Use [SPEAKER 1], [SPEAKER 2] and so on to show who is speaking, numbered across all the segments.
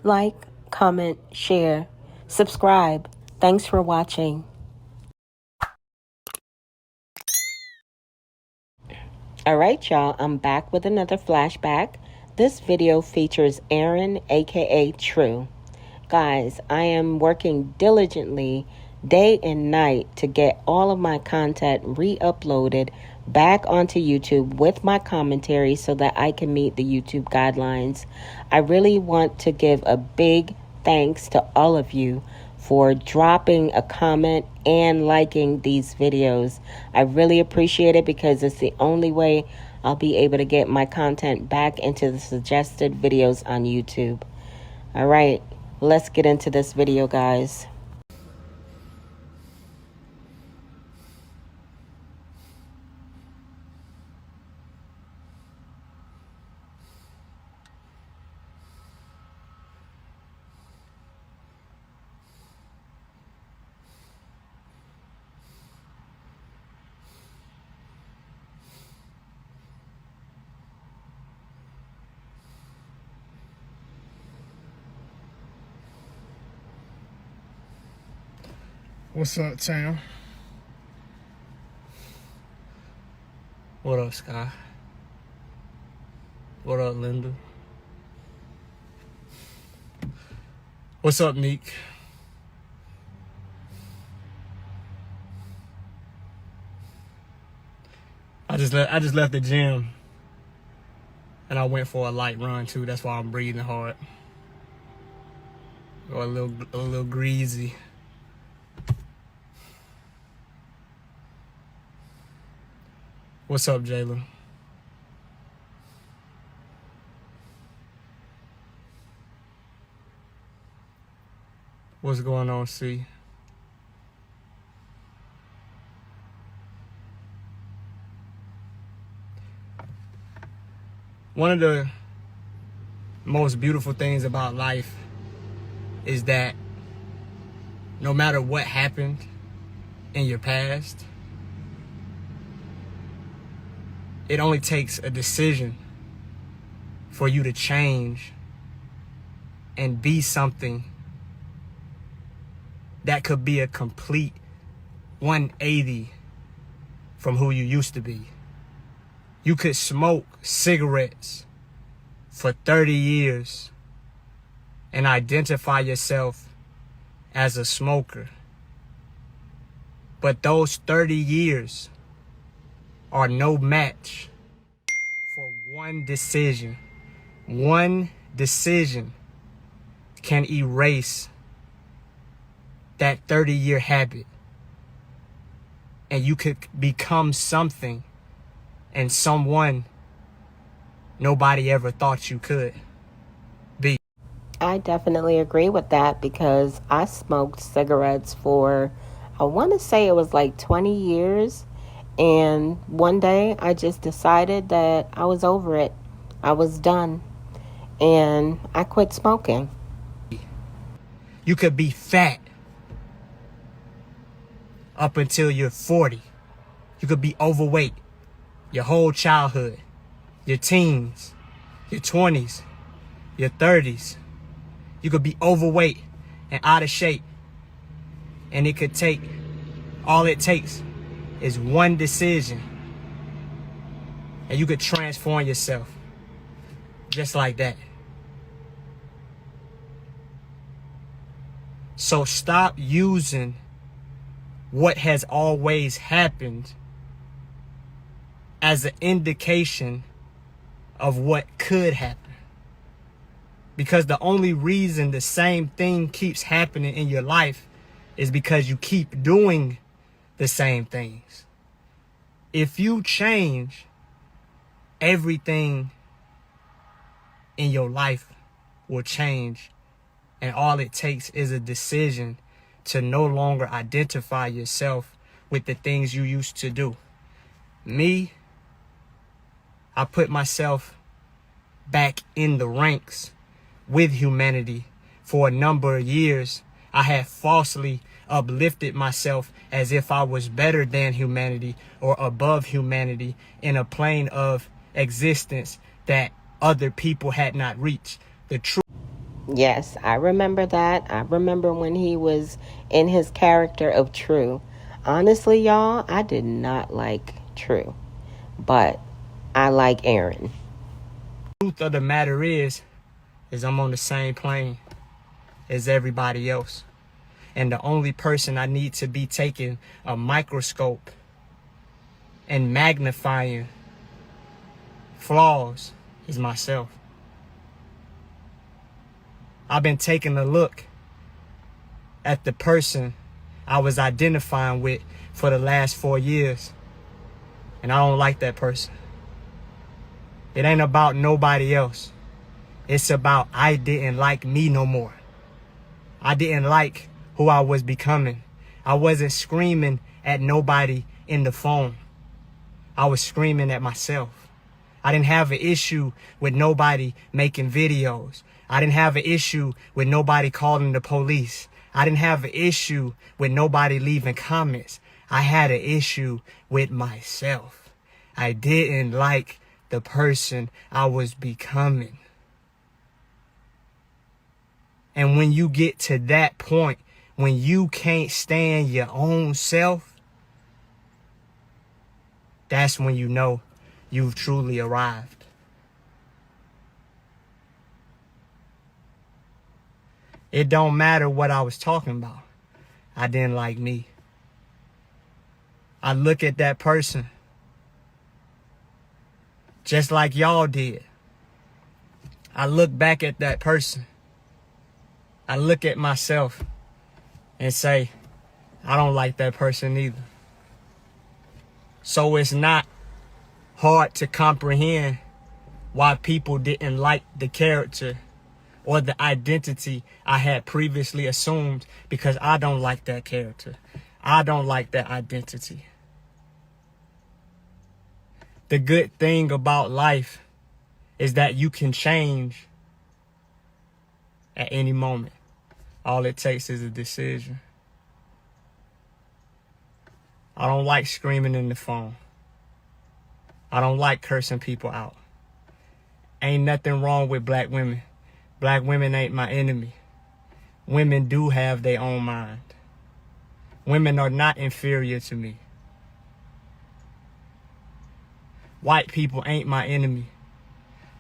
[SPEAKER 1] like, comment, share, subscribe. Thanks for watching. All right, y'all, I'm back with another flashback. This video features Aaron, aka True. Guys, I am working diligently day and night to get all of my content re-uploaded back onto YouTube with my commentary so that I can meet the YouTube guidelines. I really want to give a big thanks to all of you for dropping a comment and liking these videos. I really appreciate it because it's the only way I'll be able to get my content back into the suggested videos on YouTube. All right, let's get into this video, guys.
[SPEAKER 2] What's up, Tam?
[SPEAKER 3] What up, Sky? What up, Linda?
[SPEAKER 2] What's up, Neek? I just left the gym and I went for a light run too. That's why I'm breathing hard. Or a little greasy. What's up, Jayla? What's going on, C? One of the most beautiful things about life is that no matter what happened in your past, it only takes a decision for you to change and be something that could be a complete 180 from who you used to be. You could smoke cigarettes for 30 years and identify yourself as a smoker. But those 30 years are no match for one decision. One decision can erase that 30-year habit, and you could become something and someone nobody ever thought you could be.
[SPEAKER 1] I definitely agree with that because I smoked cigarettes for, I want to say it was like 20 years. And one day I just decided that I was over it. I was done. And I quit smoking.
[SPEAKER 2] You could be fat up until you're 40. You could be overweight your whole childhood, your teens, your 20s, your 30s. You could be overweight and out of shape. And it could take, all it takes is one decision, and you could transform yourself just like that. So stop using what has always happened as an indication of what could happen. Because the only reason the same thing keeps happening in your life is because you keep doing the same things. If you change, everything in your life will change, and all it takes is a decision to no longer identify yourself with the things you used to do. Me, I put myself back in the ranks with humanity for a number of years. I had falsely uplifted myself as if I was better than humanity or above humanity in a plane of existence that other people had not reached. The truth.
[SPEAKER 1] Yes, I remember that. I remember when he was in his character of True. Honestly, y'all, I did not like True, but I like Aaron.
[SPEAKER 2] Truth of the matter is I'm on the same plane as everybody else. And the only person I need to be taking a microscope and magnifying flaws is myself. I've been taking a look at the person I was identifying with for the last 4 years, and I don't like that person. It ain't about nobody else. It's about I didn't like me no more. I didn't like who I was becoming. I wasn't screaming at nobody in the phone. I was screaming at myself. I didn't have an issue with nobody making videos. I didn't have an issue with nobody calling the police. I didn't have an issue with nobody leaving comments. I had an issue with myself. I didn't like the person I was becoming. And when you get to that point, when you can't stand your own self, that's when you know you've truly arrived. It don't matter what I was talking about. I didn't like me. I look at that person just like y'all did. I look back at that person. I look at myself and say, I don't like that person either. So it's not hard to comprehend why people didn't like the character or the identity I had previously assumed, because I don't like that character. I don't like that identity. The good thing about life is that you can change at any moment. All it takes is a decision. I don't like screaming in the phone. I don't like cursing people out. Ain't nothing wrong with black women. Black women ain't my enemy. Women do have their own mind. Women are not inferior to me. White people ain't my enemy.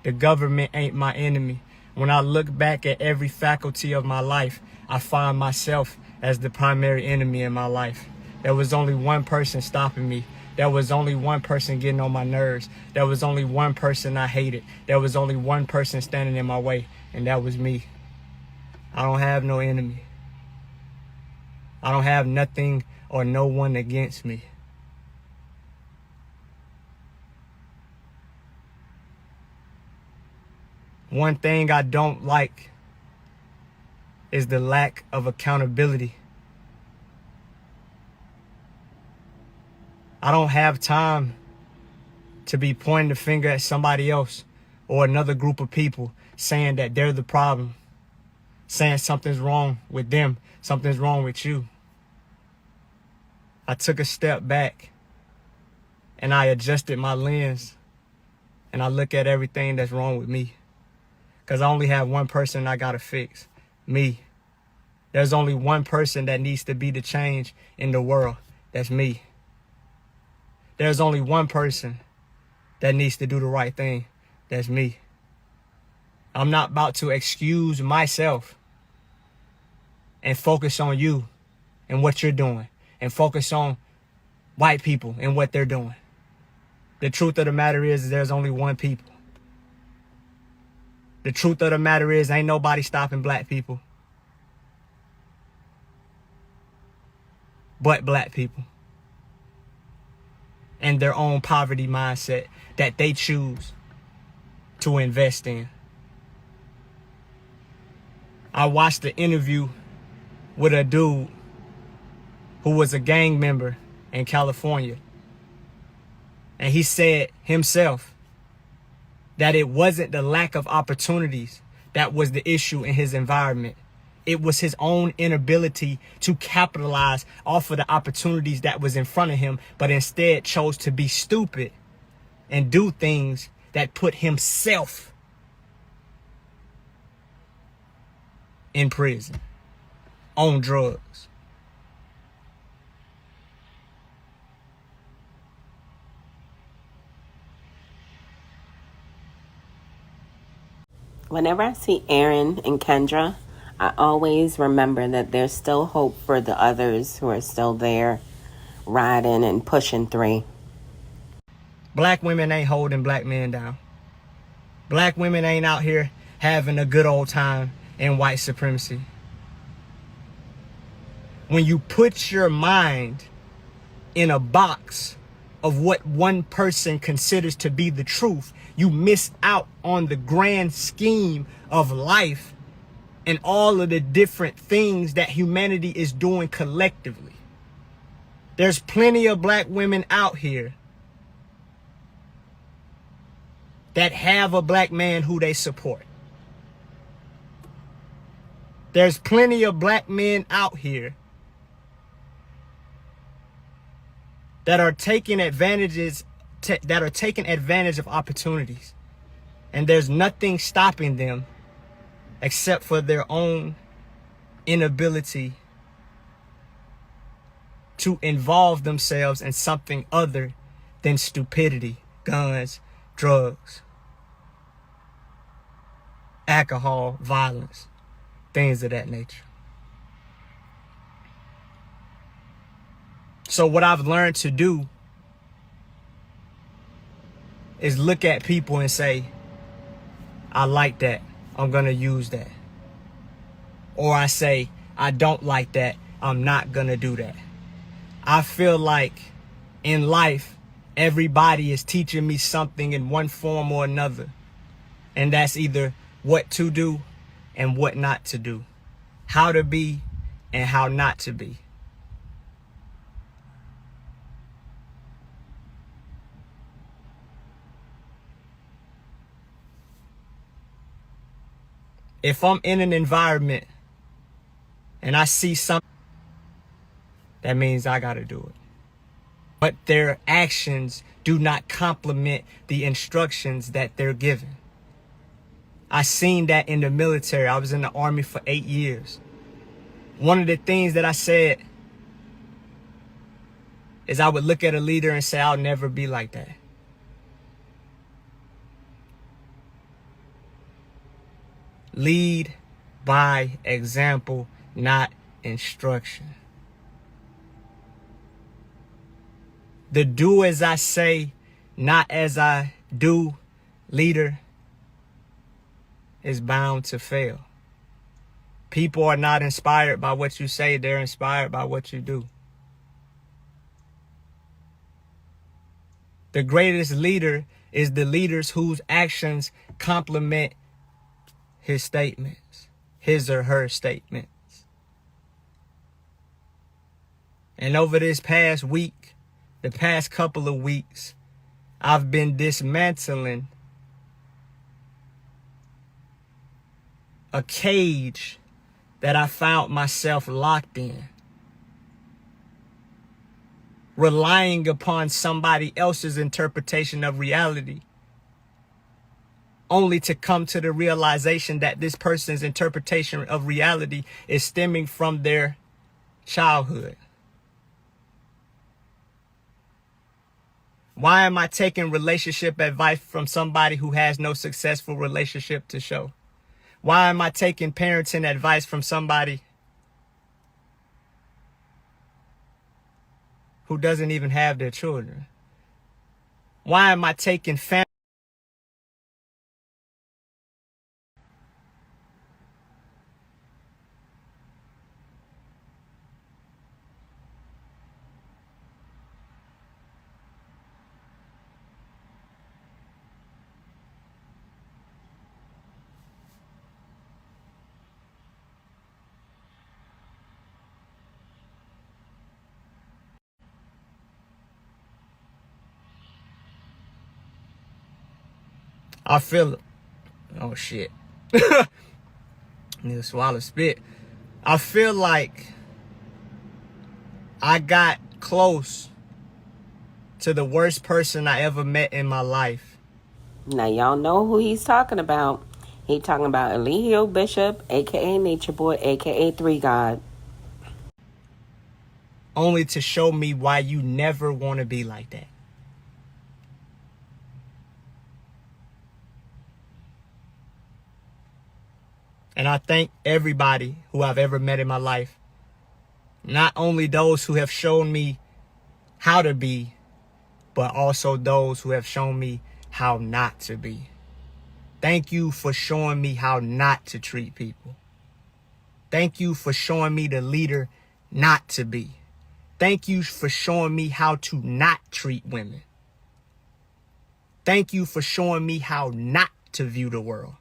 [SPEAKER 2] The government ain't my enemy. When I look back at every faculty of my life, I find myself as the primary enemy in my life. There was only one person stopping me. There was only one person getting on my nerves. There was only one person I hated. There was only one person standing in my way, and that was me. I don't have no enemy. I don't have nothing or no one against me. One thing I don't like is the lack of accountability. I don't have time to be pointing the finger at somebody else or another group of people saying that they're the problem, saying something's wrong with them, something's wrong with you. I took a step back and I adjusted my lens and I look at everything that's wrong with me. Because I only have one person I gotta fix, me. There's only one person that needs to be the change in the world, that's me. There's only one person that needs to do the right thing, that's me. I'm not about to excuse myself and focus on you and what you're doing and focus on white people and what they're doing. The truth of the matter is there's only one people. The truth of the matter is ain't nobody stopping black people but black people and their own poverty mindset that they choose to invest in. I watched the interview with a dude who was a gang member in California, and he said himself that it wasn't the lack of opportunities that was the issue in his environment. It was his own inability to capitalize off of the opportunities that was in front of him, but instead chose to be stupid and do things that put himself in prison on drugs.
[SPEAKER 1] Whenever I see Aaron and Kendra, I always remember that there's still hope for the others who are still there riding and pushing 3.
[SPEAKER 2] Black women ain't holding black men down. Black women ain't out here having a good old time in white supremacy. When you put your mind in a box of what one person considers to be the truth, you miss out on the grand scheme of life and all of the different things that humanity is doing collectively. There's plenty of black women out here that have a black man who they support. There's plenty of black men out here that are taking advantage of opportunities, and there's nothing stopping them except for their own inability to involve themselves in something other than stupidity, guns, drugs, alcohol, violence, things of that nature. So what I've learned to do is look at people and say, I like that, I'm gonna use that. Or I say, I don't like that, I'm not gonna do that. I feel like in life, everybody is teaching me something in one form or another. And that's either what to do and what not to do. How to be and how not to be. If I'm in an environment and I see something, that means I gotta do it. But their actions do not complement the instructions that they're given. I seen that in the military. I was in the Army for 8 years. One of the things that I said is I would look at a leader and say, I'll never be like that. Lead by example, not instruction. The do as I say, not as I do leader is bound to fail. People are not inspired by what you say, they're inspired by what you do. The greatest leader is the leaders whose actions complement his statements, his or her statements. And over this past week, the past couple of weeks, I've been dismantling a cage that I found myself locked in, relying upon somebody else's interpretation of reality, only to come to the realization that this person's interpretation of reality is stemming from their childhood. Why am I taking relationship advice from somebody who has no successful relationship to show? Why am I taking parenting advice from somebody who doesn't even have their children? Why am I taking family? I feel it. Oh shit. Need to swallow spit. I feel like I got close to the worst person I ever met in my life.
[SPEAKER 1] Now, y'all know who he's talking about. He talking about Eligio Bishop, aka Nature Boy, aka Three God.
[SPEAKER 2] Only to show me why you never want to be like that. And I thank everybody who I've ever met in my life. Not only those who have shown me how to be, but also those who have shown me how not to be. Thank you for showing me how not to treat people. Thank you for showing me the leader not to be. Thank you for showing me how to not treat women. Thank you for showing me how not to view the world.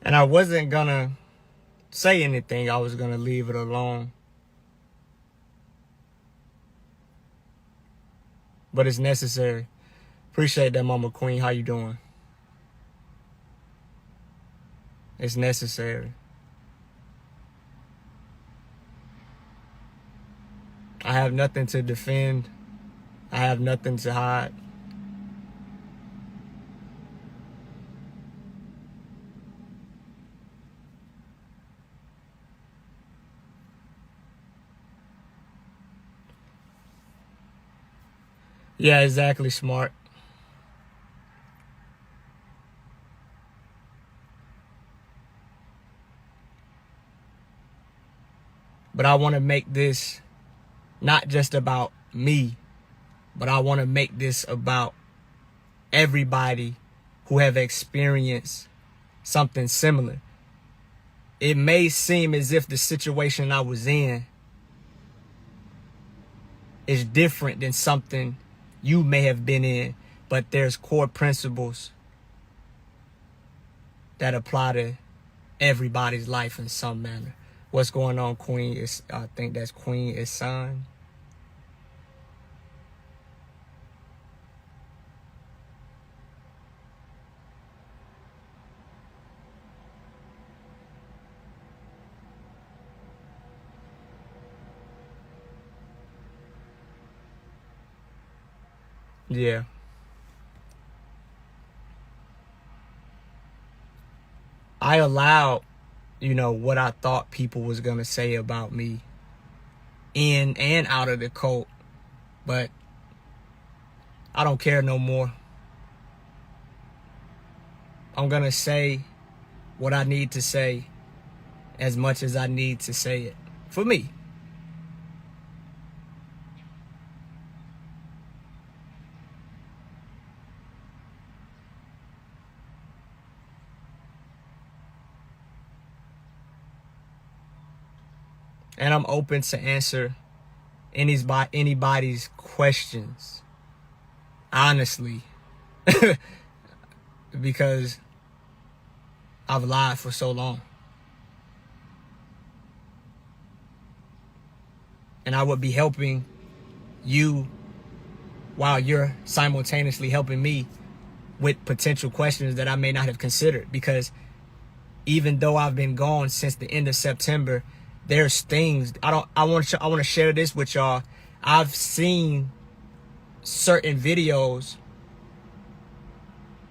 [SPEAKER 2] And I wasn't gonna say anything. I was gonna leave it alone. But it's necessary. Appreciate that, Mama Queen. How you doing? It's necessary. I have nothing to defend. I have nothing to hide. Yeah, exactly, smart. But I want to make this not just about me, but I want to make this about everybody who have experienced something similar. It may seem as if the situation I was in is different than something you may have been in, but there's core principles that apply to everybody's life in some manner. What's going on, Queen? I think that's Queen is son. Yeah. I allowed, what I thought people was going to say about me in and out of the cult, but I don't care no more. I'm going to say what I need to say as much as I need to say it for me. And I'm open to answer anybody's questions, honestly, because I've lied for so long. And I would be helping you while you're simultaneously helping me with potential questions that I may not have considered. Because even though I've been gone since the end of September, there's things I want to share this with y'all. I've seen certain videos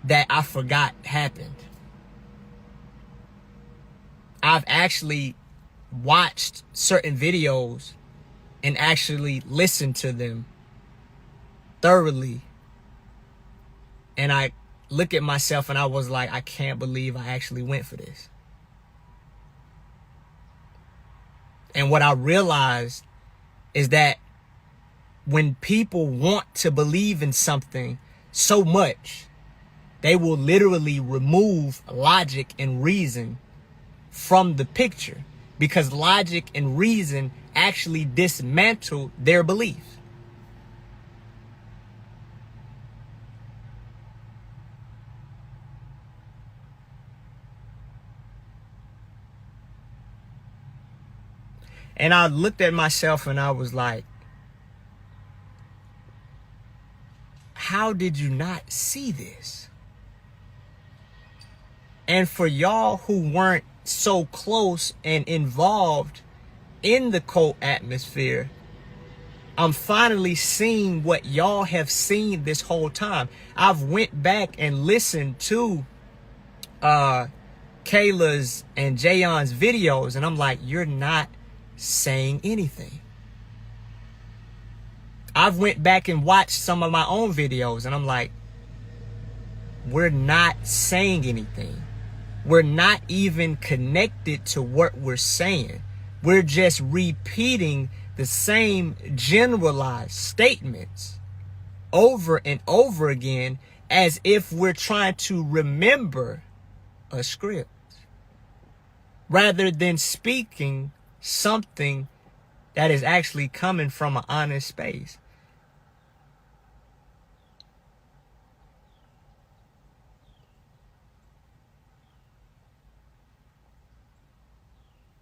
[SPEAKER 2] that I forgot happened. I've actually watched certain videos and actually listened to them thoroughly And I look at myself and I was like, I can't believe I actually went for this. And what I realized is that when people want to believe in something so much, they will literally remove logic and reason from the picture, because logic and reason actually dismantle their belief. And I looked at myself and I was like, how did you not see this? And for y'all who weren't so close and involved in the cult atmosphere, I'm finally seeing what y'all have seen this whole time. I've went back and listened to Kayla's and Jayon's videos, and I'm like, you're not saying anything. I've went back and watched some of my own videos, and I'm like, we're not saying anything. We're not even connected to what we're saying. We're just repeating the same generalized statements over and over again, as if we're trying to remember a script, rather than speaking something that is actually coming from an honest space.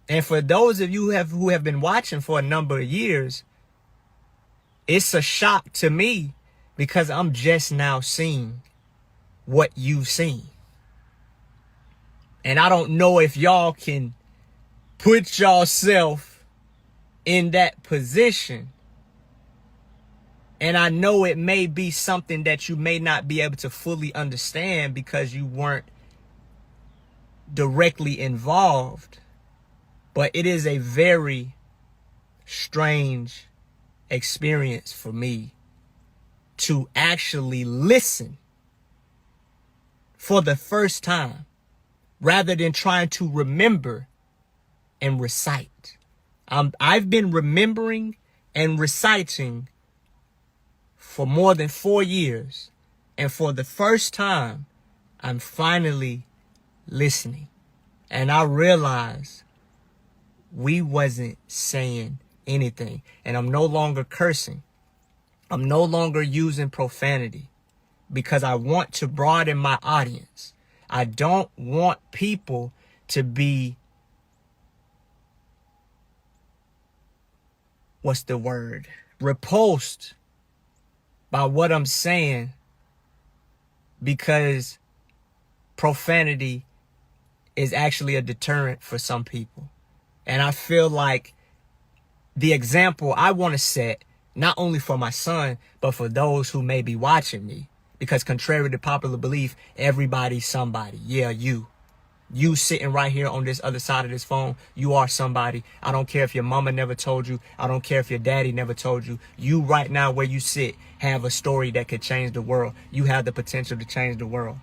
[SPEAKER 2] And for those of you who have been watching for a number of years, it's a shock to me, because I'm just now seeing what you've seen. And I don't know if y'all can put yourself in that position. And I know it may be something that you may not be able to fully understand because you weren't directly involved. But it is a very strange experience for me to actually listen for the first time, rather than trying to remember and recite. I've been remembering and reciting for more than 4 years. And for the first time, I'm finally listening. And I realize we wasn't saying anything. And I'm no longer cursing. I'm no longer using profanity, because I want to broaden my audience. I don't want people to be, repulsed by what I'm saying, because profanity is actually a deterrent for some people. And I feel like the example I want to set, not only for my son, but for those who may be watching me, because contrary to popular belief, everybody's somebody. Yeah, you sitting right here on this other side of this phone, you are somebody. I don't care if your mama never told you. I don't care if your daddy never told you. You right now where you sit have a story that could change the world. You have the potential to change the world.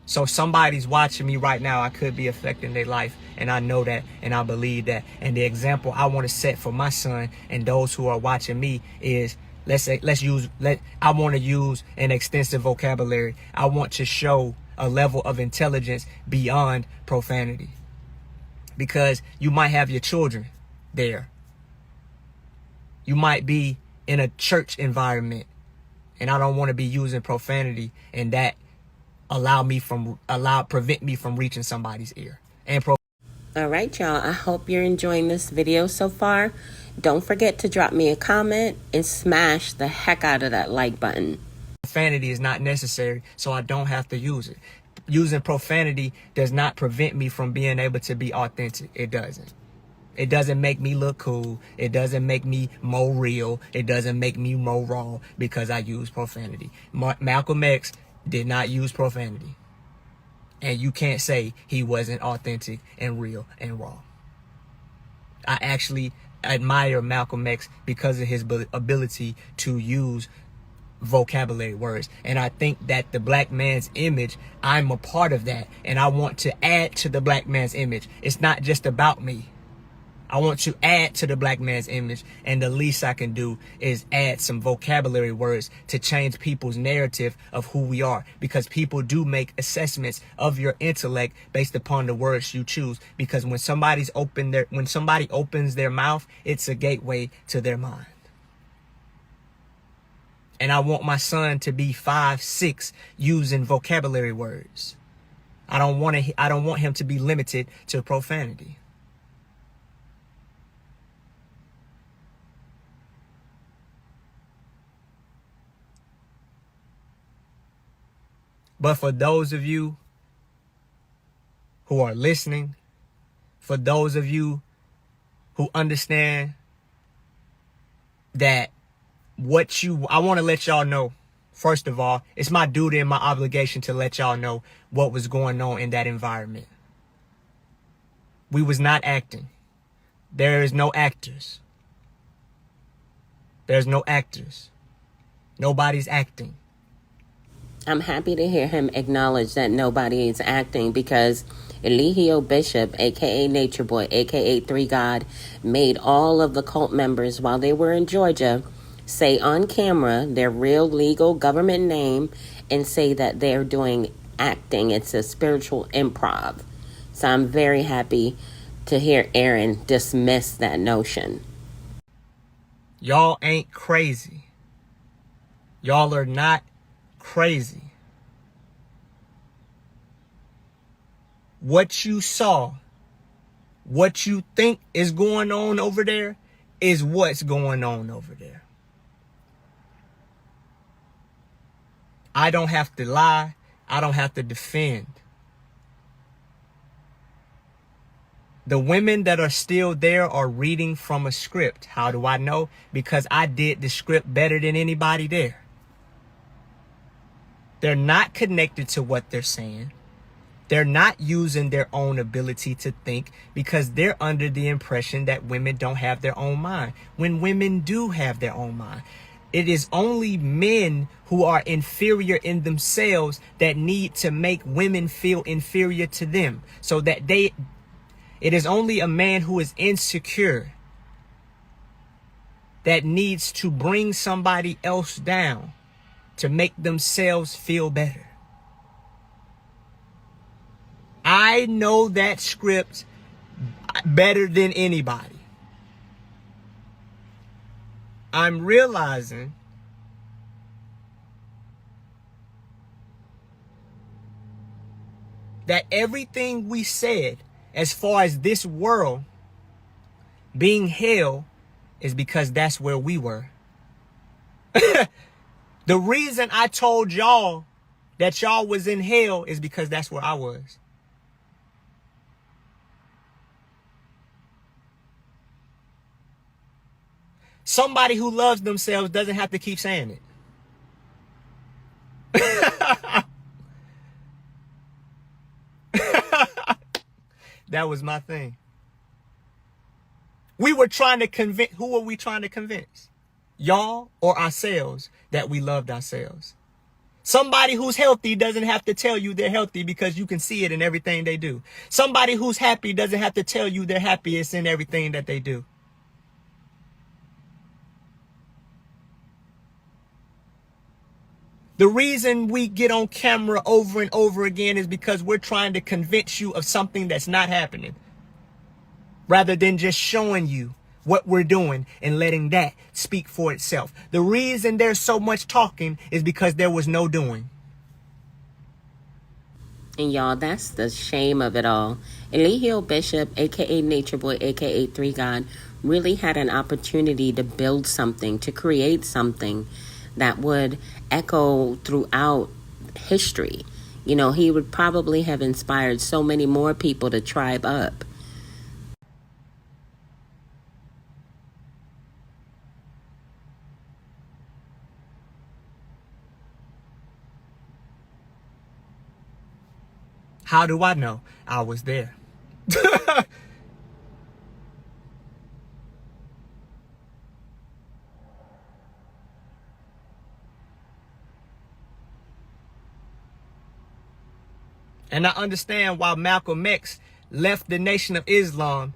[SPEAKER 2] So somebody's watching me right now. I could be affecting their life, and I know that, and I believe that. And the example I want to set for my son and those who are watching me is, I want to use an extensive vocabulary. I want to show a level of intelligence beyond profanity, because you might have your children there. You might be in a church environment, and I don't want to be using profanity, and that prevent me from reaching somebody's ear.
[SPEAKER 1] All right, y'all. I hope you're enjoying this video so far. Don't forget to drop me a comment and smash the heck out of that like button.
[SPEAKER 2] Profanity is not necessary, so I don't have to use it. Using profanity does not prevent me from being able to be authentic. It doesn't. It doesn't make me look cool. It doesn't make me more real. It doesn't make me more raw because I use profanity. Malcolm X did not use profanity. And you can't say he wasn't authentic and real and raw. I actually admire Malcolm X because of his ability to use vocabulary words. And I think that the black man's image, I'm a part of that. And I want to add to the black man's image. It's not just about me. I want to add to the black man's image. And the least I can do is add some vocabulary words to change people's narrative of who we are. Because people do make assessments of your intellect based upon the words you choose. Because when somebody opens their mouth, it's a gateway to their mind. And I want my son to be 5'6" using vocabulary words. I don't want him to be limited to profanity. But for those of you who are listening, for those of you who understand that I want to let y'all know, first of all, it's my duty and my obligation to let y'all know what was going on in that environment. We was not acting. There is no actors. There's no actors. Nobody's acting.
[SPEAKER 1] I'm happy to hear him acknowledge that nobody is acting, because Eligio Bishop, a.k.a. Nature Boy, a.k.a. Three God, made all of the cult members while they were in Georgia say on camera their real legal government name and say that they're doing acting. It's a spiritual improv. So I'm very happy to hear Aaron dismiss that notion.
[SPEAKER 2] Y'all ain't crazy. Y'all are not crazy. What you saw, what you think is going on over there, is what's going on over there. I don't have to lie. I don't have to defend. The women that are still there are reading from a script. How do I know? Because I did the script better than anybody there. They're not connected to what they're saying. They're not using their own ability to think, because they're under the impression that women don't have their own mind, when women do have their own mind. It is only men who are inferior in themselves that need to make women feel inferior to them, so that it is only a man who is insecure that needs to bring somebody else down to make themselves feel better. I know that script better than anybody. I'm realizing that everything we said as far as this world being hell is because that's where we were. The reason I told y'all that y'all was in hell is because that's where I was. Somebody who loves themselves doesn't have to keep saying it. That was my thing. We were trying to convince, who were we trying to convince? Y'all or ourselves that we loved ourselves? Somebody who's healthy doesn't have to tell you they're healthy, because you can see it in everything they do. Somebody who's happy doesn't have to tell you they're happy. It's in everything that they do. The reason we get on camera over and over again is because we're trying to convince you of something that's not happening, rather than just showing you what we're doing and letting that speak for itself. The reason there's so much talking is because there was no doing.
[SPEAKER 1] And y'all, that's the shame of it all. Eligio Bishop, a.k.a. Nature Boy, a.k.a. Three God, really had an opportunity to build something, to create something that would echo throughout history. You know, he would probably have inspired so many more people to tribe up.
[SPEAKER 2] How do I know? I was there. And I understand why Malcolm X left the Nation of Islam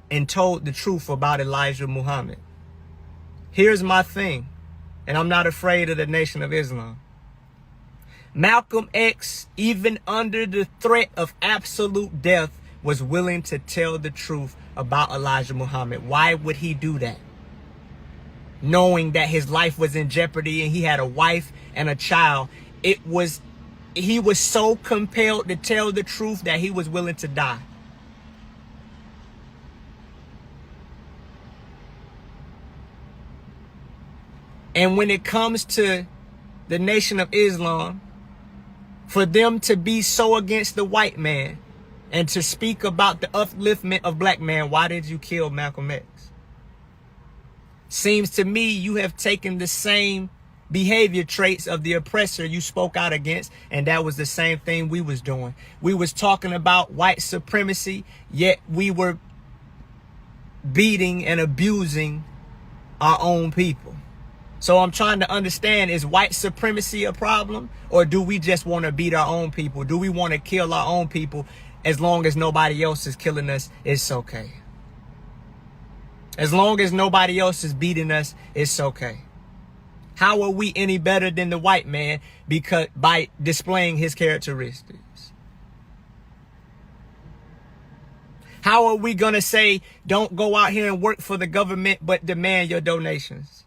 [SPEAKER 2] and told the truth about Elijah Muhammad. Here's my thing, and I'm not afraid of the Nation of Islam. Malcolm X, even under the threat of absolute death, was willing to tell the truth about Elijah Muhammad. Why would he do that? Knowing that his life was in jeopardy and he had a wife and a child, he was so compelled to tell the truth that he was willing to die. And when it comes to the Nation of Islam, for them to be so against the white man and to speak about the upliftment of black man, why did you kill Malcolm X? Seems to me you have taken the same behavior traits of the oppressor you spoke out against, and that was the same thing we was doing. We was talking about white supremacy, yet we were beating and abusing our own people. So I'm trying to understand, is white supremacy a problem, or do we just want to beat our own people? Do we want to kill our own people? As long as nobody else is killing us, it's okay. As long as nobody else is beating us, it's okay. How are we any better than the white man because by displaying his characteristics? How are we going to say, don't go out here and work for the government, but demand your donations?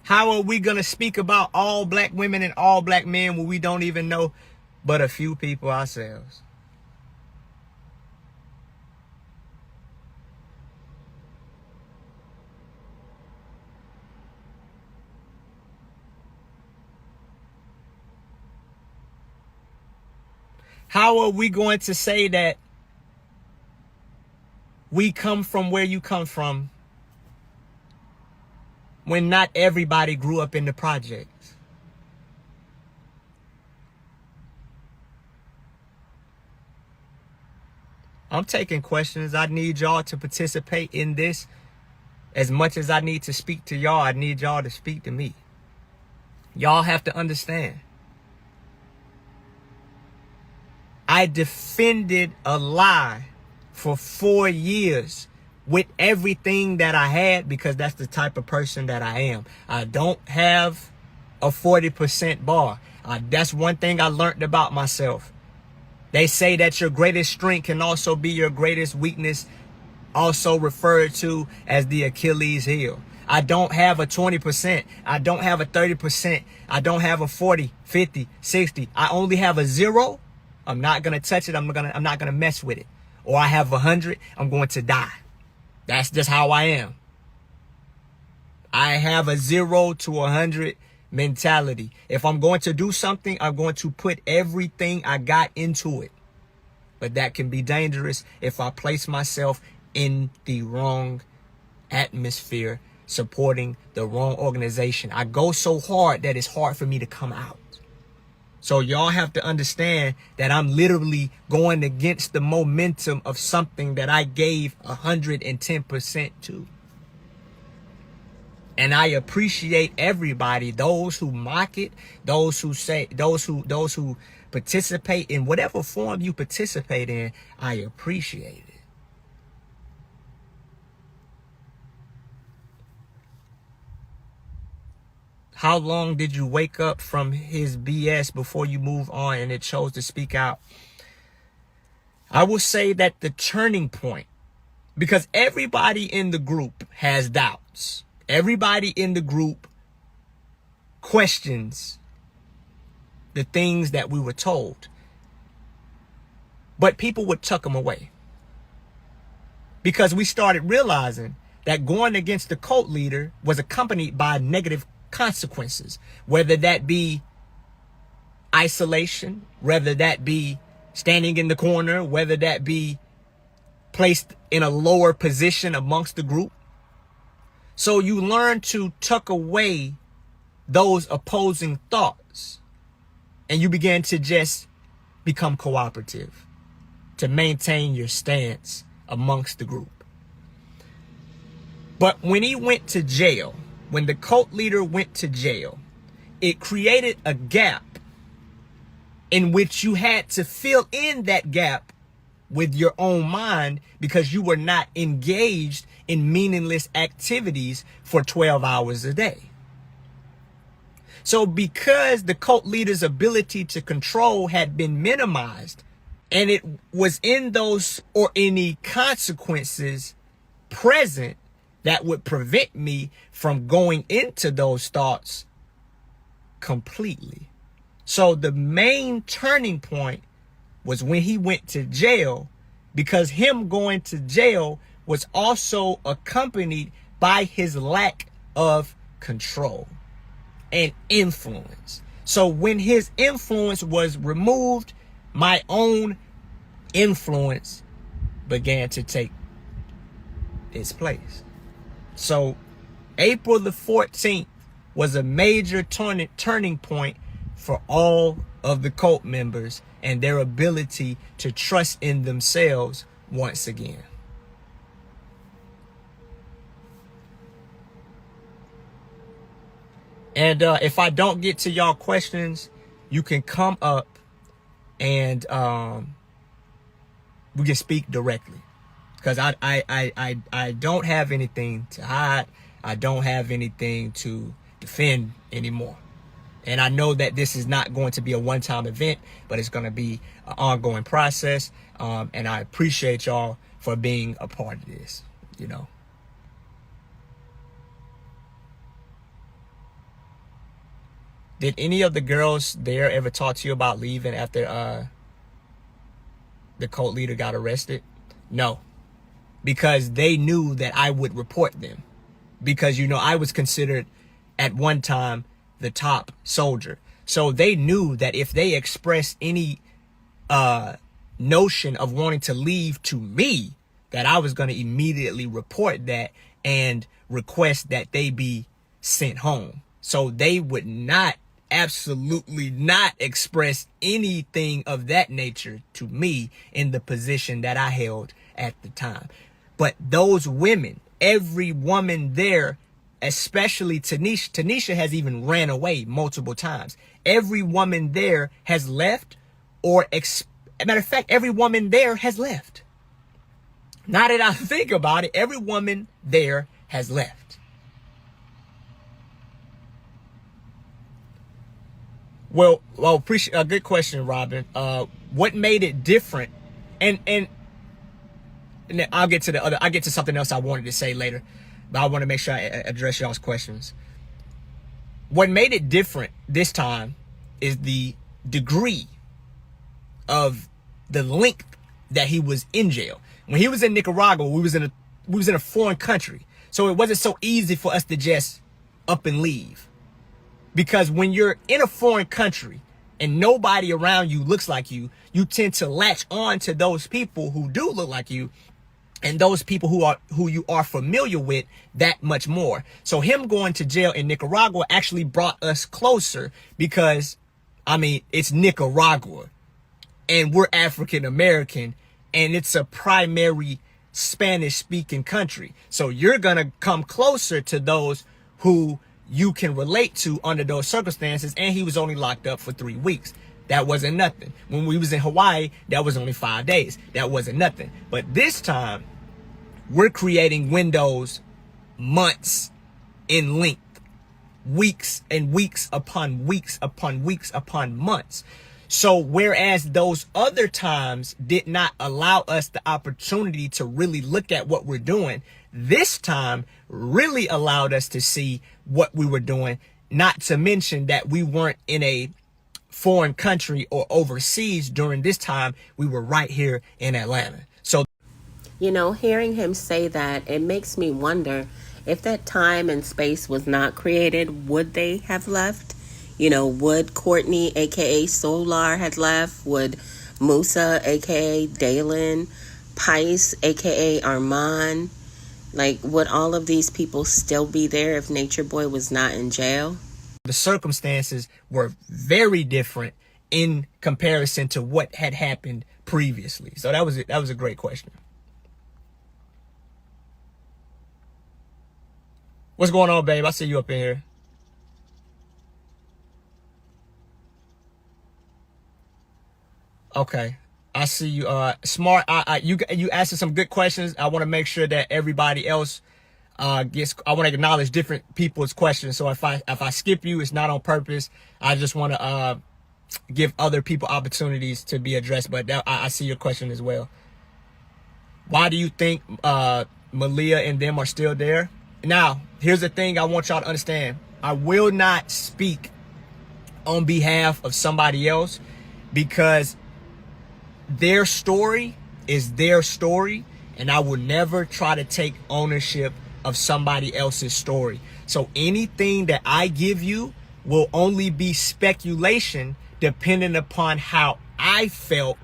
[SPEAKER 2] How are we going to speak about all black women and all black men when we don't even know but a few people ourselves? How are we going to say that we come from where you come from when not everybody grew up in the projects? I'm taking questions. I need y'all to participate in this. As much as I need to speak to y'all, I need y'all to speak to me. Y'all have to understand. I defended a lie for 4 years with everything that I had, because that's the type of person that I am. I don't have a 40% bar. That's one thing I learned about myself. They say that your greatest strength can also be your greatest weakness, also referred to as the Achilles heel. I don't have a 20%. I don't have a 30%. I don't have a 40, 50, 60. I only have a 0. I'm not going to touch it. I'm not going to mess with it. Or I have 100. I'm going to die. That's just how I am. I have a 0 to 100 mentality. If I'm going to do something, I'm going to put everything I got into it. But that can be dangerous if I place myself in the wrong atmosphere, supporting the wrong organization. I go so hard that it's hard for me to come out. So y'all have to understand that I'm literally going against the momentum of something that I gave 110% to. And I appreciate everybody, those who mock it, those who participate in whatever form you participate in. I appreciate it. How long did you wake up from his BS before you move on and it chose to speak out? I will say that the turning point, because everybody in the group has doubts. Everybody in the group questions the things that we were told. But people would tuck them away. Because we started realizing that going against the cult leader was accompanied by negative consequences, whether that be isolation, whether that be standing in the corner, whether that be placed in a lower position amongst the group. So you learn to tuck away those opposing thoughts, and you begin to just become cooperative to maintain your stance amongst the group. But when he went to jail, when the cult leader went to jail, it created a gap in which you had to fill in that gap with your own mind, because you were not engaged in meaningless activities for 12 hours a day. So because the cult leader's ability to control had been minimized, and it was in those or any consequences present that would prevent me from going into those thoughts completely. So the main turning point was when he went to jail, because him going to jail was also accompanied by his lack of control and influence. So when his influence was removed, my own influence began to take its place. So April the 14th was a major turning point for all of the cult members and their ability to trust in themselves once again. And if I don't get to y'all questions, you can come up and we can speak directly, because I don't have anything to hide. I don't have anything to defend anymore. And I know that this is not going to be a one-time event, but it's going to be an ongoing process. And I appreciate y'all for being a part of this, you know. Did any of the girls there ever talk to you about leaving after the cult leader got arrested? No, because they knew that I would report them, because, you know, I was considered at one time the top soldier. So they knew that if they expressed any notion of wanting to leave to me, that I was going to immediately report that and request that they be sent home. So they would not, absolutely not, express anything of that nature to me in the position that I held at the time. But those women, every woman there, especially Tanisha has even ran away multiple times. Every woman there has left, or matter of fact, every woman there has left. Now that I think about it, every woman there has left. Well, appreciate a good question, Robin. What made it different? And I'll get to something else I wanted to say later, but I want to make sure I address y'all's questions. What made it different this time is the degree of the length that he was in jail. When he was in Nicaragua, we was in a foreign country, so it wasn't so easy for us to just up and leave. Because when you're in a foreign country and nobody around you looks like you, you tend to latch on to those people who do look like you, and those people who you are familiar with that much more. So him going to jail in Nicaragua actually brought us closer, because, I mean, it's Nicaragua and we're African American, and it's a primary Spanish speaking country. So you're going to come closer to those who you can relate to under those circumstances. And he was only locked up for 3 weeks. That wasn't nothing. When we was in Hawaii, that was only 5 days. That wasn't nothing. But this time, we're creating windows, months in length, weeks and weeks upon weeks upon weeks upon months. So whereas those other times did not allow us the opportunity to really look at what we're doing, this time really allowed us to see what we were doing, not to mention that we weren't in a foreign country or overseas during this time. We were right here in Atlanta.
[SPEAKER 1] You know, hearing him say that, it makes me wonder if that time and space was not created, would they have left? You know, would Courtney, aka Solar, had left? Would Musa, aka Dalen, Pice, aka Armand, like, would all of these people still be there if Nature Boy was not in jail?
[SPEAKER 2] The circumstances were very different in comparison to what had happened previously. So that was a great question. What's going on, babe? I see you up in here. Okay. I see you. Smart. You asked some good questions. I want to make sure that everybody else gets. I want to acknowledge different people's questions. So if I skip you, it's not on purpose. I just want to give other people opportunities to be addressed. But I see your question as well. Why do you think Malia and them are still there? Now, here's the thing I want y'all to understand. I will not speak on behalf of somebody else because their story is their story, and I will never try to take ownership of somebody else's story. So anything that I give you will only be speculation depending upon how I felt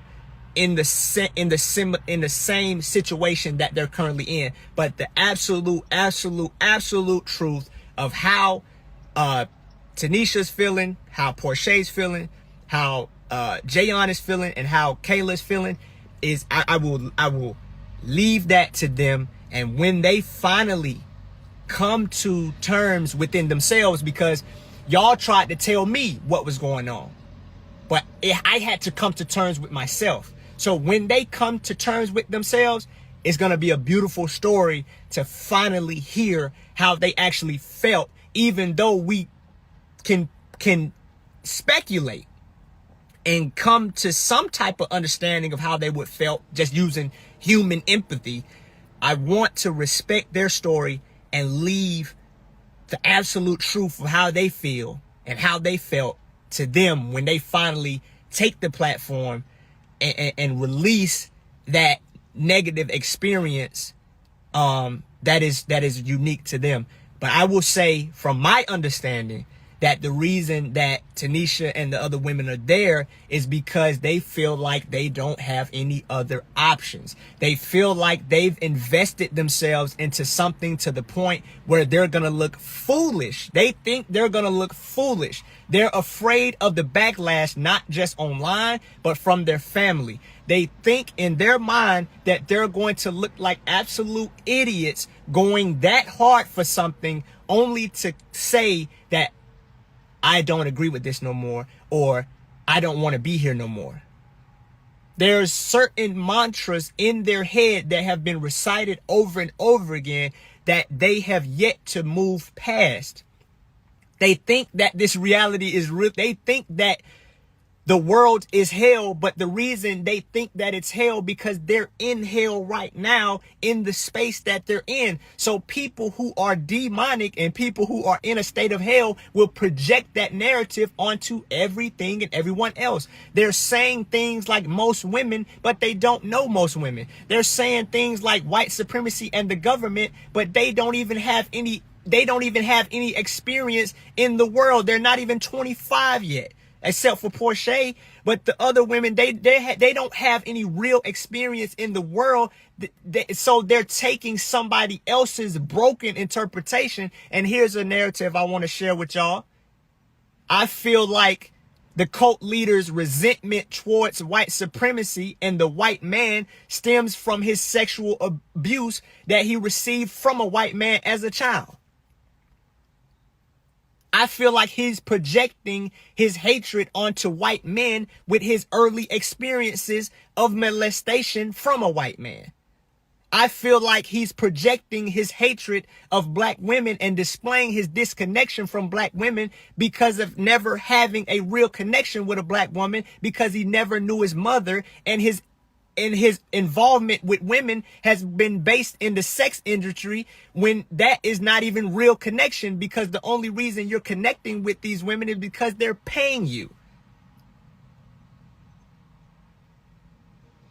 [SPEAKER 2] in the same situation that they're currently in. But the absolute truth of how Tanisha's feeling, how Porsche's feeling, how Jayon is feeling, and how Kayla's feeling is I will leave that to them. And when they finally come to terms within themselves, because y'all tried to tell me what was going on, but I had to come to terms with myself. So when they come to terms with themselves, it's going to be a beautiful story to finally hear how they actually felt, even though we can speculate and come to some type of understanding of how they would felt just using human empathy. I want to respect their story and leave the absolute truth of how they feel and how they felt to them when they finally take the platform and release that negative experience that is unique to them. But I will say, from my understanding, that the reason that Tanisha and the other women are there is because they feel like they don't have any other options. They feel like they've invested themselves into something to the point where they're going to look foolish. They think they're going to look foolish. They're afraid of the backlash, not just online, but from their family. They think in their mind that they're going to look like absolute idiots going that hard for something only to say that I don't agree with this no more, or I don't want to be here no more. There's certain mantras in their head that have been recited over and over again that they have yet to move past. They think that this reality is real. They think that the world is hell, but the reason they think that it's hell because they're in hell right now in the space that they're in. So people who are demonic and people who are in a state of hell will project that narrative onto everything and everyone else. They're saying things like most women, but they don't know most women. They're saying things like white supremacy and the government, but they don't even have any experience in the world. They're not even 25 yet. Except for Porsche, but the other women, they don't have any real experience in the world. So they're taking somebody else's broken interpretation. And here's a narrative I want to share with y'all. I feel like the cult leader's resentment towards white supremacy and the white man stems from his sexual abuse that he received from a white man as a child. I feel like he's projecting his hatred onto white men with his early experiences of molestation from a white man. I feel like he's projecting his hatred of black women and displaying his disconnection from black women because of never having a real connection with a black woman, because he never knew his mother, and his involvement with women has been based in the sex industry, when that is not even real connection, because the only reason you're connecting with these women is because they're paying you.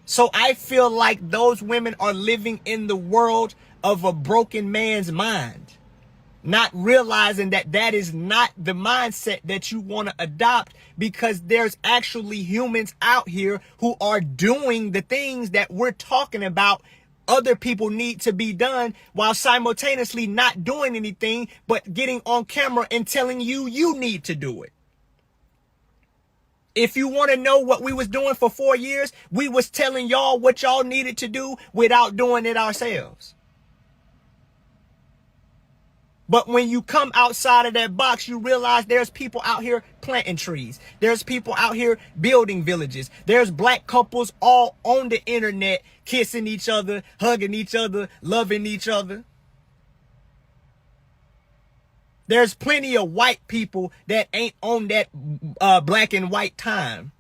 [SPEAKER 2] So I feel like those women are living in the world of a broken man's mind, not realizing that that is not the mindset that you want to adopt, because there's actually humans out here who are doing the things that we're talking about other people need to be done, while simultaneously not doing anything but getting on camera and telling you you need to do it. If you want to know what we was doing for 4 years, we was telling y'all what y'all needed to do without doing it ourselves. But when you come outside of that box, you realize there's people out here planting trees. There's people out here building villages. There's black couples all on the internet kissing each other, hugging each other, loving each other. There's plenty of white people that ain't on that black and white time.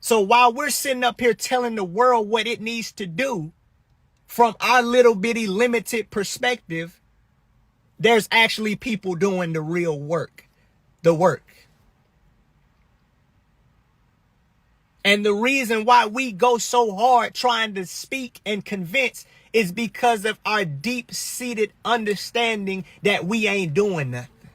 [SPEAKER 2] So while we're sitting up here telling the world what it needs to do from our little bitty limited perspective, there's actually people doing the real work, the work. And the reason why we go so hard trying to speak and convince is because of our deep-seated understanding that we ain't doing nothing.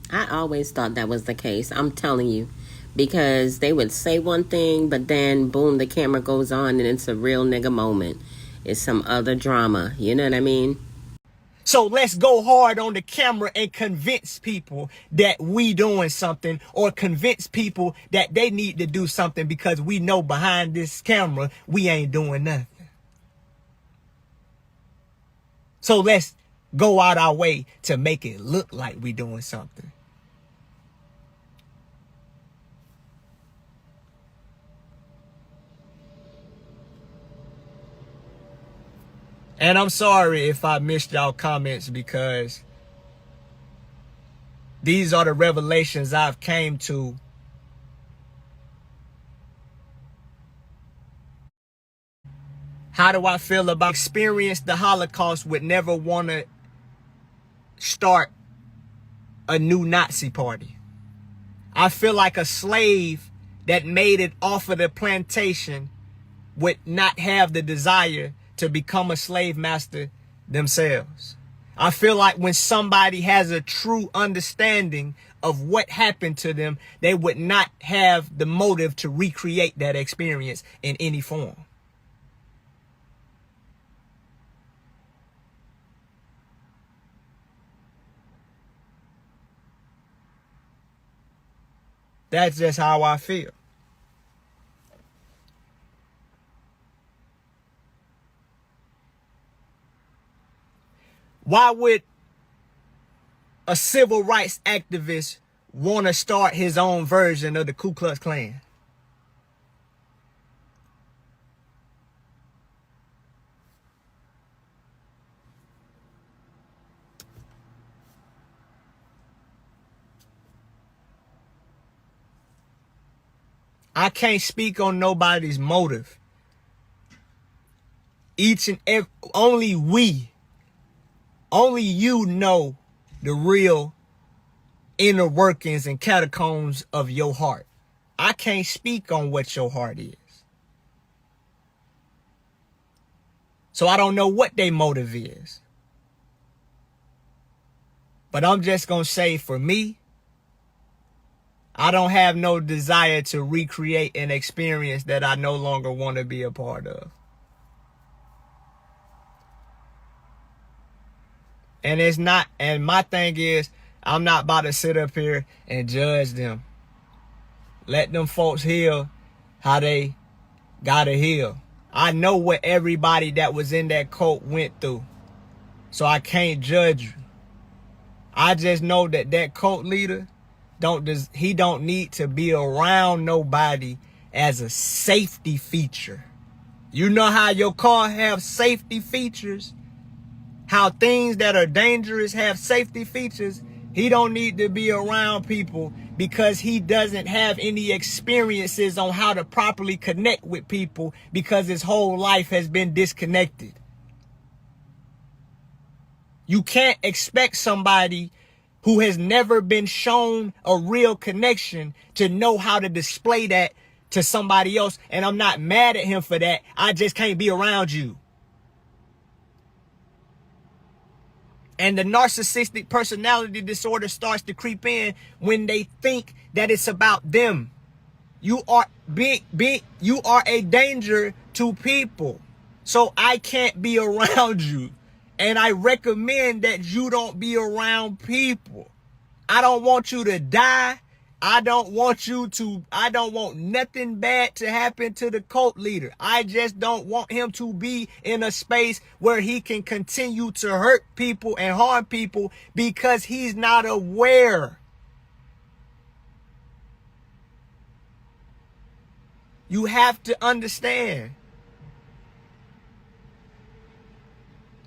[SPEAKER 1] I always thought that was the case. I'm telling you. Because they would say one thing, but then boom, the camera goes on and it's a real nigga moment. It's some other drama. You know what I mean?
[SPEAKER 2] So let's go hard on the camera and convince people that we doing something, or convince people that they need to do something, because we know behind this camera, we ain't doing nothing. So let's go out our way to make it look like we doing something. And I'm sorry if I missed y'all comments, because these are the revelations I've came to. How do I feel about experience the Holocaust, would never want to start a new Nazi party? I feel like a slave that made it off of the plantation would not have the desire to become a slave master themselves. I feel like when somebody has a true understanding of what happened to them, they would not have the motive to recreate that experience in any form. That's just how I feel. Why would a civil rights activist want to start his own version of the Ku Klux Klan? I can't speak on nobody's motive. Each and every, only you know the real inner workings and catacombs of your heart. I can't speak on what your heart is. So I don't know what their motive is. But I'm just going to say, for me, I don't have no desire to recreate an experience that I no longer want to be a part of. And it's not, and my thing is, I'm not about to sit up here and judge them. Let them folks heal how they gotta heal. I know what everybody that was in that cult went through, so I can't judge you. I just know that that cult leader he don't need to be around nobody as a safety feature. You know how your car have safety features? How things that are dangerous have safety features? He don't need to be around people because he doesn't have any experiences on how to properly connect with people, because his whole life has been disconnected. You can't expect somebody who has never been shown a real connection to know how to display that to somebody else, and I'm not mad at him for that. I just can't be around you. And the narcissistic personality disorder starts to creep in when they think that it's about them. You are you are a danger to people. So I can't be around you. And I recommend that you don't be around people. I don't want you to die. I don't want nothing bad to happen to the cult leader. I just don't want him to be in a space where he can continue to hurt people and harm people because he's not aware. You have to understand.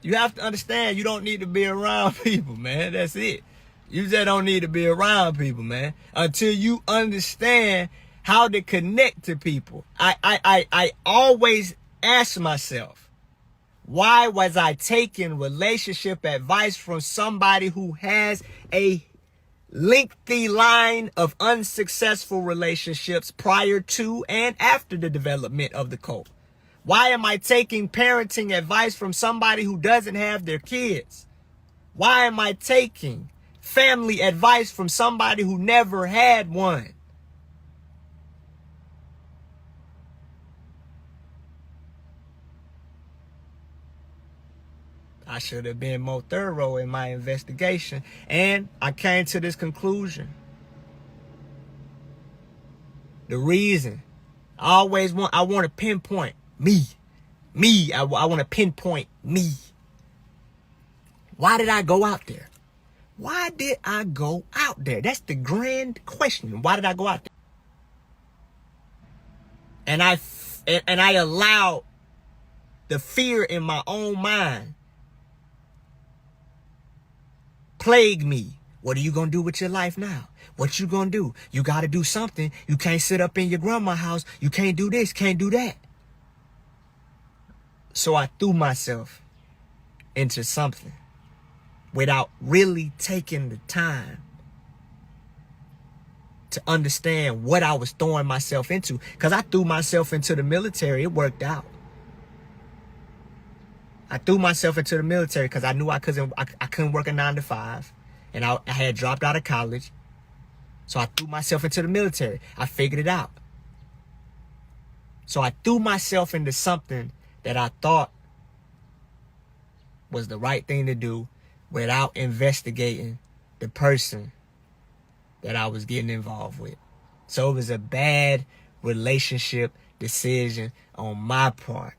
[SPEAKER 2] You have to understand you don't need to be around people, man. That's it. You just don't need to be around people, man, until you understand how to connect to people. I always ask myself, why was I taking relationship advice from somebody who has a lengthy line of unsuccessful relationships prior to and after the development of the cult? Why am I taking parenting advice from somebody who doesn't have their kids? Why am I taking family advice from somebody who never had one? I should have been more thorough in my investigation, and I came to this conclusion. The reason I want to pinpoint me. I want to pinpoint me. Why did I go out there? Why did I go out there? That's the grand question. Why did I go out there? And I allowed the fear in my own mind plague me. What are you going to do with your life now? What you going to do? You got to do something. You can't sit up in your grandma's house. You can't do this, can't do that. So I threw myself into something without really taking the time to understand what I was throwing myself into. Because I threw myself into the military. It worked out. I threw myself into the military because I knew I couldn't work a 9 to 5. And I had dropped out of college. So I threw myself into the military. I figured it out. So I threw myself into something that I thought was the right thing to do without investigating the person that I was getting involved with. So it was a bad relationship decision on my part.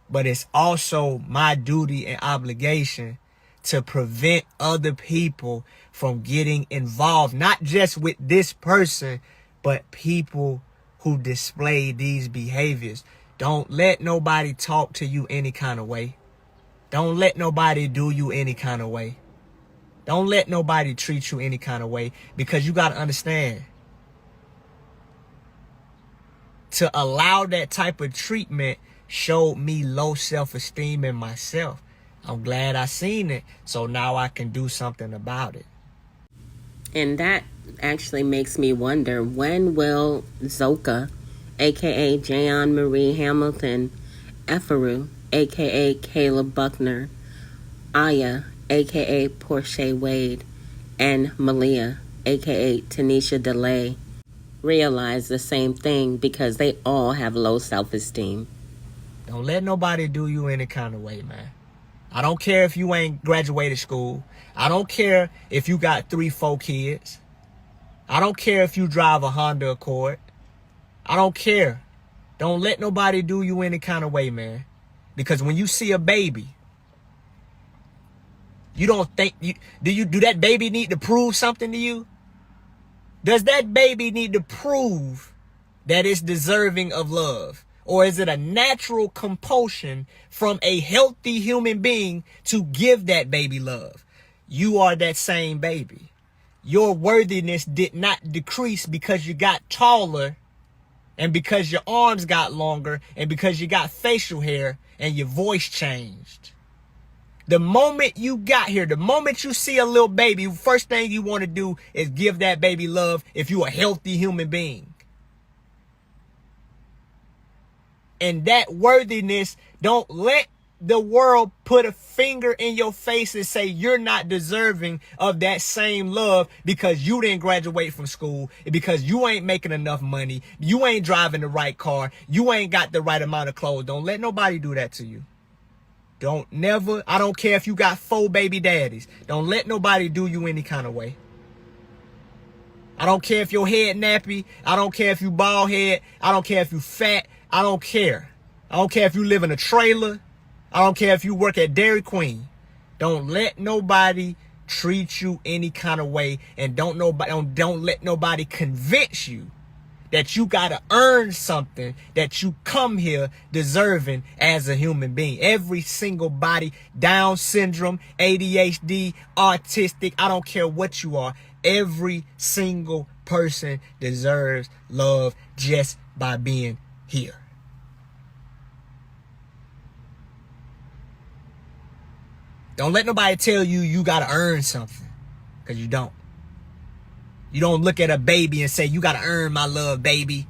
[SPEAKER 2] But it's also my duty and obligation to prevent other people from getting involved, not just with this person, but people who display these behaviors. Don't let nobody talk to you any kind of way. Don't let nobody do you any kind of way. Don't let nobody treat you any kind of way, because you got to understand, to allow that type of treatment showed me low self-esteem in myself. I'm glad I seen it, so now I can do something about it.
[SPEAKER 1] And that actually makes me wonder, when will Zoka, a.k.a. Jayon Marie Hamilton, Eferu, a.k.a. Caleb Buckner, Aya, a.k.a. Portia Wade, and Malia, a.k.a. Tanisha DeLay, realize the same thing, because they all have low self-esteem?
[SPEAKER 2] Don't let nobody do you any kind of way, man. I don't care if you ain't graduated school. I don't care if you got 3-4 kids. I don't care if you drive a Honda Accord. I don't care. Don't let nobody do you any kind of way, man. Because when you see a baby, you don't think, do that baby need to prove something to you? Does that baby need to prove that it's deserving of love? Or is it a natural compulsion from a healthy human being to give that baby love? You are that same baby. Your worthiness did not decrease because you got taller, and because your arms got longer, and because you got facial hair and your voice changed. The moment you got here, the moment you see a little baby, first thing you want to do is give that baby love if you're a healthy human being. And that worthiness, don't let the world put a finger in your face and say you're not deserving of that same love because you didn't graduate from school, because you ain't making enough money, you ain't driving the right car, you ain't got the right amount of clothes. Don't let nobody do that to you. I don't care if you got 4 baby daddies. Don't let nobody do you any kind of way. I don't care if your head nappy. I don't care if you bald head. I don't care if you fat. I don't care. I don't care if you live in a trailer. I don't care if you work at Dairy Queen. Don't let nobody treat you any kind of way, and don't let nobody convince you that you gotta earn something that you come here deserving as a human being. Every single body, Down syndrome, ADHD, autistic, I don't care what you are. Every single person deserves love just by being here. Don't let nobody tell you you gotta earn something, because you don't. You don't look at a baby and say, you gotta earn my love, baby.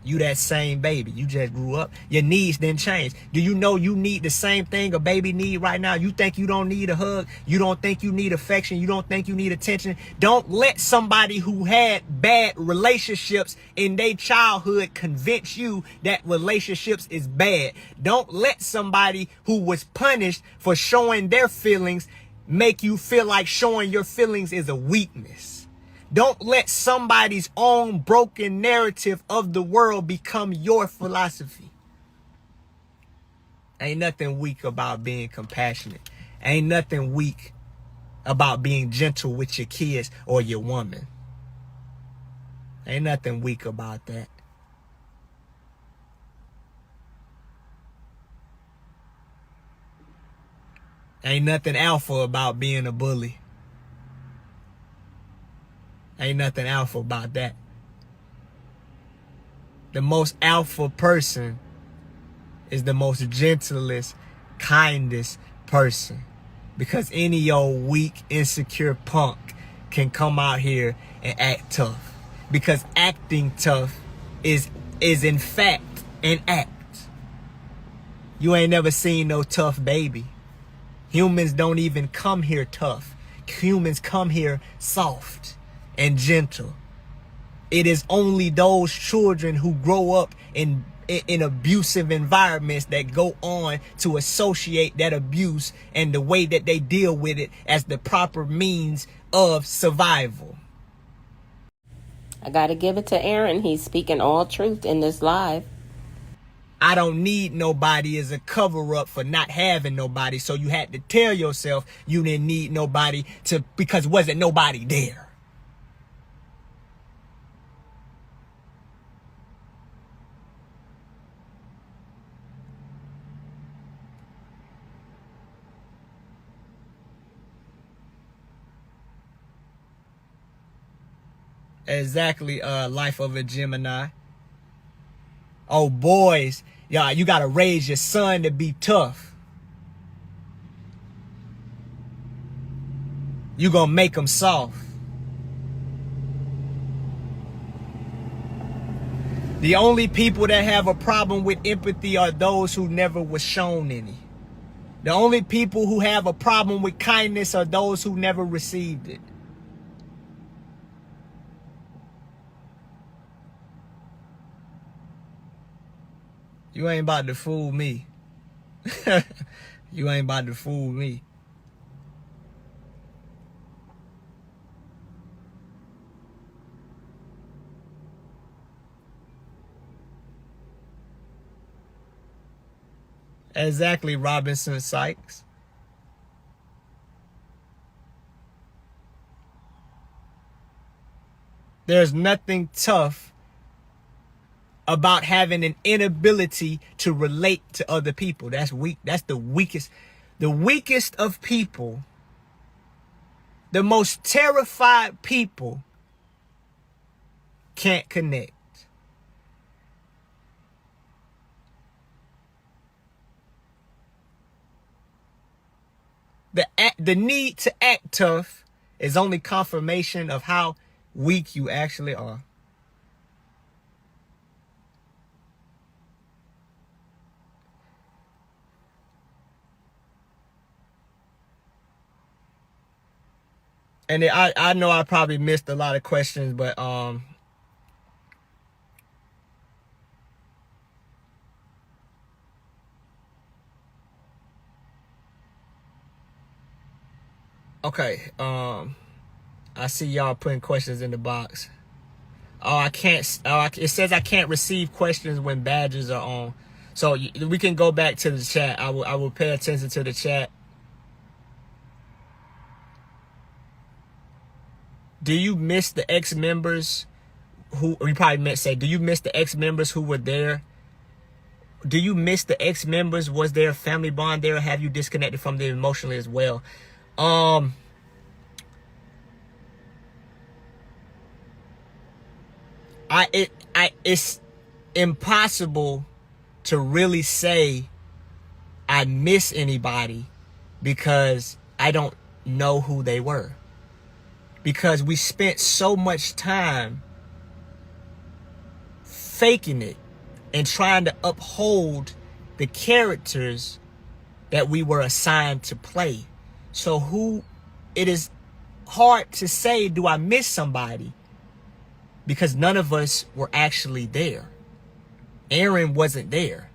[SPEAKER 2] You that same baby. You just grew up. Your needs didn't change. Do you know you need the same thing a baby need right now? You think you don't need a hug? You don't think you need affection? You don't think you need attention? Don't let somebody who had bad relationships in their childhood convince you that relationships is bad. Don't let somebody who was punished for showing their feelings make you feel like showing your feelings is a weakness. Don't let somebody's own broken narrative of the world become your philosophy. Ain't nothing weak about being compassionate. Ain't nothing weak about being gentle with your kids or your woman. Ain't nothing weak about that. Ain't nothing alpha about being a bully. Ain't nothing alpha about that. The most alpha person is the most gentlest, kindest person. Because any old weak, insecure punk can come out here and act tough. Because acting tough is in fact an act. You ain't never seen no tough baby. Humans don't even come here tough. Humans come here soft and gentle. It is only those children who grow up in abusive environments that go on to associate that abuse and the way that they deal with it as the proper means of survival.
[SPEAKER 1] I gotta give it to Aaron. He's speaking all truth in this live.
[SPEAKER 2] I don't need nobody as a cover up for not having nobody. So you had to tell yourself you didn't need nobody because wasn't nobody there. Exactly, life of a Gemini. Oh, boys, y'all, you gotta raise your son to be tough. You gonna make him soft. The only people that have a problem with empathy are those who never was shown any. The only people who have a problem with kindness are those who never received it. You ain't about to fool me. You ain't about to fool me. Exactly, Robinson Sykes. There's nothing tough about having an inability to relate to other people. That's weak. That's the weakest. The weakest of people, the most terrified people, can't connect. the need to act tough is only confirmation of how weak you actually are. And I know I probably missed a lot of questions, but okay, I see y'all putting questions in the box. Oh, I can't. It says I can't receive questions when badges are on. So we can go back to the chat. I will pay attention to the chat. Do you miss the ex-members who, we probably meant say, do you miss the ex-members who were there? Do you miss the ex-members? Was there a family bond there? Or have you disconnected from them emotionally as well? It's impossible to really say I miss anybody because I don't know who they were. Because we spent so much time faking it and trying to uphold the characters that we were assigned to play. So it is hard to say, do I miss somebody? Because none of us were actually there. Aaron wasn't there.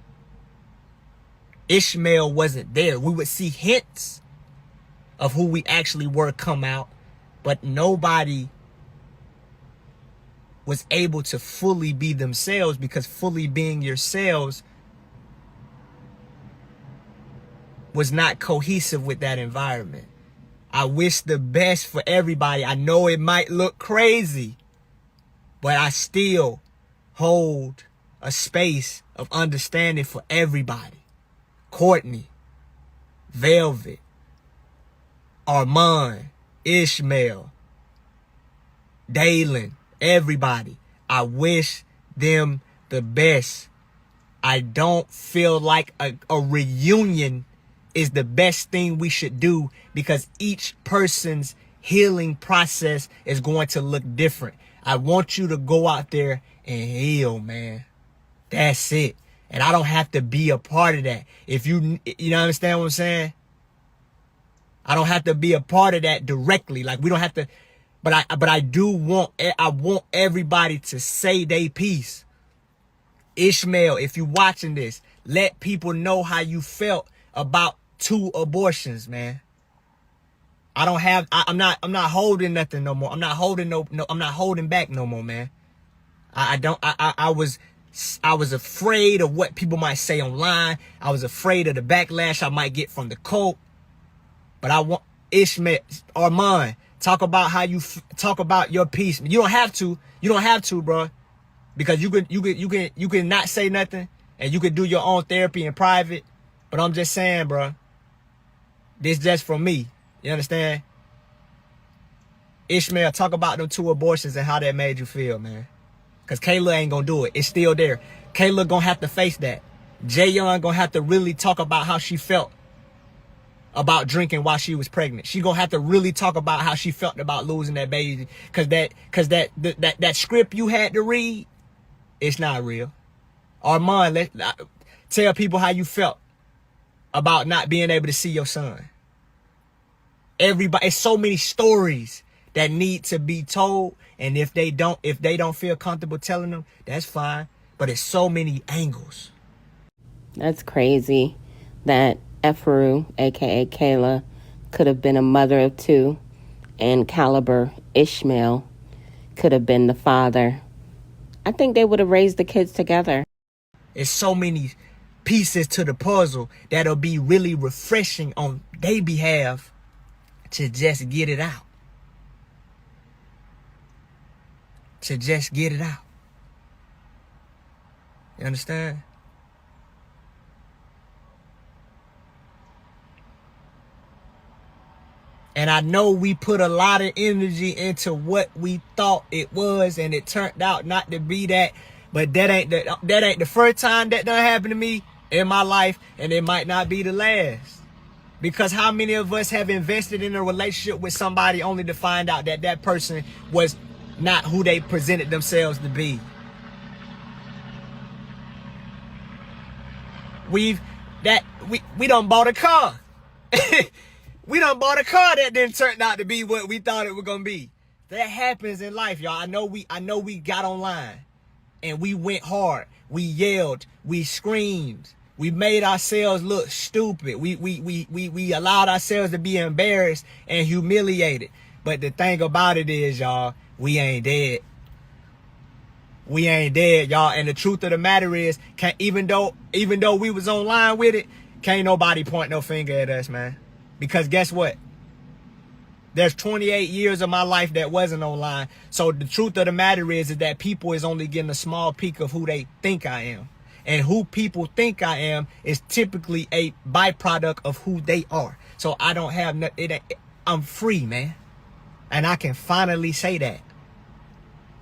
[SPEAKER 2] Ishmael wasn't there. We would see hints of who we actually were come out, but nobody was able to fully be themselves, because fully being yourselves was not cohesive with that environment. I wish the best for everybody. I know it might look crazy, but I still hold a space of understanding for everybody. Courtney, Velvet, Armand, Ishmael, Dalen, everybody. I wish them the best. I don't feel like a reunion is the best thing we should do, because each person's healing process is going to look different. I want you to go out there and heal, man. That's it. And I don't have to be a part of that. If you understand what I'm saying? I don't have to be a part of that directly. Like, we don't have to, but I want everybody to say their piece. Ishmael, if you watching this, let people know how you felt about 2 abortions, man. I'm not holding nothing no more. I'm not holding I'm not holding back no more, man. I was afraid of what people might say online. I was afraid of the backlash I might get from the cult. But I want Ishmael, Armand, talk about how you talk about your piece. You don't have to, bro, because you can not say nothing, and you can do your own therapy in private. But I'm just saying, bro, this just from me. You understand? Ishmael, talk about them 2 abortions and how that made you feel, man. Because Kayla ain't gonna do it. It's still there. Kayla gonna have to face that. Jayon gonna have to really talk about how she felt about drinking while she was pregnant. She gonna have to really talk about how she felt about losing that baby. Cause that script you had to read, it's not real. Armand, tell people how you felt about not being able to see your son. Everybody, it's so many stories that need to be told, and if they don't feel comfortable telling them, that's fine. But it's so many angles.
[SPEAKER 1] That's crazy that Ephru, aka Kayla, could have been a mother of 2, and Caliber, Ishmael, could have been the father. I think they would have raised the kids together.
[SPEAKER 2] It's so many pieces to the puzzle that'll be really refreshing on their behalf to just get it out. To just get it out. You understand? And I know we put a lot of energy into what we thought it was, and it turned out not to be that. But that ain't the first time that done happened to me in my life, and it might not be the last. Because how many of us have invested in a relationship with somebody only to find out that that person was not who they presented themselves to be? We done bought a car. We done bought a car that didn't turn out to be what we thought it was gonna be. That happens in life, y'all. I know we got online and we went hard. We yelled, we screamed, we made ourselves look stupid. We allowed ourselves to be embarrassed and humiliated. But the thing about it is, y'all, we ain't dead. We ain't dead, y'all. And the truth of the matter is, even though we was online with it, can't nobody point no finger at us, man. Because guess what? There's 28 years of my life that wasn't online. So the truth of the matter is that people is only getting a small peek of who they think I am. And who people think I am is typically a byproduct of who they are. So I don't have I'm free, man. And I can finally say that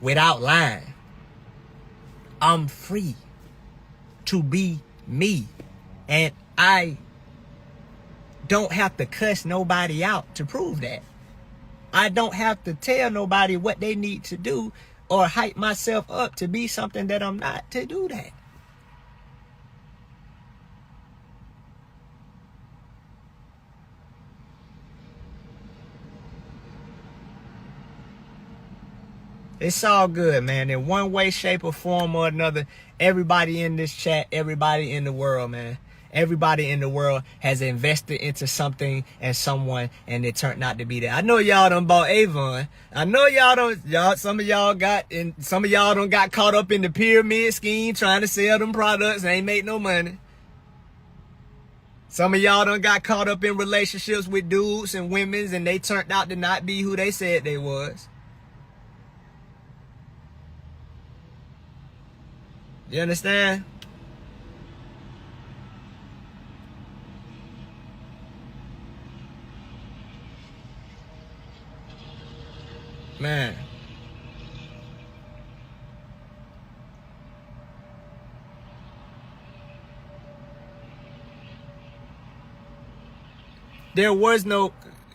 [SPEAKER 2] without lying. I'm free to be me. And I don't have to cuss nobody out to prove that. I don't have to tell nobody what they need to do or hype myself up to be something that I'm not to do that. It's all good, man. In one way, shape, or form or another, everybody in this chat, everybody in the world, man. Everybody in the world has invested into something and someone, and it turned out to be that. I know y'all done bought Avon. I know some of y'all done got caught up in the pyramid scheme trying to sell them products and ain't make no money. Some of y'all done got caught up in relationships with dudes and women's, and they turned out to not be who they said they was. You understand? Man. There was no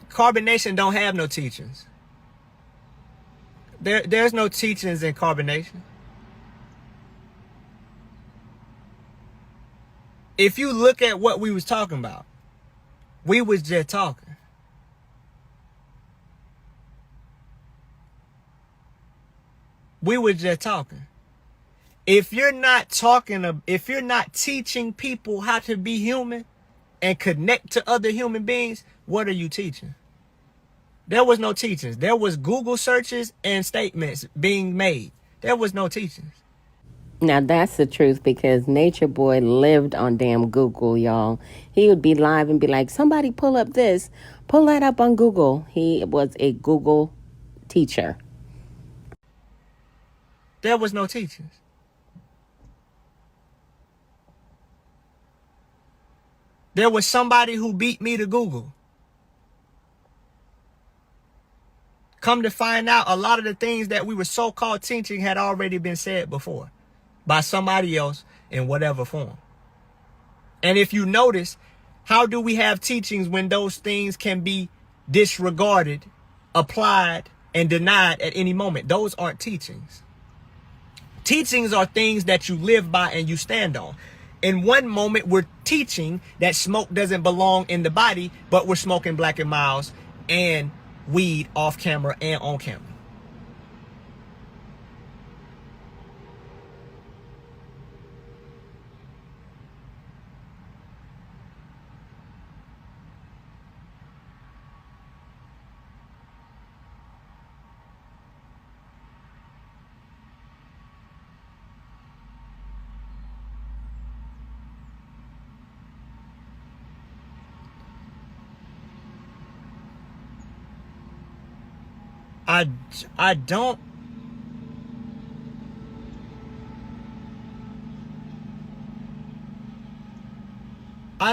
[SPEAKER 2] carbonation, don't have no teachings. There's no teachings in carbonation. If you look at what we was talking about, we was just talking. We were just talking. If you're not teaching people how to be human and connect to other human beings, what are you teaching? There was no teachings. There was Google searches and statements being made. There was no teachings.
[SPEAKER 1] Now that's the truth, because Nature Boy lived on damn Google, y'all. He would be live and be like, somebody pull up this, pull that up on Google. He was a Google teacher.
[SPEAKER 2] There was no teachings. There was somebody who beat me to Google. Come to find out, a lot of the things that we were so-called teaching had already been said before by somebody else in whatever form. And if you notice, how do we have teachings when those things can be disregarded, applied, and denied at any moment? Those aren't teachings. Teachings are things that you live by and you stand on. In one moment, we're teaching that smoke doesn't belong in the body, but we're smoking Black and Milds and weed off camera and on camera. I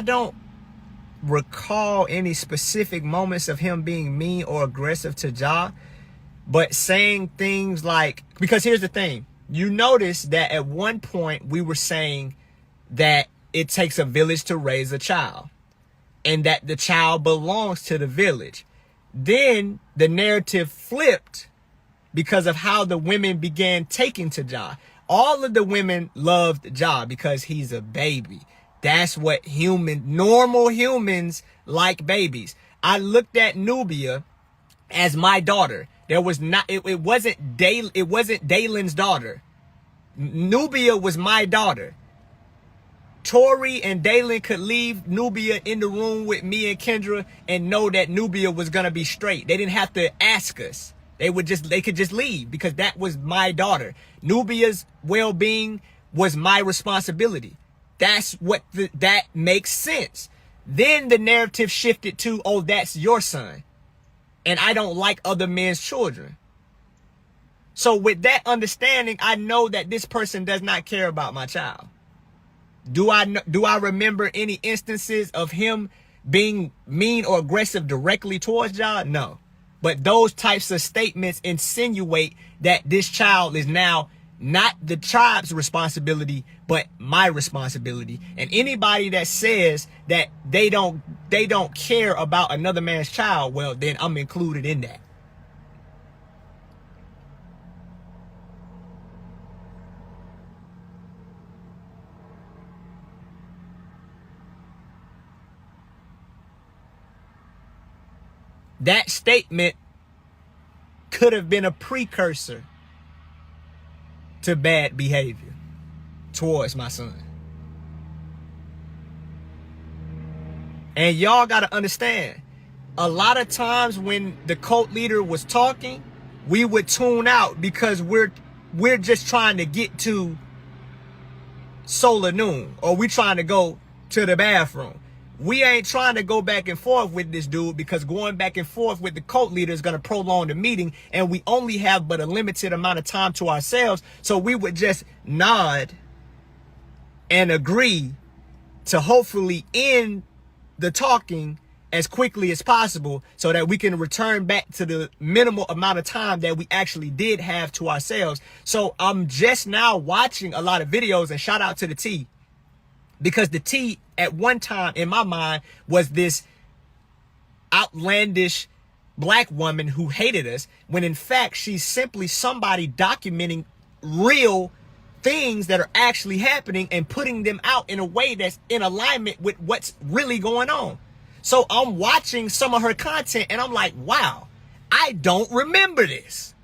[SPEAKER 2] don't recall any specific moments of him being mean or aggressive to Ja, but saying things like, because here's the thing, you notice that at one point we were saying that it takes a village to raise a child. and that the child belongs to the village. Then the narrative flipped because of how the women began taking to Ja. All of the women loved Ja because he's a baby. That's what normal humans like, babies. I looked at Nubia as my daughter. It wasn't Dalen's daughter. Nubia was my daughter. Tori and Dalen could leave Nubia in the room with me and Kendra and know that Nubia was gonna be straight. They didn't have to ask us. They could just leave because that was my daughter. Nubia's well-being was my responsibility. That makes sense. Then the narrative shifted to, oh, that's your son. And I don't like other men's children. So with that understanding, I know that this person does not care about my child. Do I remember any instances of him being mean or aggressive directly towards Ja? No. But those types of statements insinuate that this child is now not the tribe's responsibility, but my responsibility. And anybody that says that they don't care about another man's child, well, then I'm included in that. That statement could have been a precursor to bad behavior towards my son. And y'all got to understand, a lot of times when the cult leader was talking, we would tune out because we're just trying to get to Solar Noon, or we trying to go to the bathroom. We ain't trying to go back and forth with this dude, because going back and forth with the cult leader is going to prolong the meeting, and we only have but a limited amount of time to ourselves. So we would just nod and agree to hopefully end the talking as quickly as possible so that we can return back to the minimal amount of time that we actually did have to ourselves. So I'm just now watching a lot of videos, and shout out to the T, because the T at one time in my mind was this outlandish black woman who hated us, when in fact she's simply somebody documenting real things that are actually happening and putting them out in a way that's in alignment with what's really going on. So I'm watching some of her content and I'm like, wow, I don't remember this.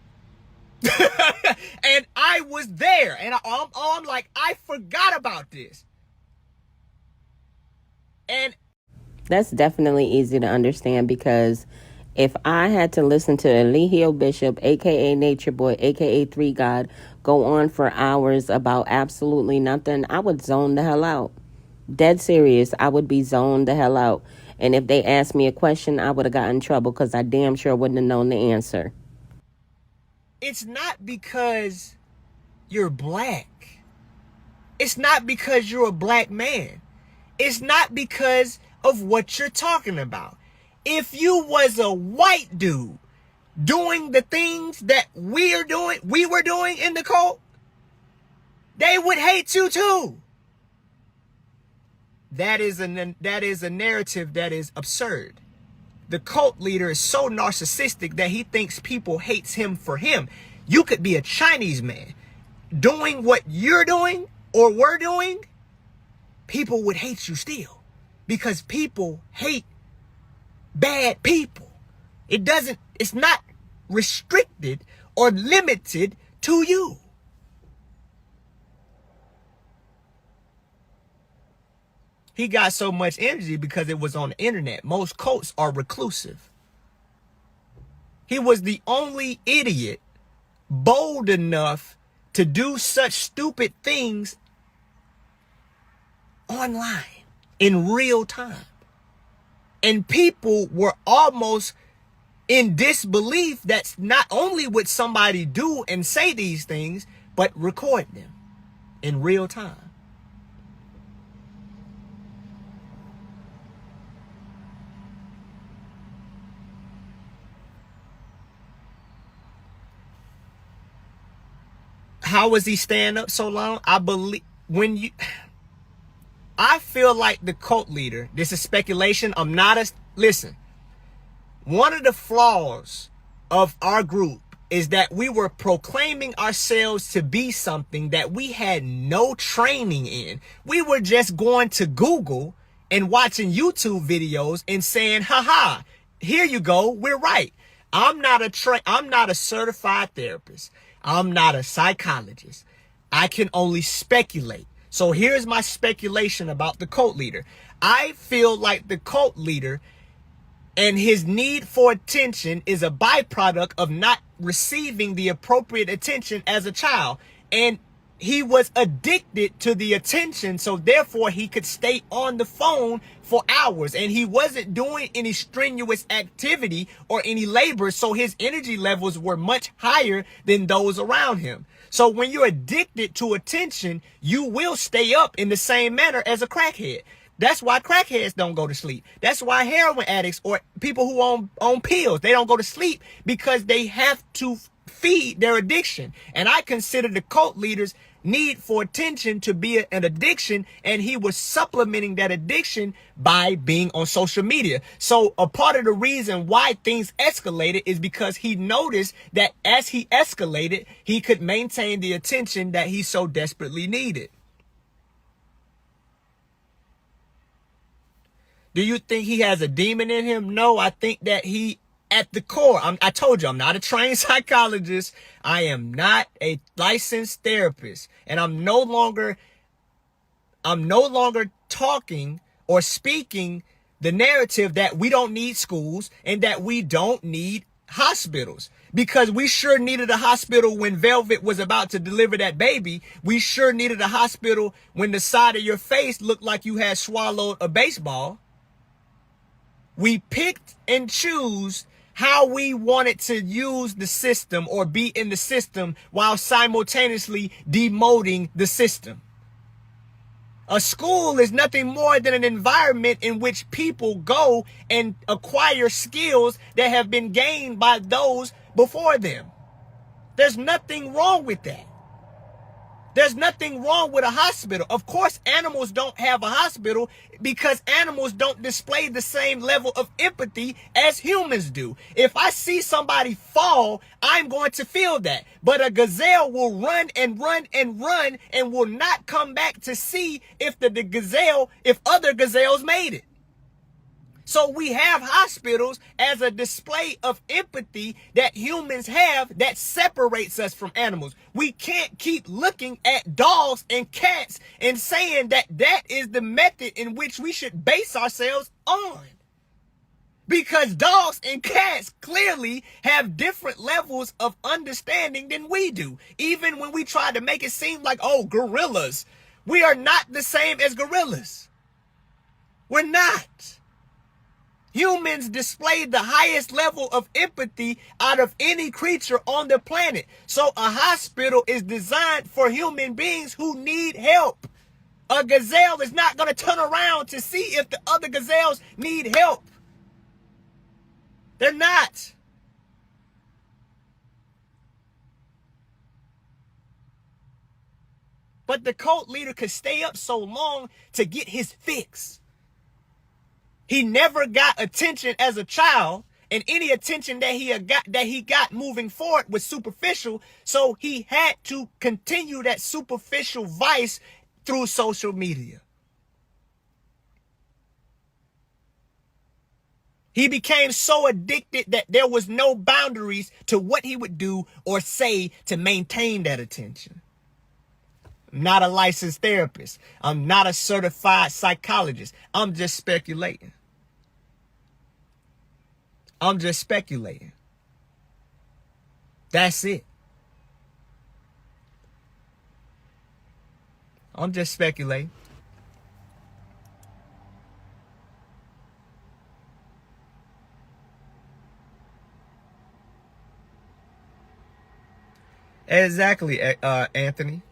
[SPEAKER 2] And I was there, and I'm like, I forgot about this. And
[SPEAKER 1] That's definitely easy to understand, because if I had to listen to Eligio Bishop, aka Nature Boy, aka Three God, go on for hours about absolutely nothing, I would zone the hell out. Dead serious, I would be zoned the hell out. And if they asked me a question, I would have gotten in trouble, because I damn sure wouldn't have known the answer.
[SPEAKER 2] it's not because you're black. It's not because you're a black man. It's not because of what you're talking about. If you was a white dude doing the things that we were doing in the cult, they would hate you too. That is a narrative that is absurd. The cult leader is so narcissistic that he thinks people hates him for him. You could be a Chinese man doing what you're doing or we're doing, people would hate you still, because people hate bad people. It's not restricted or limited to you. He got so much energy because it was on the internet. Most cults are reclusive. He was the only idiot bold enough to do such stupid things online in real time. And people were almost in disbelief that not only would somebody do and say these things, but record them in real time. How was he staying up so long? I believe I feel like the cult leader, this is speculation, listen, one of the flaws of our group is that we were proclaiming ourselves to be something that we had no training in. We were just going to Google and watching YouTube videos and saying, haha, here you go, we're right. I'm not a certified therapist. I'm not a psychologist. I can only speculate. So here's my speculation about the cult leader. I feel like the cult leader and his need for attention is a byproduct of not receiving the appropriate attention as a child. And he was addicted to the attention, so therefore he could stay on the phone for hours, and he wasn't doing any strenuous activity or any labor, so his energy levels were much higher than those around him. So when you're addicted to attention, you will stay up in the same manner as a crackhead. That's why crackheads don't go to sleep. That's why heroin addicts or people who own pills, they don't go to sleep, because they have to feed their addiction. And I consider the cult leader's need for attention to be an addiction, and he was supplementing that addiction by being on social media. So a part of the reason why things escalated is because he noticed that as he escalated, he could maintain the attention that he so desperately needed. Do you think he has a demon in him? No, I think that he, at the core, I told you, I'm not a trained psychologist. I am not a licensed therapist. And I'm no longer talking or speaking the narrative that we don't need schools and that we don't need hospitals. Because we sure needed a hospital when Velvet was about to deliver that baby. We sure needed a hospital when the side of your face looked like you had swallowed a baseball. We picked and choose how we wanted to use the system or be in the system while simultaneously demoting the system. A school is nothing more than an environment in which people go and acquire skills that have been gained by those before them. There's nothing wrong with that. There's nothing wrong with a hospital. Of course, animals don't have a hospital because animals don't display the same level of empathy as humans do. If I see somebody fall, I'm going to feel that. But a gazelle will run and run and run and will not come back to see if if other gazelles made it. So we have hospitals as a display of empathy that humans have that separates us from animals. We can't keep looking at dogs and cats and saying that that is the method in which we should base ourselves on. Because dogs and cats clearly have different levels of understanding than we do. Even when we try to make it seem like, oh, gorillas. We are not the same as gorillas. We're not. Humans display the highest level of empathy out of any creature on the planet. So a hospital is designed for human beings who need help. A gazelle is not going to turn around to see if the other gazelles need help. They're not. But the cult leader could stay up so long to get his fix. He never got attention as a child, and any attention that he got moving forward was superficial. So he had to continue that superficial vice through social media. He became so addicted that there was no boundaries to what he would do or say to maintain that attention. I'm not a licensed therapist. I'm not a certified psychologist. I'm just speculating. I'm just speculating. That's it. I'm just speculating. Exactly, Anthony.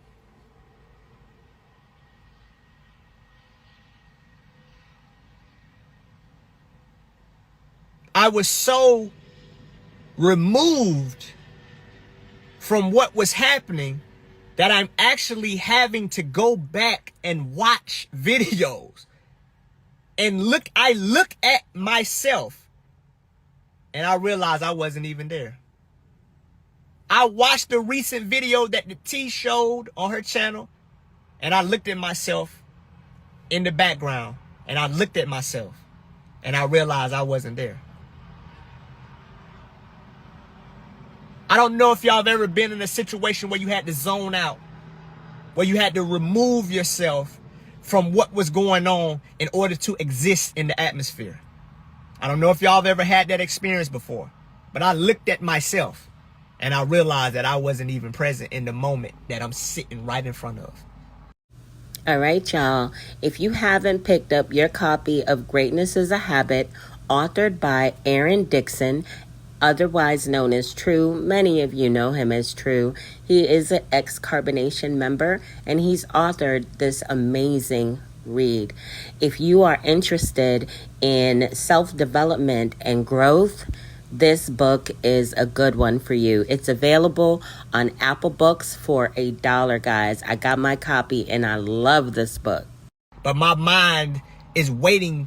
[SPEAKER 2] I was so removed from what was happening that I'm actually having to go back and watch videos and I look at myself and I realize I wasn't even there. I watched the recent video that the T showed on her channel, and I looked at myself in the background, and I looked at myself, and I realized I wasn't there. I don't know if y'all have ever been in a situation where you had to zone out, where you had to remove yourself from what was going on in order to exist in the atmosphere. I don't know if y'all have ever had that experience before, but I looked at myself and I realized that I wasn't even present in the moment that I'm sitting right in front of.
[SPEAKER 1] All right, y'all. If you haven't picked up your copy of Greatness is a Habit, authored by Aaron Dixon, otherwise known as True. Many of you know him as True. He is an ex-Carbonation member, and he's authored this amazing read. If you are interested in self-development and growth, this book is a good one for you. It's available on Apple Books for $1, guys. I got my copy, and I love this book.
[SPEAKER 2] But my mind is waiting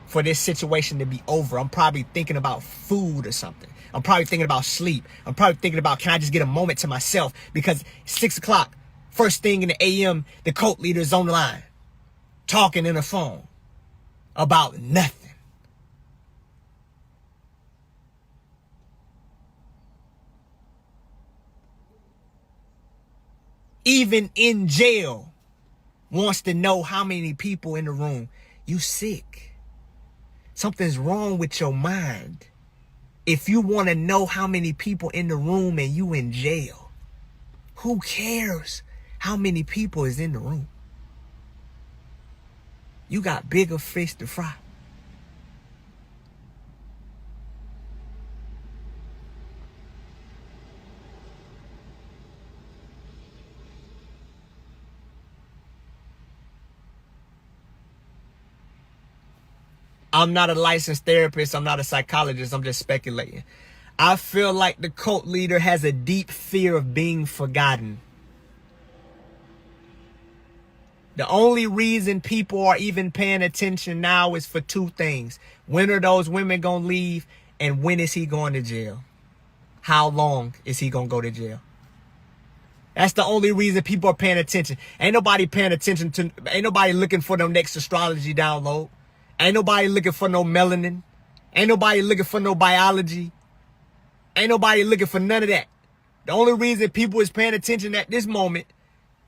[SPEAKER 2] for this situation to be over. I'm probably thinking about food or something. I'm probably thinking about sleep. I'm probably thinking about, can I just get a moment to myself? Because 6 o'clock, first thing in the AM, the cult leader's on the line, talking in the phone about nothing. Even in jail, wants to know how many people in the room. You sick. Something's wrong with your mind. If you want to know how many people in the room and you in jail, who cares how many people is in the room? You got bigger fish to fry. I'm not a licensed therapist. I'm not a psychologist. I'm just speculating. I feel like the cult leader has a deep fear of being forgotten. The only reason people are even paying attention now is for two things. When are those women going to leave? And when is he going to jail? How long is he going to go to jail? That's the only reason people are paying attention. Ain't nobody paying attention to, ain't nobody looking for no next astrology download. Ain't nobody looking for no melanin. Ain't nobody looking for no biology. Ain't nobody looking for none of that. The only reason people is paying attention at this moment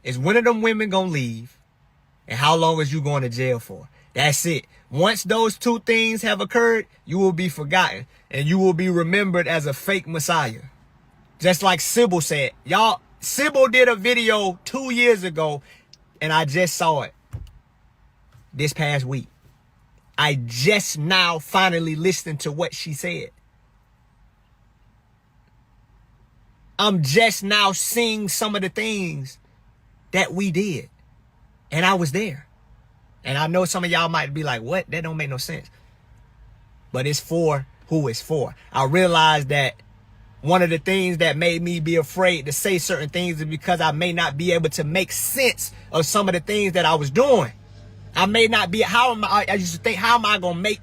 [SPEAKER 2] is when are them women gonna leave and how long is you going to jail for. That's it. Once those two things have occurred, you will be forgotten and you will be remembered as a fake messiah. Just like Sybil said. Y'all, Sybil did a video 2 years ago and I just saw it this past week. I just now finally listened to what she said. I'm just now seeing some of the things that we did. And I was there. And I know some of y'all might be like, what? That don't make no sense. But it's for who it's for. I realized that one of the things that made me be afraid to say certain things is because I may not be able to make sense of some of the things that I was doing. I may not be, I used to think, how am I going to make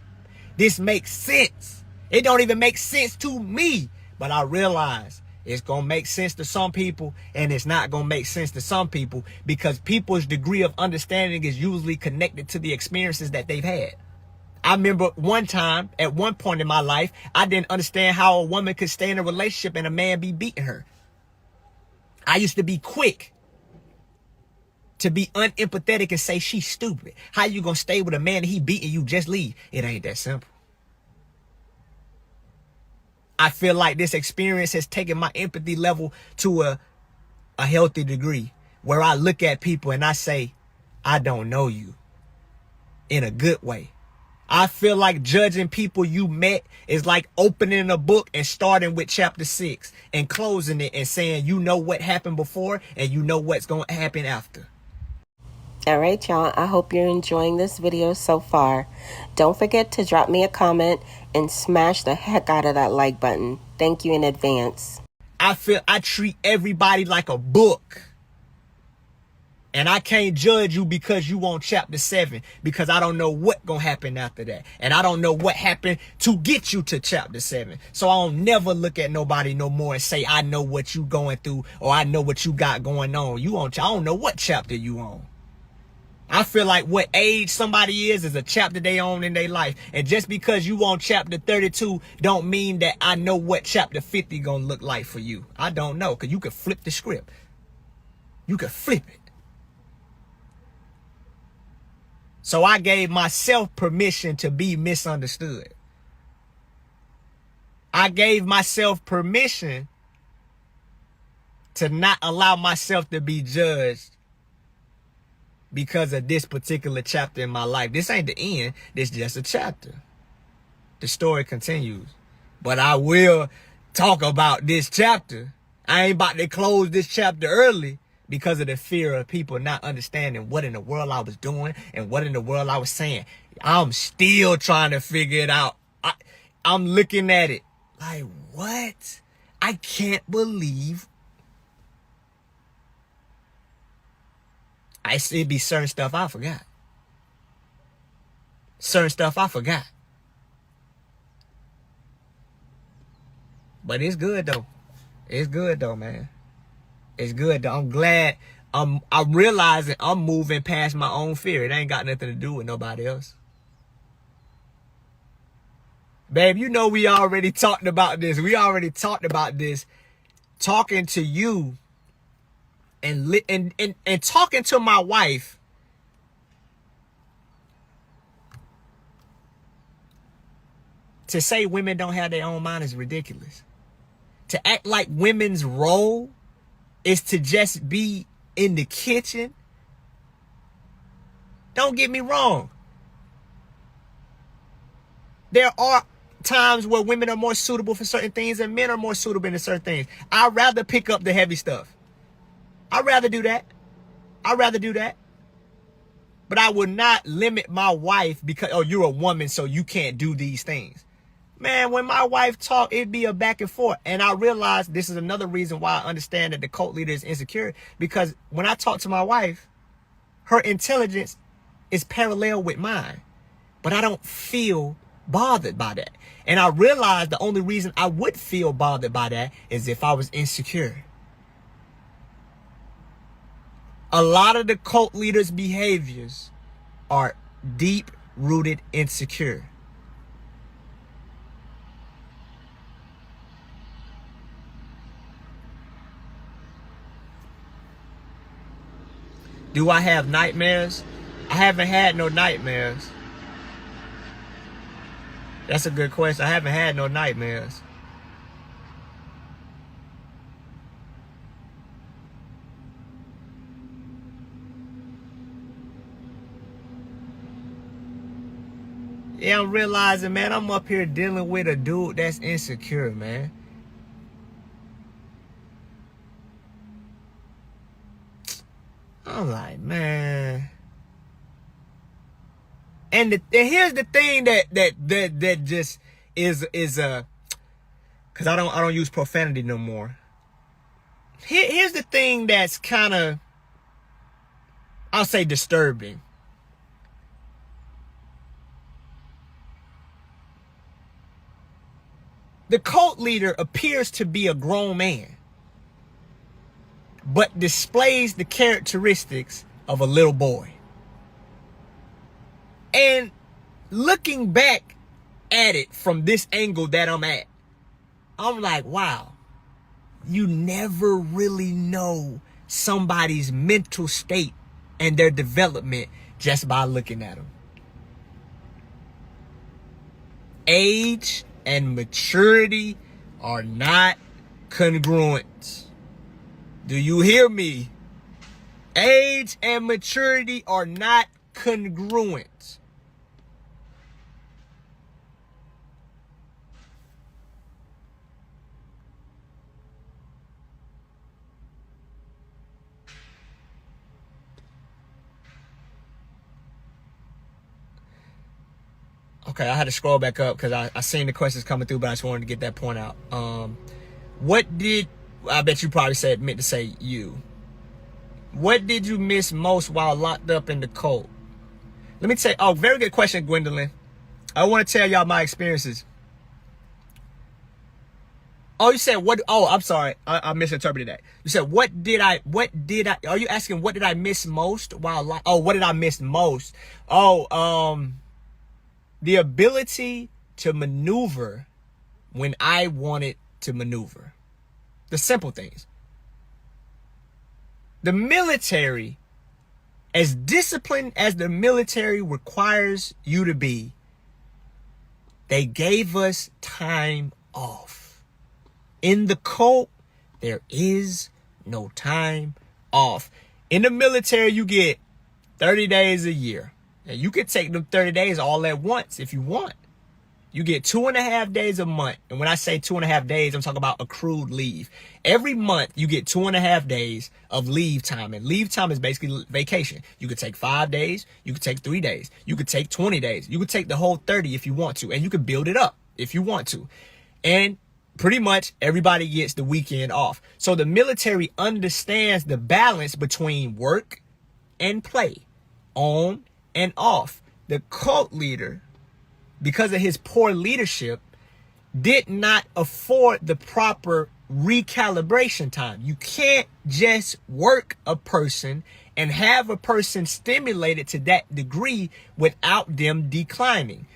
[SPEAKER 2] this make sense? It don't even make sense to me. But I realize it's going to make sense to some people and it's not going to make sense to some people because people's degree of understanding is usually connected to the experiences that they've had. I remember one time, at one point in my life, I didn't understand how a woman could stay in a relationship and a man be beating her. I used to be quick to be unempathetic and say she's stupid. How you gonna stay with a man and he beating you? Just leave. It ain't that simple. I feel like this experience has taken my empathy level to a healthy degree where I look at people and I say, I don't know you, in a good way. I feel like judging people you met is like opening a book and starting with chapter 6 and closing it and saying, you know what happened before and you know what's going to happen after.
[SPEAKER 1] All right, y'all. I hope you're enjoying this video so far. Don't forget to drop me a comment and smash the heck out of that like button. Thank you in advance.
[SPEAKER 2] I feel I treat everybody like a book. And I can't judge you because you on chapter 7, because I don't know what gonna happen after that. And I don't know what happened to get you to chapter 7. So I don't never look at nobody no more and say, I know what you going through, or I know what you got going on. I don't know what chapter you on. I feel like what age somebody is a chapter they own in their life. And just because you on chapter 32 don't mean that I know what chapter 50 gonna look like for you. I don't know, because you could flip the script. You could flip it. So I gave myself permission to be misunderstood. I gave myself permission to not allow myself to be judged because of this particular chapter in my life. This ain't the end. This just a chapter. The story continues. But I will talk about this chapter. I ain't about to close this chapter early, because of the fear of people not understanding what in the world I was doing and what in the world I was saying. I'm still trying to figure it out. I'm looking at it like, what? I can't believe. It'd be certain stuff I forgot. Certain stuff I forgot. But it's good though. It's good though, man. It's good though. I'm glad. I'm realizing I'm moving past my own fear. It ain't got nothing to do with nobody else. Babe, you know we already talked about this. We already talked about this. Talking to you and talking to my wife. To say women don't have their own mind is ridiculous. To act like women's role is to just be in the kitchen. Don't get me wrong. There are times where women are more suitable for certain things and men are more suitable in certain things. I'd rather pick up the heavy stuff. I'd rather do that. But I would not limit my wife because, oh, you're a woman, so you can't do these things. Man, when my wife talk, it'd be a back and forth. And I realized this is another reason why I understand that the cult leader is insecure. Because when I talk to my wife, her intelligence is parallel with mine. But I don't feel bothered by that. And I realized the only reason I would feel bothered by that is if I was insecure. A lot of the cult leaders' behaviors are deep-rooted insecure. Do I have nightmares? I haven't had no nightmares. That's a good question. I haven't had no nightmares. Yeah, I'm realizing, man, I'm up here dealing with a dude that's insecure, man. I'm like, man. And here's the thing that just is because I don't use profanity no more. Here's the thing that's kind of, I'll say, disturbing. The cult leader appears to be a grown man, but displays the characteristics of a little boy. And looking back at it from this angle that I'm at, I'm like, wow, you never really know somebody's mental state and their development just by looking at them. Age and maturity are not congruent. Do you hear me? Age and maturity are not congruent. Okay, I had to scroll back up because I seen the questions coming through, but I just wanted to get that point out. What did I bet you probably meant to say you. What did you miss most while locked up in the cult? Let me tell you. Oh, very good question, Gwendolyn. I want to tell y'all my experiences. Oh, you said what? Oh, I'm sorry. I misinterpreted that. You said, what did I, are you asking what did I miss most while, what did I miss most? Oh, the ability to maneuver when I wanted to maneuver. The simple things. The military, as disciplined as the military requires you to be, they gave us time off. In the cult, there is no time off. In the military, you get 30 days a year. And you can take them 30 days all at once if you want. You get 2.5 days a month. And when I say 2.5 days, I'm talking about accrued leave. Every month, you get 2.5 days of leave time. And leave time is basically vacation. You could take 5 days. You could take 3 days. You could take 20 days. You could take the whole 30 if you want to. And you could build it up if you want to. And pretty much everybody gets the weekend off. So the military understands the balance between work and play, on and off. The cult leader, because of his poor leadership, did not afford the proper recalibration time. You can't just work a person and have a person stimulated to that degree without them declining.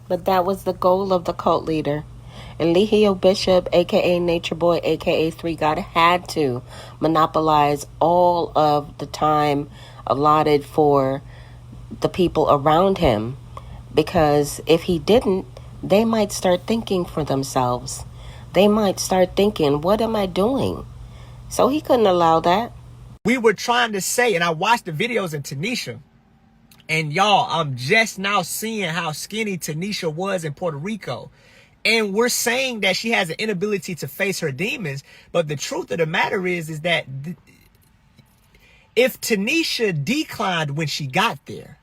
[SPEAKER 1] But that was the goal of the cult leader. And Lehio Bishop, a.k.a. Nature Boy, a.k.a. 3 God, had to monopolize all of the time allotted for the people around him. Because if he didn't, they might start thinking for themselves. They might start thinking, what am I doing? So he couldn't allow that.
[SPEAKER 2] We were trying to say, and I watched the videos in Tanisha, and y'all, I'm just now seeing how skinny Tanisha was in Puerto Rico. And we're saying that she has an inability to face her demons. But the truth of the matter is that if Tanisha declined when she got there,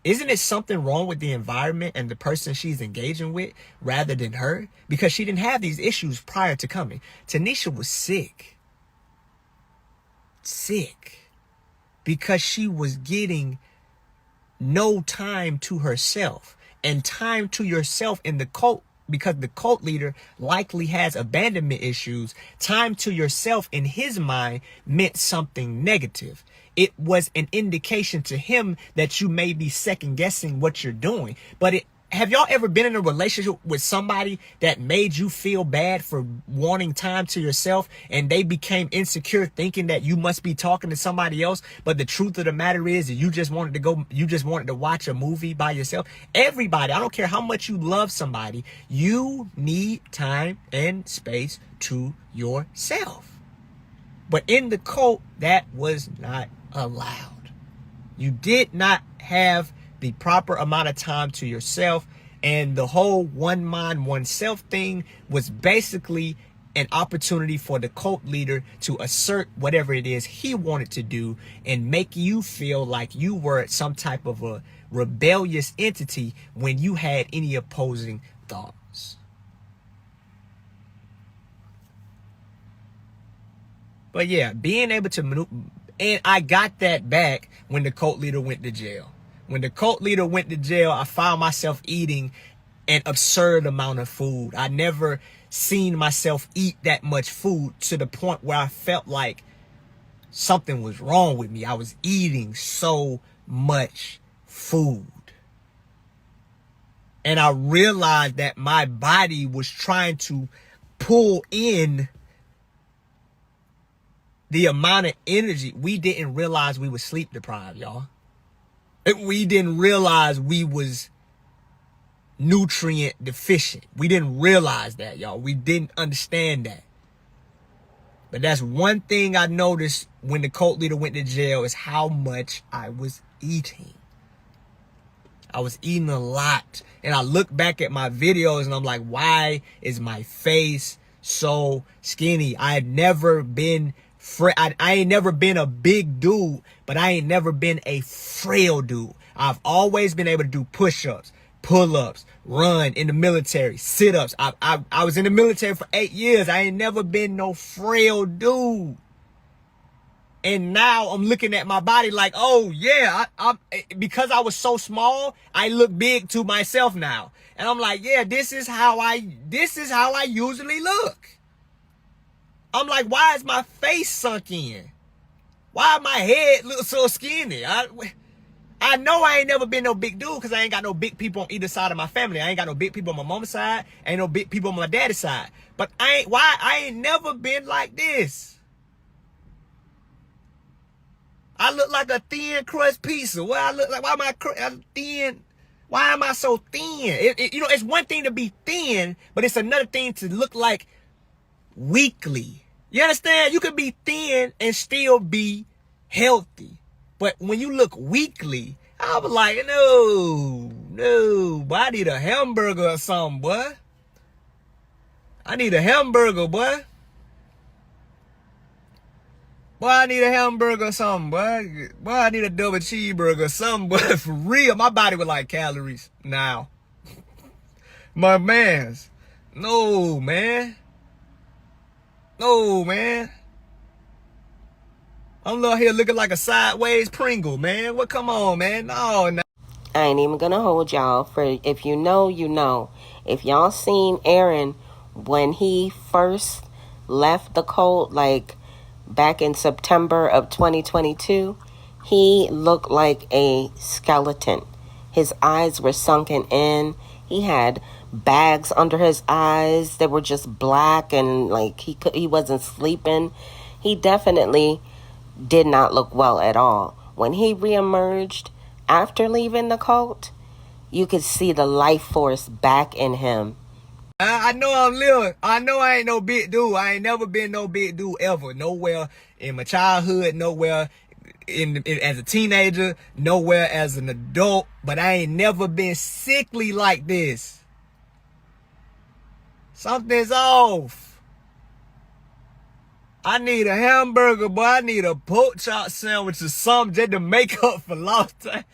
[SPEAKER 2] isn't it something wrong with the environment and the person she's engaging with rather than her? Because she didn't have these issues prior to coming. Tanisha was sick. Because she was getting no time to herself. And time to yourself in the cult, because the cult leader likely has abandonment issues, time to yourself in his mind meant something negative. It was an indication to him that you may be second guessing what you're doing. But have y'all ever been in a relationship with somebody that made you feel bad for wanting time to yourself, and they became insecure thinking that you must be talking to somebody else? But the truth of the matter is you just wanted to watch a movie by yourself. Everybody, I don't care how much you love somebody, you need time and space to yourself. But in the cult, that was not allowed. You did not have the proper amount of time to yourself, and the whole one mind, one self thing was basically an opportunity for the cult leader to assert whatever it is he wanted to do and make you feel like you were some type of a rebellious entity when you had any opposing thoughts. But yeah, being able to maneuver, and I got that back when the cult leader went to jail. When the cult leader went to jail, I found myself eating an absurd amount of food. I never seen myself eat that much food to the point where I felt like something was wrong with me. I was eating so much food. And I realized that my body was trying to pull in the amount of energy. We didn't realize we were sleep deprived, y'all. We didn't realize we was nutrient deficient. We didn't realize that, y'all. We didn't understand that. But that's one thing I noticed when the cult leader went to jail, is how much I was eating. I was eating a lot. And I look back at my videos and I'm like, why is my face so skinny? I had never been I ain't never been a big dude, but I ain't never been a frail dude. I've always been able to do push-ups, pull-ups, run in the military, sit-ups. I was in the military for 8 years. I ain't never been no frail dude. And now I'm looking at my body like, oh yeah, because I was so small, I look big to myself now. And I'm like, yeah, this is how I usually look. I'm like, why is my face sunk in? Why my head look so skinny? I know I ain't never been no big dude because I ain't got no big people on either side of my family. I ain't got no big people on my mama's side. Ain't no big people on my daddy's side. But I ain't never been like this. I look like a thin crust pizza. Why I look like? Why am I thin? Why am I so thin? It's one thing to be thin, but it's another thing to look like weakly. You understand? You can be thin and still be healthy. But when you look weakly, I was like, no, boy, I need a hamburger or something, boy. I need a hamburger, boy. Boy, I need a hamburger or something, boy. Boy, I need a double cheeseburger or something, boy. For real, my body was like calories now. My mans. No, man. No, man. I'm out here looking like a sideways Pringle, man. What? Come on, man. No.
[SPEAKER 1] I ain't even gonna hold y'all. For if you know, you know. If y'all seen Aaron when he first left the cult, like back in September of 2022, he looked like a skeleton. His eyes were sunken in. He had bags under his eyes that were just black, and like he wasn't sleeping. He definitely did not look well at all. When he reemerged after leaving the cult, you could see the life force back in him.
[SPEAKER 2] I know I'm little. I know I ain't no big dude. I ain't never been no big dude ever. Nowhere in my childhood, nowhere as a teenager, nowhere as an adult. But I ain't never been sickly like this. Something's off. I need a hamburger, boy. I need a pork chop sandwich or something just to make up for lost time.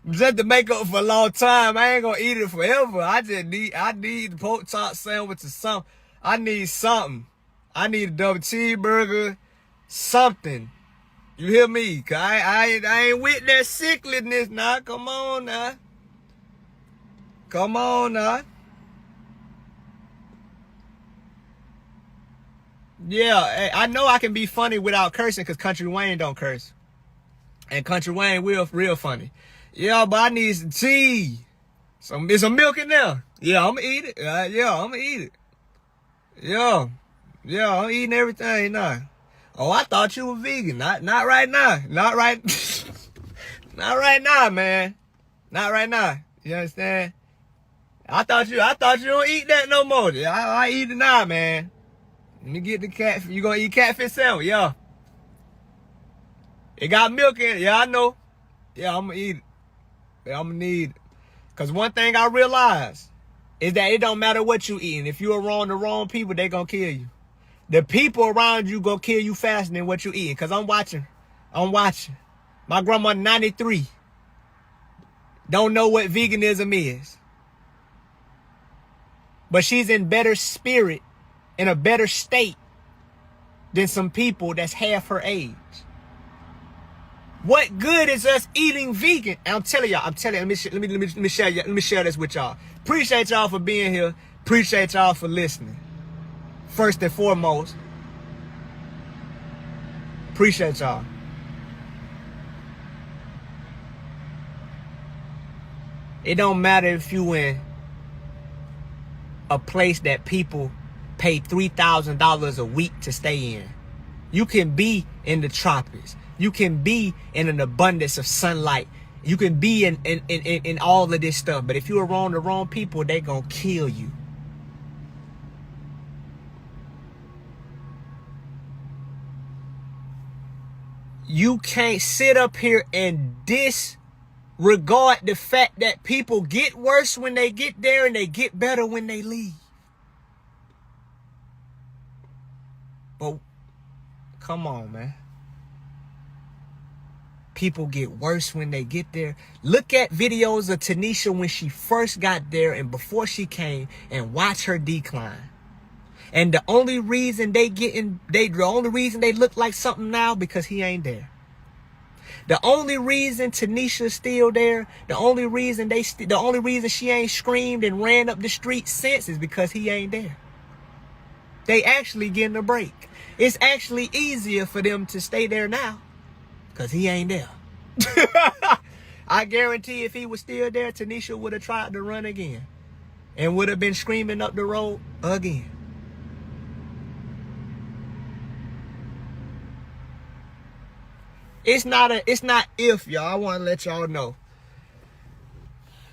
[SPEAKER 2] Just to make up for a long time. I ain't gonna eat it forever. I need the pork chop sandwich or something. I need something. I need a double cheeseburger. Something. You hear me? Cause I ain't with that sickliness now. Come on now. Come on now. Yeah, I know I can be funny without cursing because Country Wayne don't curse. And Country Wayne real funny. Yeah, but I need some cheese. There's some milk in there. Yeah, I'm going to eat it. Yeah, I'm going to eat it. Yeah, I'm eating everything now. Oh, I thought you were vegan. Not right now. Not right. Not right now, man. Not right now. You understand? I thought you don't eat that no more. I eat it now, man. Let me get the cat. You gonna eat catfish sandwich? Yeah. It got milk in it. Yeah, I know. Yeah, I'm gonna eat it. Yeah, I'm gonna need it. Cause one thing I realized is that it don't matter what you eating. If you're around the wrong people, they gonna kill you. The people around you gonna kill you faster than what you eating. Cause I'm watching. My grandma 93. Don't know what veganism is. But she's in better spirit, in a better state than some people that's half her age. What good is us eating vegan? And I'm telling y'all, let me share this with y'all. Appreciate y'all for being here. Appreciate y'all for listening. First and foremost, appreciate y'all. It don't matter if you in a place that people pay $3,000 a week to stay in. You can be in the tropics. You can be in an abundance of sunlight. You can be in all of this stuff. But if you're around the wrong people, they gonna kill you. You can't sit up here and disregard the fact that people get worse when they get there and they get better when they leave. But come on, man. people get worse when they get there. Look at videos of Tanisha when she first got there and before she came, and watch her decline. And the only reason they look like something now because he ain't there. The only reason Tanisha's still there, the only reason she ain't screamed and ran up the street since is because he ain't there. They actually getting a break. It's actually easier for them to stay there now because he ain't there. I guarantee if he was still there, Tanisha would have tried to run again and would have been screaming up the road again. It's not if, y'all. I want to let y'all know.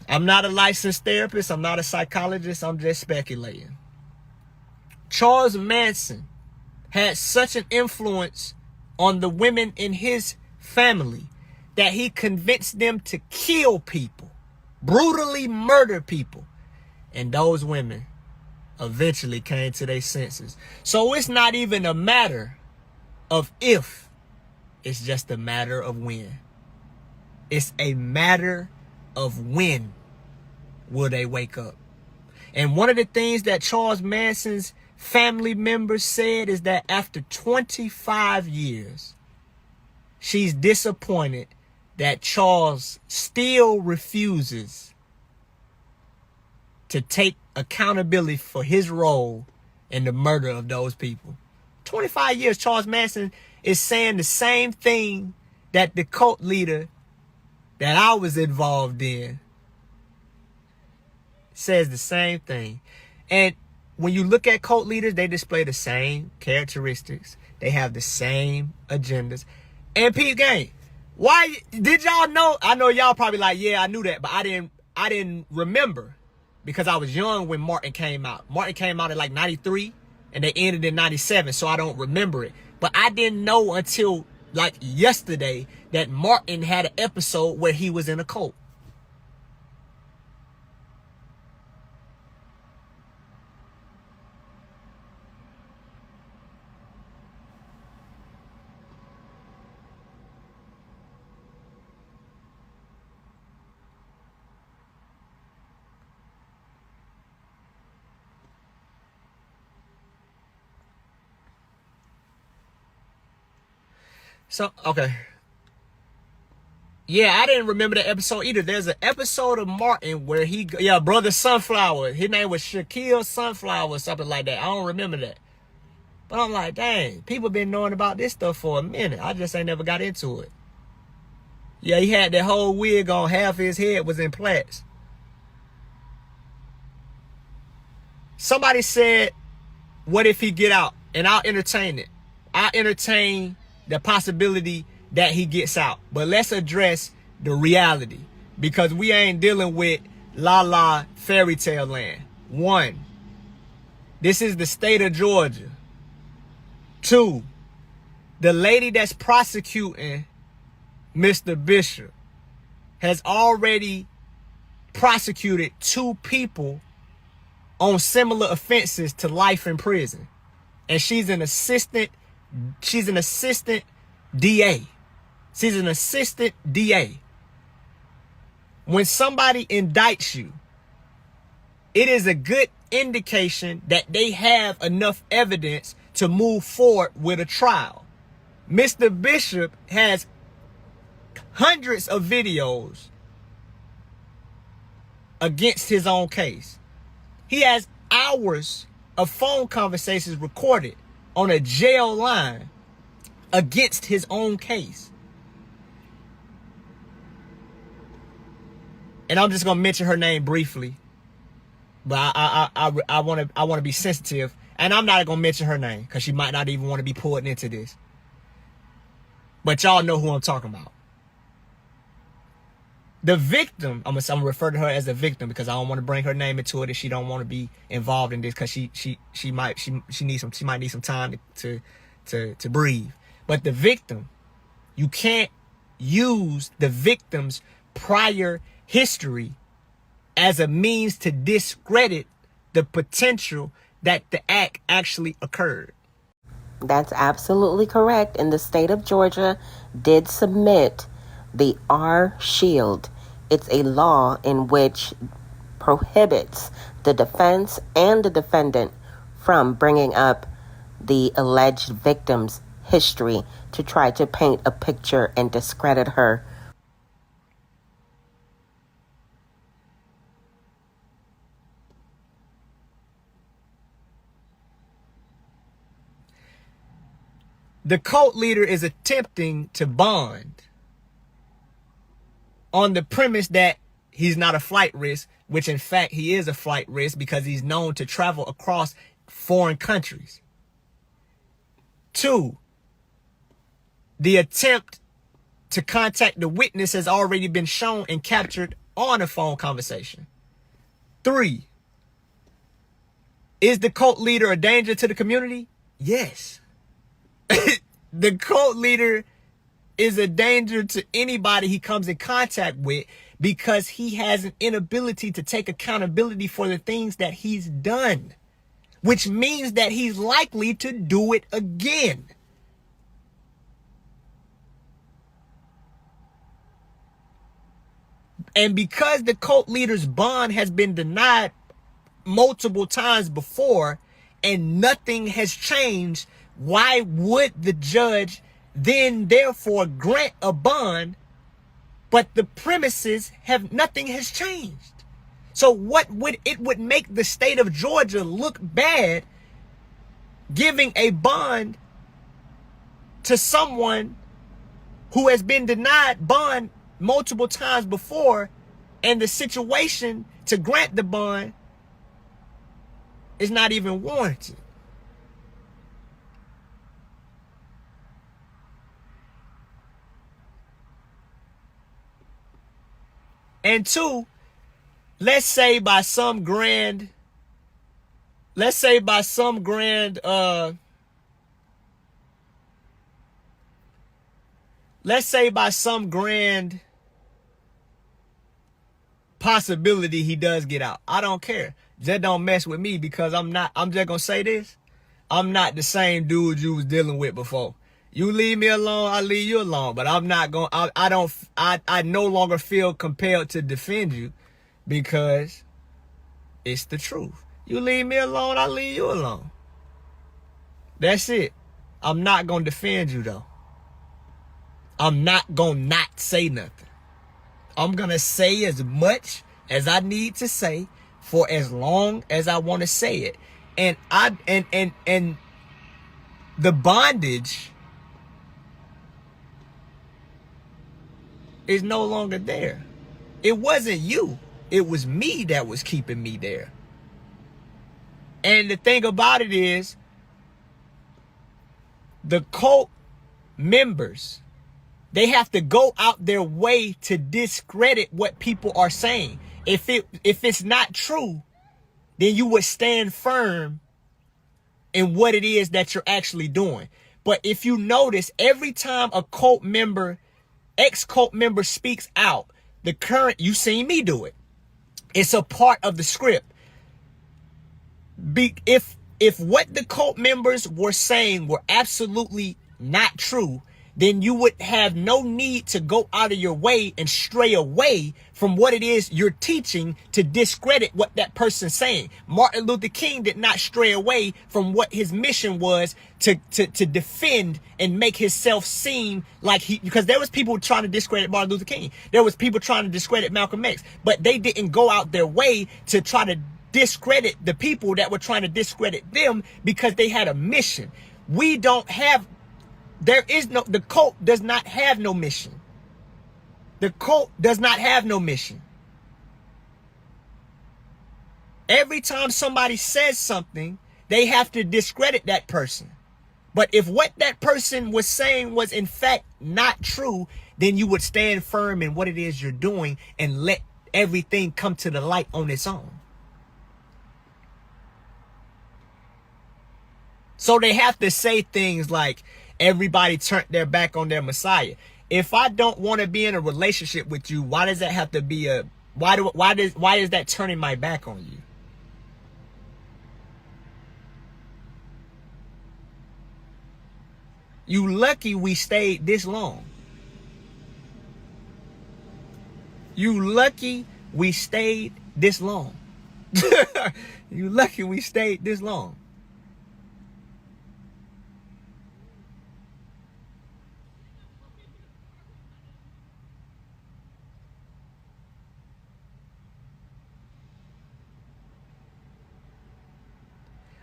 [SPEAKER 2] I'm not a licensed therapist. I'm not a psychologist. I'm just speculating. Charles Manson had such an influence on the women in his family that he convinced them to kill people, brutally murder people. And those women eventually came to their senses. So it's not even a matter of if. It's just a matter of when. It's a matter of when will they wake up. And one of the things that Charles Manson's family members said is that after 25 years, she's disappointed that Charles still refuses to take accountability for his role in the murder of those people. 25 years, Charles Manson is saying the same thing that the cult leader that I was involved in says the same thing. And when you look at cult leaders, they display the same characteristics. They have the same agendas. And Pete Gang, why did y'all know? I know y'all probably like, yeah, I knew that, but I didn't remember because I was young when Martin came out. Martin came out in like 93 and they ended in 97, so I don't remember it. But I didn't know until like yesterday that Martin had an episode where he was in a cult. So, okay. Yeah, I didn't remember the episode either. There's an episode of Martin where Brother Sunflower. His name was Shaquille Sunflower or something like that. I don't remember that. But I'm like, dang, people been knowing about this stuff for a minute. I just ain't never got into it. Yeah, he had that whole wig on. Half his head was in plaits. Somebody said, what if he get out? And I'll entertain it. I'll entertain the possibility that he gets out. But let's address the reality, because we ain't dealing with la la fairy tale land. 1, this is the state of Georgia. 2, the lady that's prosecuting Mr. Bishop has already prosecuted 2 people on similar offenses to life in prison. And she's an assistant DA. She's an assistant DA. When somebody indicts you, it is a good indication that they have enough evidence to move forward with a trial. Mr. Bishop has hundreds of videos against his own case. He has hours of phone conversations recorded on a jail line against his own case. And I'm just gonna mention her name briefly, but I want to be sensitive, and I'm not gonna mention her name because she might not even want to be pulled into this. But y'all know who I'm talking about. The victim, I'm gonna refer to her as a victim because I don't want to bring her name into it if she don't want to be involved in this, because she might need some time to breathe. But the victim, you can't use the victim's prior history as a means to discredit the potential that the act actually occurred.
[SPEAKER 1] That's absolutely correct. And the state of Georgia did submit the R Shield. It's a law in which prohibits the defense and the defendant from bringing up the alleged victim's history to try to paint a picture and discredit her.
[SPEAKER 2] The cult leader is attempting to bond on the premise that he's not a flight risk, which in fact he is a flight risk because he's known to travel across foreign countries. 2, the attempt to contact the witness has already been shown and captured on a phone conversation. 3, is the cult leader a danger to the community? Yes. The cult leader is a danger to anybody he comes in contact with because he has an inability to take accountability for the things that he's done, which means that he's likely to do it again. And because the cult leader's bond has been denied multiple times before and nothing has changed, why would the judge then therefore grant a bond, but the premises have nothing has changed? So what would it would make the state of Georgia look bad giving a bond to someone who has been denied bond multiple times before, and the situation to grant the bond is not even warranted? And 2, let's say by some grand possibility he does get out. I don't care. That don't mess with me because I'm just gonna say this. I'm not the same dude you was dealing with before. You leave me alone, I leave you alone. But I'm not going, I no longer feel compelled to defend you because it's the truth. You leave me alone, I leave you alone. That's it. I'm not going to defend you though. I'm not going to not say nothing. I'm going to say as much as I need to say for as long as I want to say it. And the bondage is no longer there. It wasn't you. It was me that was keeping me there. And the thing about it is, the cult members, they have to go out their way to discredit what people are saying. If it's not true, then you would stand firm in what it is that you're actually doing. But if you notice, every time a cult member, ex-cult member speaks out, the current, you seen me do it. It's a part of the script. If what the cult members were saying were absolutely not true, then you would have no need to go out of your way and stray away from what it is you're teaching to discredit what that person's saying. Martin Luther King did not stray away from what his mission was to defend and make himself seem like because there was people trying to discredit Martin Luther King. There was people trying to discredit Malcolm X, but they didn't go out their way to try to discredit the people that were trying to discredit them because they had a mission. The cult does not have no mission. The cult does not have no mission. Every time somebody says something, they have to discredit that person. But if what that person was saying was in fact not true, then you would stand firm in what it is you're doing and let everything come to the light on its own. So they have to say things like, everybody turned their back on their Messiah. If I don't want to be in a relationship with you, why does that have to be why is that turning my back on you? You lucky we stayed this long. You lucky we stayed this long. You lucky we stayed this long.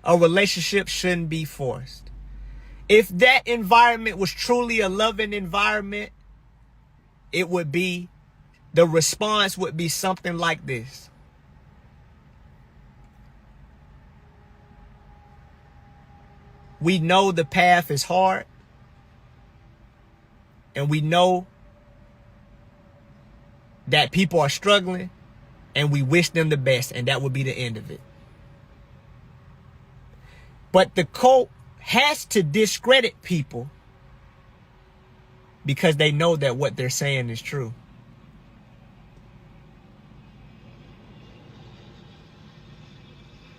[SPEAKER 2] A relationship shouldn't be forced. If that environment was truly a loving environment, it would be, the response would be something like this. We know the path is hard, and we know that people are struggling, and we wish them the best, and that would be the end of it. But the cult has to discredit people because they know that what they're saying is true.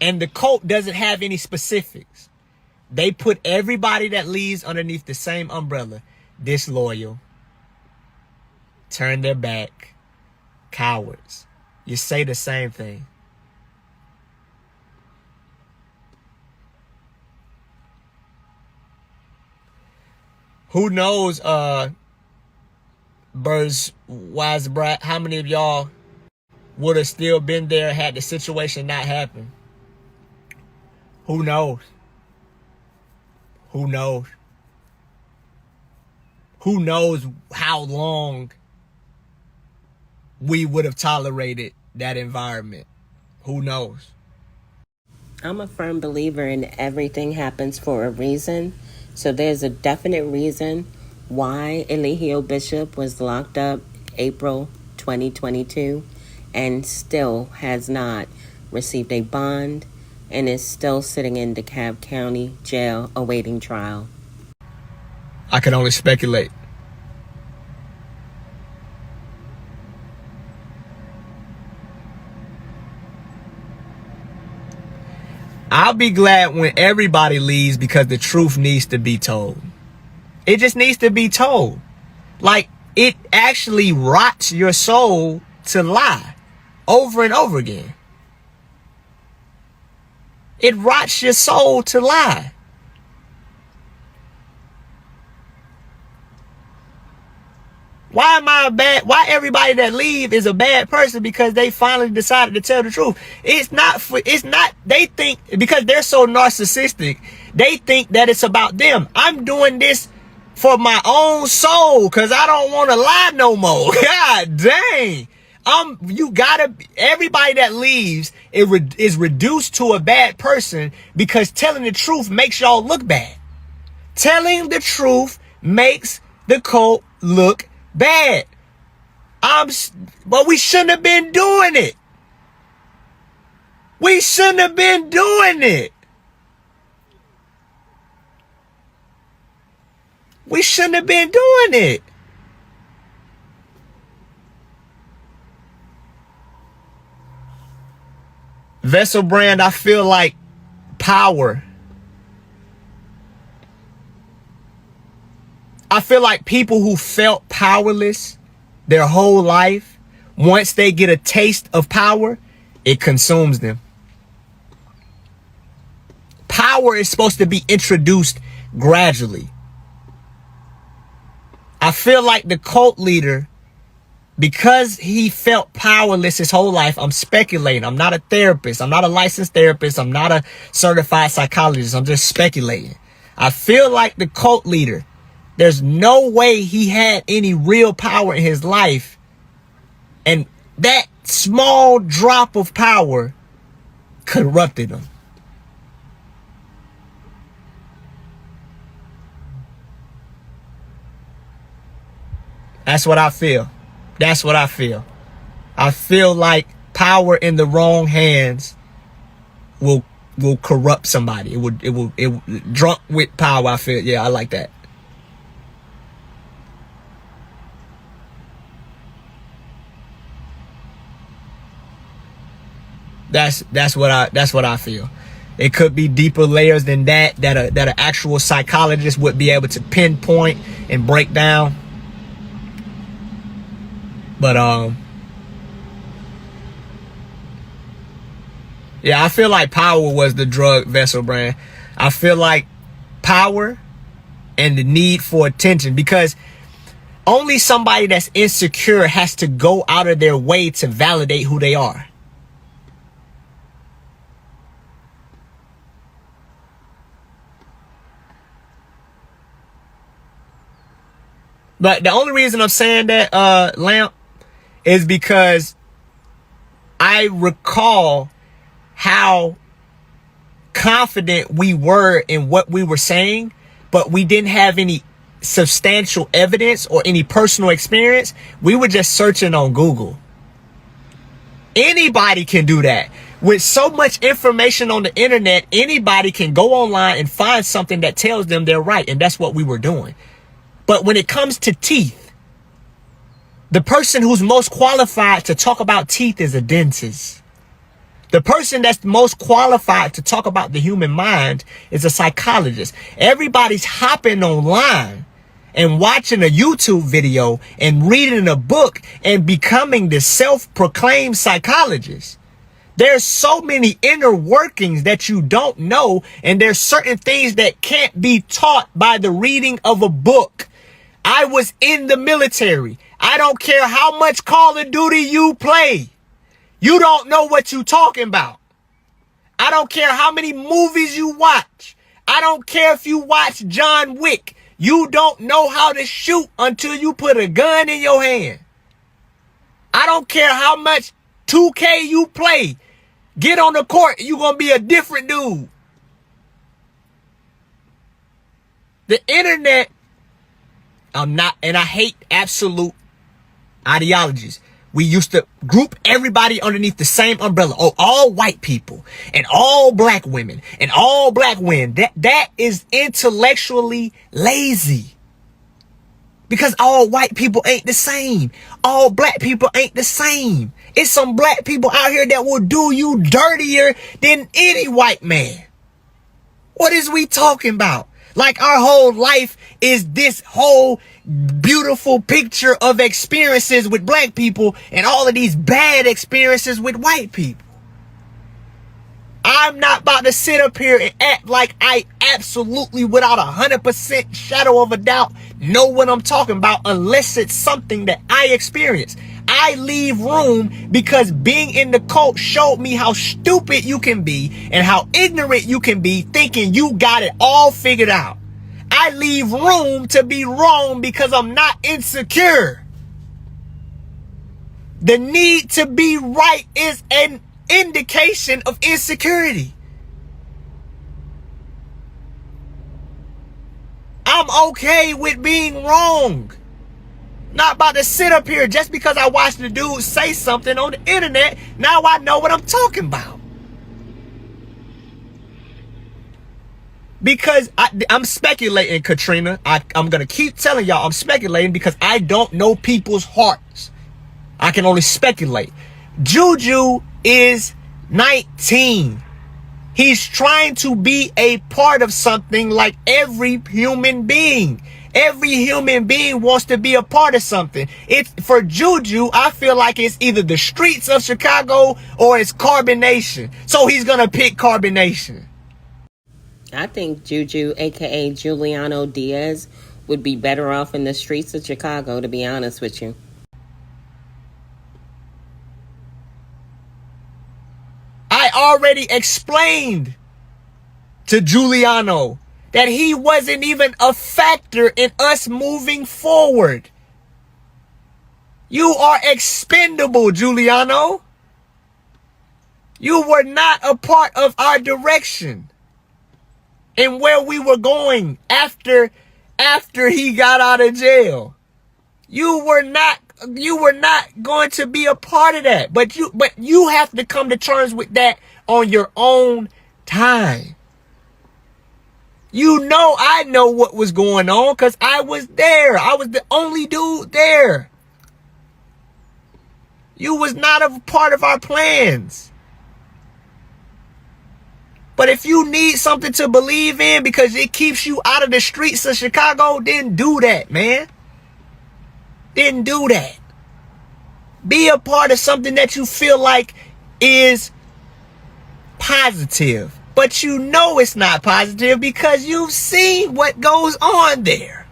[SPEAKER 2] And the cult doesn't have any specifics. They put everybody that leaves underneath the same umbrella. Disloyal, turn their back, cowards. You say the same thing. Who knows, Birds Wise Brat, how many of y'all would have still been there had the situation not happened? Who knows? Who knows? Who knows how long we would have tolerated that environment? Who knows?
[SPEAKER 1] I'm a firm believer in everything happens for a reason. So there's a definite reason why Eligio Bishop was locked up April 2022 and still has not received a bond and is still sitting in DeKalb County Jail awaiting trial.
[SPEAKER 2] I can only speculate. I'll be glad when everybody leaves because the truth needs to be told. It just needs to be told. Like, it actually rots your soul to lie over and over again. It rots your soul to lie. Why am I bad? Why everybody that leave is a bad person because they finally decided to tell the truth? It's not, they think, because they're so narcissistic, they think that it's about them. I'm doing this for my own soul because I don't want to lie no more. God dang. Everybody that leaves is reduced to a bad person because telling the truth makes y'all look bad. Telling the truth makes the cult look bad. But we shouldn't have been doing it. We shouldn't have been doing it. We shouldn't have been doing it. Vessel Brand, I feel like power. I feel like people who felt powerless their whole life, once they get a taste of power, it consumes them. Power is supposed to be introduced gradually. I feel like the cult leader, because he felt powerless his whole life, I'm speculating. I'm not a therapist. I'm not a licensed therapist. I'm not a certified psychologist. I'm just speculating. I feel like the cult leader, there's no way he had any real power in his life. And that small drop of power corrupted him. That's what I feel. That's what I feel. I feel like power in the wrong hands will corrupt somebody. It will drunk with power. I feel, yeah, I like that. That's what I feel. It could be deeper layers than that an actual psychologist would be able to pinpoint and break down. But Yeah, I feel like power was the drug vessel brand. I feel like power and the need for attention, because only somebody that's insecure has to go out of their way to validate who they are. But the only reason I'm saying that, Lamp, is because I recall how confident we were in what we were saying, but we didn't have any substantial evidence or any personal experience. We were just searching on Google. Anybody can do that. With so much information on the internet, anybody can go online and find something that tells them they're right. And that's what we were doing. But when it comes to teeth, the person who's most qualified to talk about teeth is a dentist. The person that's most qualified to talk about the human mind is a psychologist. Everybody's hopping online and watching a YouTube video and reading a book and becoming the self-proclaimed psychologist. There's so many inner workings that you don't know, and there's certain things that can't be taught by the reading of a book. I was in the military. I don't care how much Call of Duty you play. You don't know what you talking about. I don't care how many movies you watch. I don't care if you watch John Wick. You don't know how to shoot until you put a gun in your hand. I don't care how much 2K you play. Get on the court, you're going to be a different dude. The internet, and I hate absolute ideologies. We used to group everybody underneath the same umbrella. Oh, all white people and all black women and all black men. That is intellectually lazy. Because all white people ain't the same. All black people ain't the same. It's some black people out here that will do you dirtier than any white man. What is we talking about? Like our whole life is this whole beautiful picture of experiences with black people and all of these bad experiences with white people. I'm not about to sit up here and act like I absolutely, without 100% shadow of a doubt, know what I'm talking about unless it's something that I experience. I leave room because being in the cult showed me how stupid you can be and how ignorant you can be thinking you got it all figured out. I leave room to be wrong because I'm not insecure. The need to be right is an indication of insecurity. I'm okay with being wrong. Not about to sit up here just because I watched the dude say something on the internet. Now I know what I'm talking about. Because I'm speculating, Katrina. I'm going to keep telling y'all I'm speculating because I don't know people's hearts. I can only speculate. Juju is 19. He's trying to be a part of something like every human being. Every human being wants to be a part of something. It's for Juju, I feel like it's either the streets of Chicago or it's Carbonation. So he's going to pick Carbonation.
[SPEAKER 1] I think Juju, aka Juliano Diaz, would be better off in the streets of Chicago, to be honest with you.
[SPEAKER 2] I already explained to Juliano that he wasn't even a factor in us moving forward. You are expendable, Juliano. You were not a part of our direction and where we were going after he got out of jail. You were not going to be a part of that. But you have to come to terms with that on your own time. You know, I know what was going on because I was there. I was the only dude there. You was not a part of our plans. But if you need something to believe in because it keeps you out of the streets of Chicago, then do that, man. Then do that. Be a part of something that you feel like is positive, but you know it's not positive because you've seen what goes on there.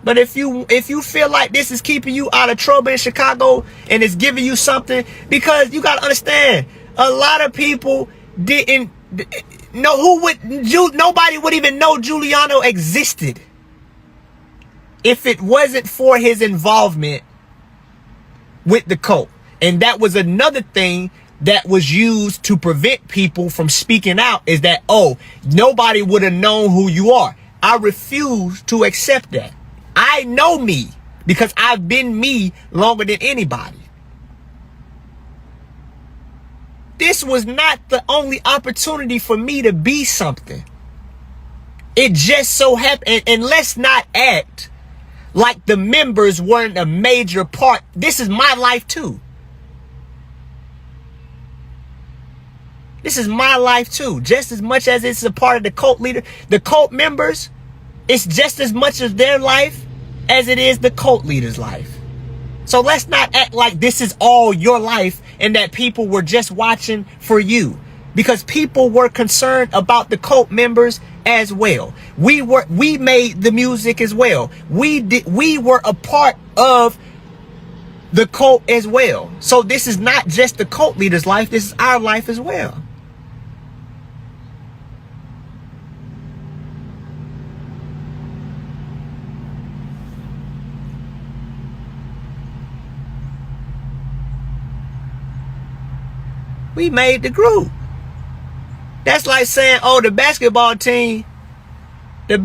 [SPEAKER 2] But if you feel like this is keeping you out of trouble in Chicago and it's giving you something, because you gotta understand, a lot of people didn't know nobody would even know Giuliano existed if it wasn't for his involvement with the cult. And that was another thing that was used to prevent people from speaking out, is that, oh, nobody would have known who you are. I refuse to accept that. I know me because I've been me longer than anybody. This was not the only opportunity for me to be something. It just so happened, and let's not act like the members weren't a major part. This is my life too. This is my life too. Just as much as it's a part of the cult leader, the cult members, it's just as much of their life as it is the cult leader's life. So let's not act like this is all your life and that people were just watching for you, because people were concerned about the cult members as well. We made the music as well. We were a part of the cult as well. So this is not just the cult leader's life, this is our life as well. We made the group. That's like saying, oh, the basketball team, it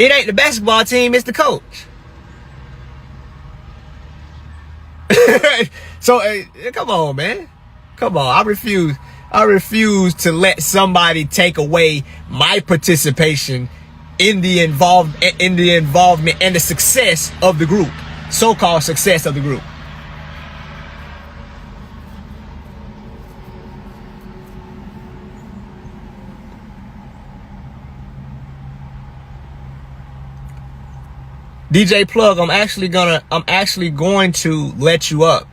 [SPEAKER 2] ain't the basketball team, it's the coach. So, come on, man. Come on. I refuse to let somebody take away my participation in the involvement and the success of the group. So-called success of the group. DJ Plug, I'm actually going to let you up.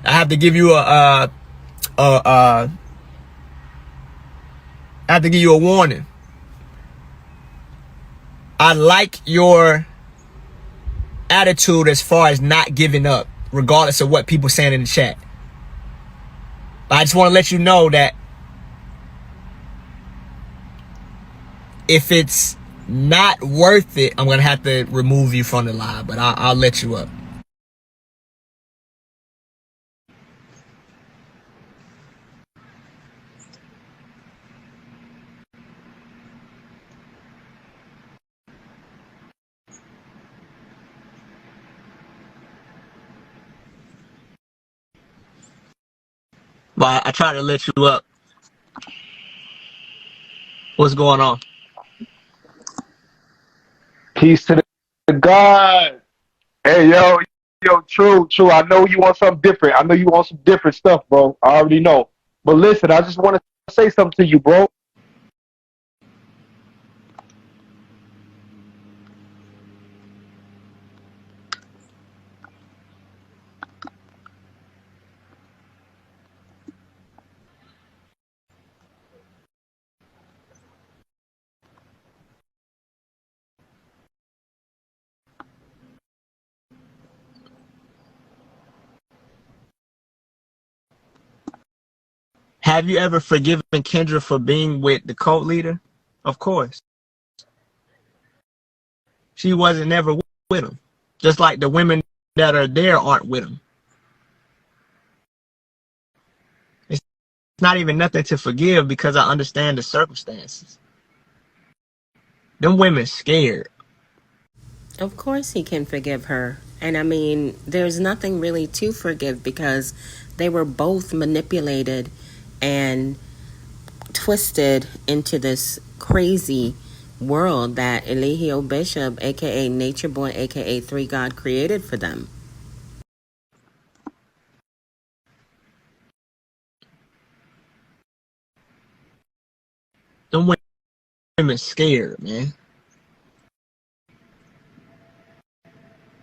[SPEAKER 2] I have to give you a warning. I like your attitude as far as not giving up, regardless of what people saying in the chat. I just want to let you know that if it's not worth it, I'm gonna have to remove you from the live, but I'll let you up. But I tried to let you up. What's going on?
[SPEAKER 4] Peace to the God. Hey, yo, true. I know you want something different. I know you want some different stuff, bro. I already know. But listen, I just want to say something to you, bro.
[SPEAKER 2] Have you ever forgiven Kendra for being with the cult leader? Of course. She wasn't never with him. Just like the women that are there aren't with him. It's not even nothing to forgive because I understand the circumstances. Them women scared.
[SPEAKER 1] Of course he can forgive her. And I mean, there's nothing really to forgive because they were both manipulated and twisted into this crazy world that Eligio Bishop, aka Nature Boy, aka Three God, created for them.
[SPEAKER 2] Them women scared, man.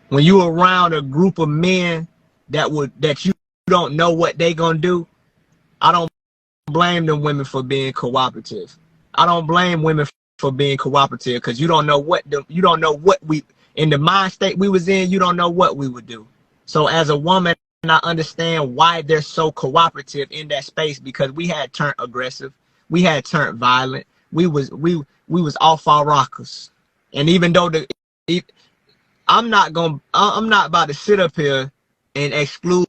[SPEAKER 2] when you around a group of men that you don't know what they gonna do, I don't blame them women for being cooperative. I don't blame women for being cooperative because you don't know what we in the mind state we was in. You don't know what we would do. So as a woman, I understand why they're so cooperative in that space, because we had turned aggressive, we had turned violent, we was off our rockers, and even though I'm not about to sit up here and exclude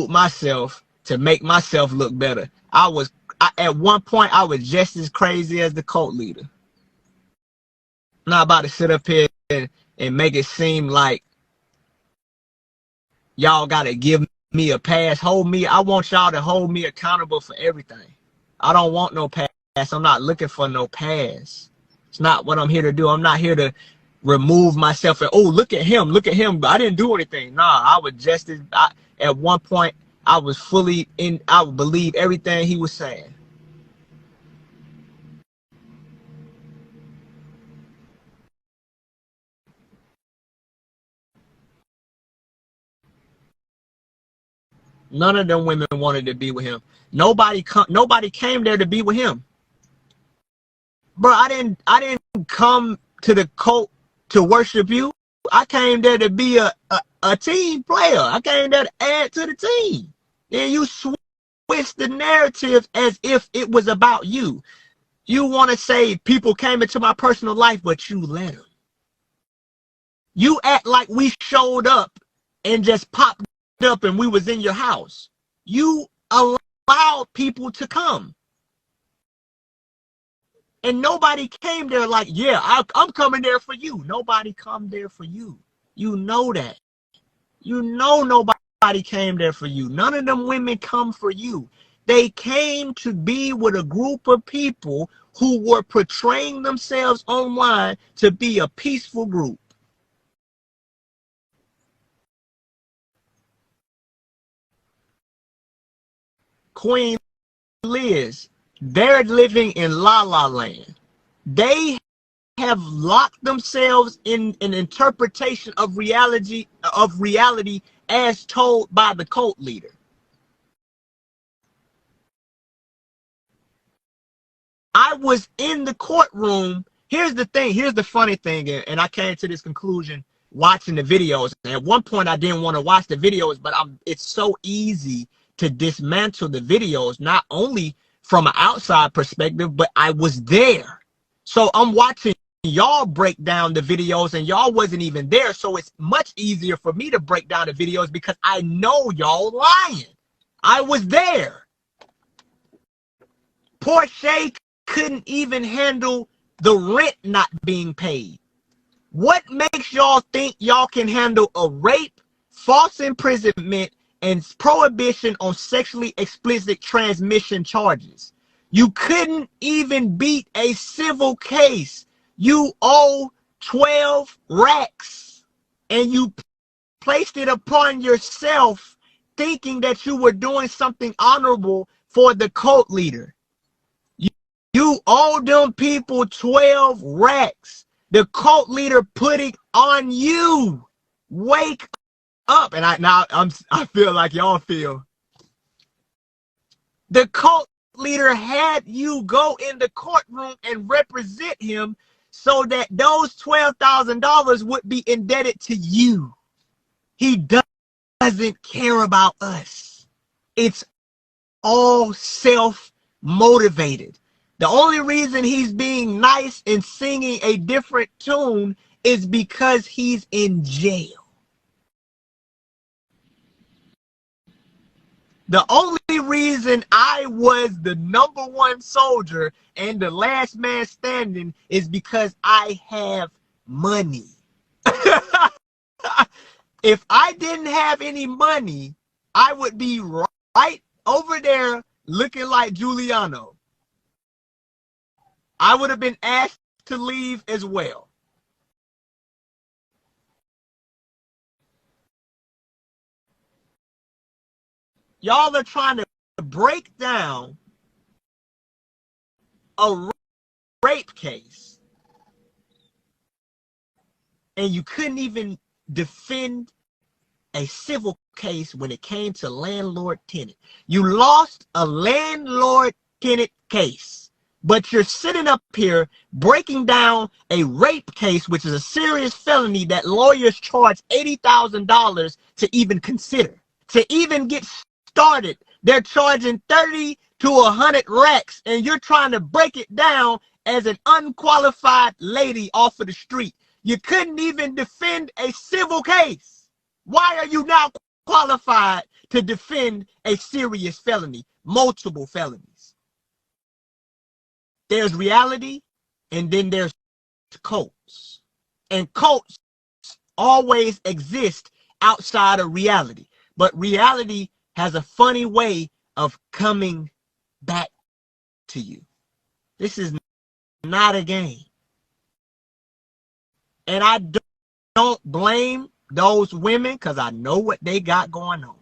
[SPEAKER 2] myself to make myself look better. At one point I was just as crazy as the cult leader. I'm not about to sit up here and make it seem like y'all gotta give me a pass. I want y'all to hold me accountable for everything. I don't want no pass. I'm not looking for no pass. It's not what I'm here to do. I'm not here to remove myself and, oh, look at him, but I didn't do anything. Nah, I was just as at one point I was fully in. I would believe everything he was saying. None of them women wanted to be with him. Nobody came there to be with him. Bro, I didn't come to the cult to worship you. I came there to be a team player. I came there to add to the team. Then you switch the narrative as if it was about you. You want to say people came into my personal life, but you let them. You act like we showed up and just popped up and we was in your house. You allowed people to come. And nobody came there like, yeah, I'm coming there for you. Nobody come there for you. You know that. You know nobody came there for you. None of them women come for you. They came to be with a group of people who were portraying themselves online to be a peaceful group. Queen Liz, they're living in La La Land. They have locked themselves in an interpretation of reality as told by the cult leader. I was in the courtroom. Here's the thing. Here's the funny thing. And I came to this conclusion watching the videos. And at one point, I didn't want to watch the videos, but it's so easy to dismantle the videos, not only from an outside perspective, but I was there. So I'm watching y'all break down the videos and y'all wasn't even there. So it's much easier for me to break down the videos because I know y'all lying. I was there. Poor Shay couldn't even handle the rent not being paid. What makes y'all think y'all can handle a rape, false imprisonment, and prohibition on sexually explicit transmission charges? You couldn't even beat a civil case. You owe 12 racks and you placed it upon yourself thinking that you were doing something honorable for the cult leader. You owe them people 12 racks. The cult leader put it on you. Wake up. And I feel like y'all feel. The cult leader had you go in the courtroom and represent him so that those $12,000 would be indebted to you. He doesn't care about us. It's all self-motivated. The only reason he's being nice and singing a different tune is because he's in jail. The only reason I was the #1 soldier and the last man standing is because I have money. If I didn't have any money, I would be right over there looking like Giuliano. I would have been asked to leave as well. Y'all are trying to break down a rape case, and you couldn't even
[SPEAKER 5] defend a civil case when it came to landlord-tenant. You lost a landlord-tenant case, but you're sitting up here breaking down a rape case, which is a serious felony that lawyers charge $80,000 to even consider. To even get started, they're charging 30 to 100 racks, and you're trying to break it down as an unqualified lady off of the street. You couldn't even defend a civil case. Why are you now qualified to defend a serious felony, multiple felonies? There's reality, and then there's cults. And cults always exist outside of reality. But reality has a funny way of coming back to you. This is not a game. And I don't blame those women because I know what they got going on.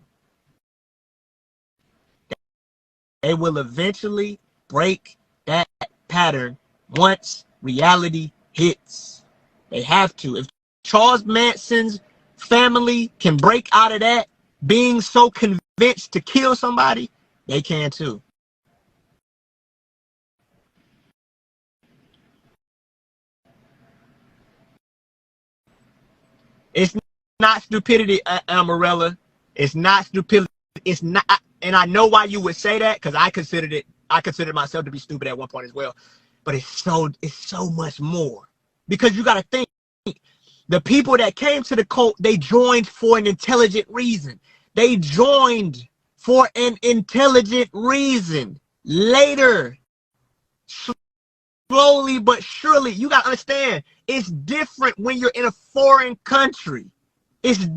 [SPEAKER 5] They will eventually break that pattern once reality hits. They have to. If Charles Manson's family can break out of that, being so convinced to kill somebody, they can too. It's not stupidity, Amarella. It's not stupidity. It's not, and I know why you would say that because I considered myself to be stupid at one point as well. But it's so much more because you got to think. The people that came to the cult, they joined for an intelligent reason. They joined for an intelligent reason. Later, slowly but surely, you got to understand, it's different when you're in a foreign country. It's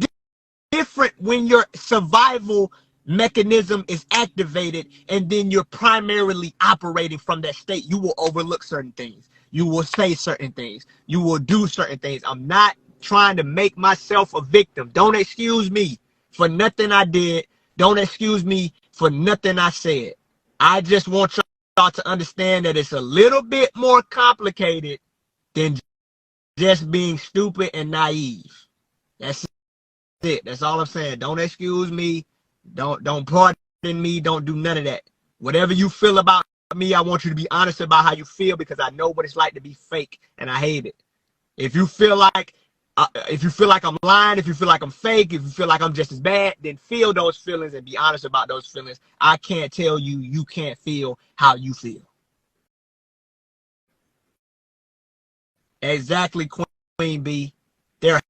[SPEAKER 5] different when your survival mechanism is activated and then you're primarily operating from that state. You will overlook certain things. You will say certain things. You will do certain things. I'm not trying to make myself a victim. Don't excuse me for nothing I did. Don't excuse me for nothing I said. I just want y'all to understand that it's a little bit more complicated than just being stupid and naive. That's it. That's all I'm saying. Don't excuse me. Don't pardon me. Don't do none of that. Whatever you feel about me, I want you to be honest about how you feel because I know what it's like to be fake and I hate it. If you feel like I'm lying, if you feel like I'm fake, if you feel like I'm just as bad, then feel those feelings and be honest about those feelings. I can't tell you you can't feel how you feel. Exactly, Queen B. They're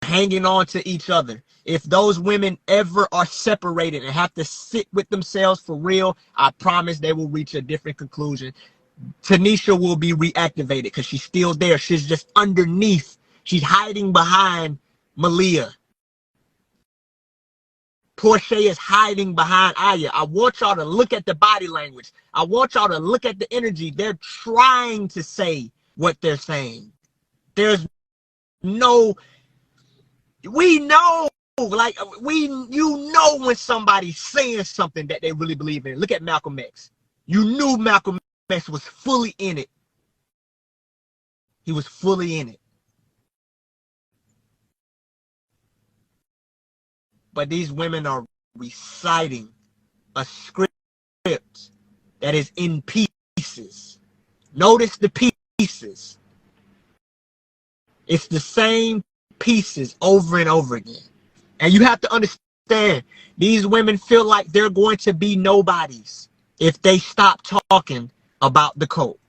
[SPEAKER 5] hanging on to each other. If those women ever are separated and have to sit with themselves for real, I promise they will reach a different conclusion. Tanisha will be reactivated because she's still there. She's just underneath. She's hiding behind Malia. Portia is hiding behind Aya. I want y'all to look at the body language. I want y'all to look at the energy. They're trying to say what they're saying. There's no, we know, like you know when somebody's saying something that they really believe in. Look at Malcolm X. You knew Malcolm X was fully in it. He was fully in it. But these women are reciting a script that is in pieces. Notice the pieces. It's the same pieces over and over again. And you have to understand, these women feel like they're going to be nobodies if they stop talking about the cult.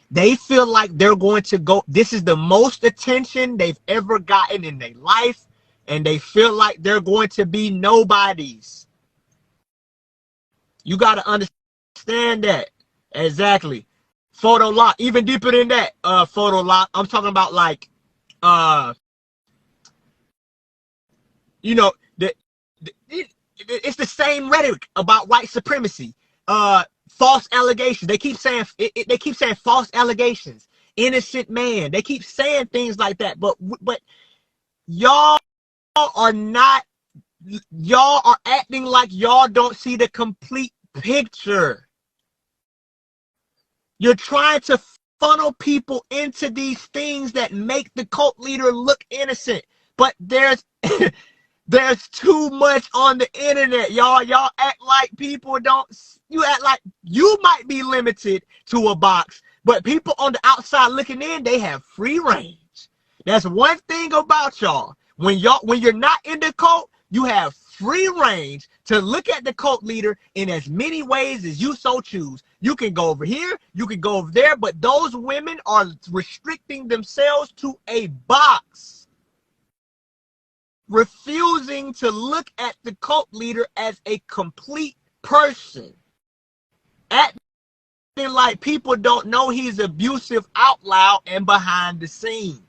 [SPEAKER 5] They feel like they're going to go, this is the most attention they've ever gotten in their life. And they feel like they're going to be nobodies. You got to understand that. Exactly. Photo lock. Even deeper than that, photo lock. I'm talking about like, you know, it's the same rhetoric about white supremacy. False allegations. They keep saying false allegations. Innocent man. They keep saying things like that. But y'all are acting like y'all don't see the complete picture. You're trying to funnel people into these things that make the cult leader look innocent. But there's there's too much on the internet, y'all. Y'all act like people don't. You act like you might be limited to a box, but people on the outside looking in, they have free range. That's one thing about y'all. When you're not in the cult, you have free range to look at the cult leader in as many ways as you so choose. You can go over here, you can go over there, but those women are restricting themselves to a box, refusing to look at the cult leader as a complete person, acting like people don't know he's abusive out loud and behind the scenes.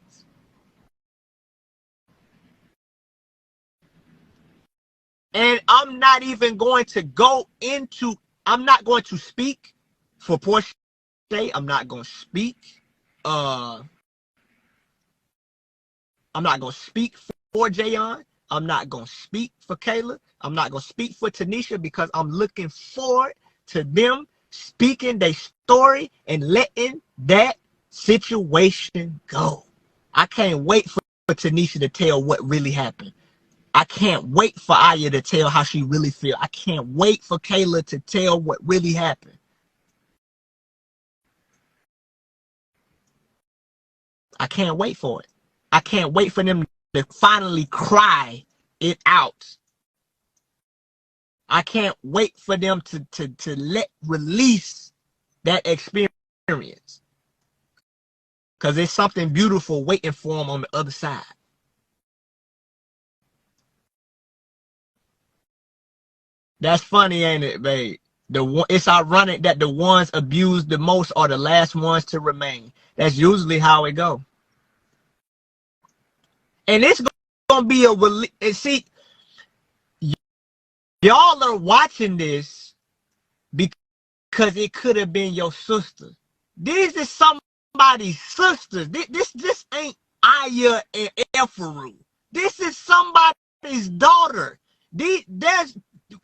[SPEAKER 5] And I'm not even going to go into, I'm not going to speak for Portia. I'm not going to speak. I'm not going to speak for Jayon. I'm not going to speak for Kayla. I'm not going to speak for Tanisha, because I'm looking forward to them speaking their story and letting that situation go. I can't wait for Tanisha to tell what really happened. I can't wait for Aya to tell how she really feels. I can't wait for Kayla to tell what really happened. I can't wait for it. I can't wait for them to finally cry it out. I can't wait for them to let release that experience, because there's something beautiful waiting for them on the other side. That's funny, ain't it, babe? It's ironic that the ones abused the most are the last ones to remain. That's usually how it go. And it's gonna be and see, y'all are watching this because it could have been your sister. This is somebody's sister. This ain't Aya and Ephraim. This is somebody's daughter.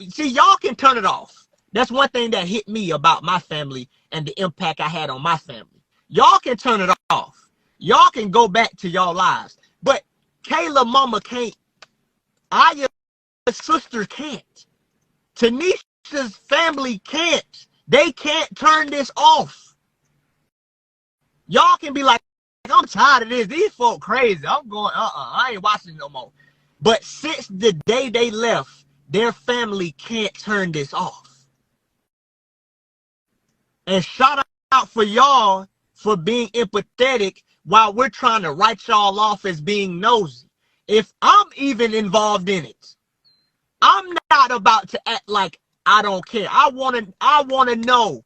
[SPEAKER 5] See, y'all can turn it off. That's one thing that hit me about my family and the impact I had on my family. Y'all can turn it off. Y'all can go back to y'all lives. But Kayla mama can't. Aya's sister can't. Tanisha's family can't. They can't turn this off. Y'all can be like, I'm tired of this. These folk crazy. I'm going, I ain't watching no more. But since the day they left, their family can't turn this off. And shout out for y'all for being empathetic while we're trying to write y'all off as being nosy. If I'm even involved in it, I'm not about to act like I don't care. I want to know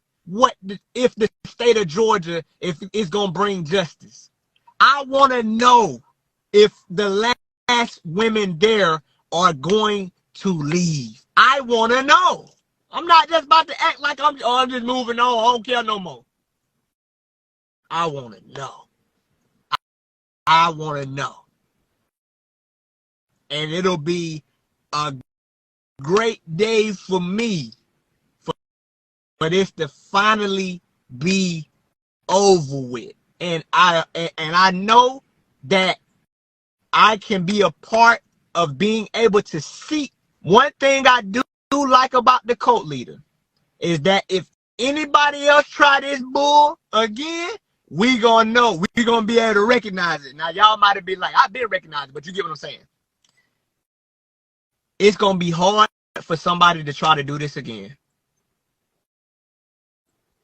[SPEAKER 5] if the state of Georgia, if it's going to bring justice. I want to know if the last women there are going to leave. I want to know. I'm not just about to act like I'm just moving on. I don't care no more. I want to know. I want to know. And it'll be a great day for me for this to finally be over with. And I know that I can be a part of being able to see. One thing I do like about the cult leader is that if anybody else try this bull again, we gonna know. We gonna be able to recognize it. Now y'all might have been like, I've been recognized, but you get what I'm saying. It's gonna be hard for somebody to try to do this again.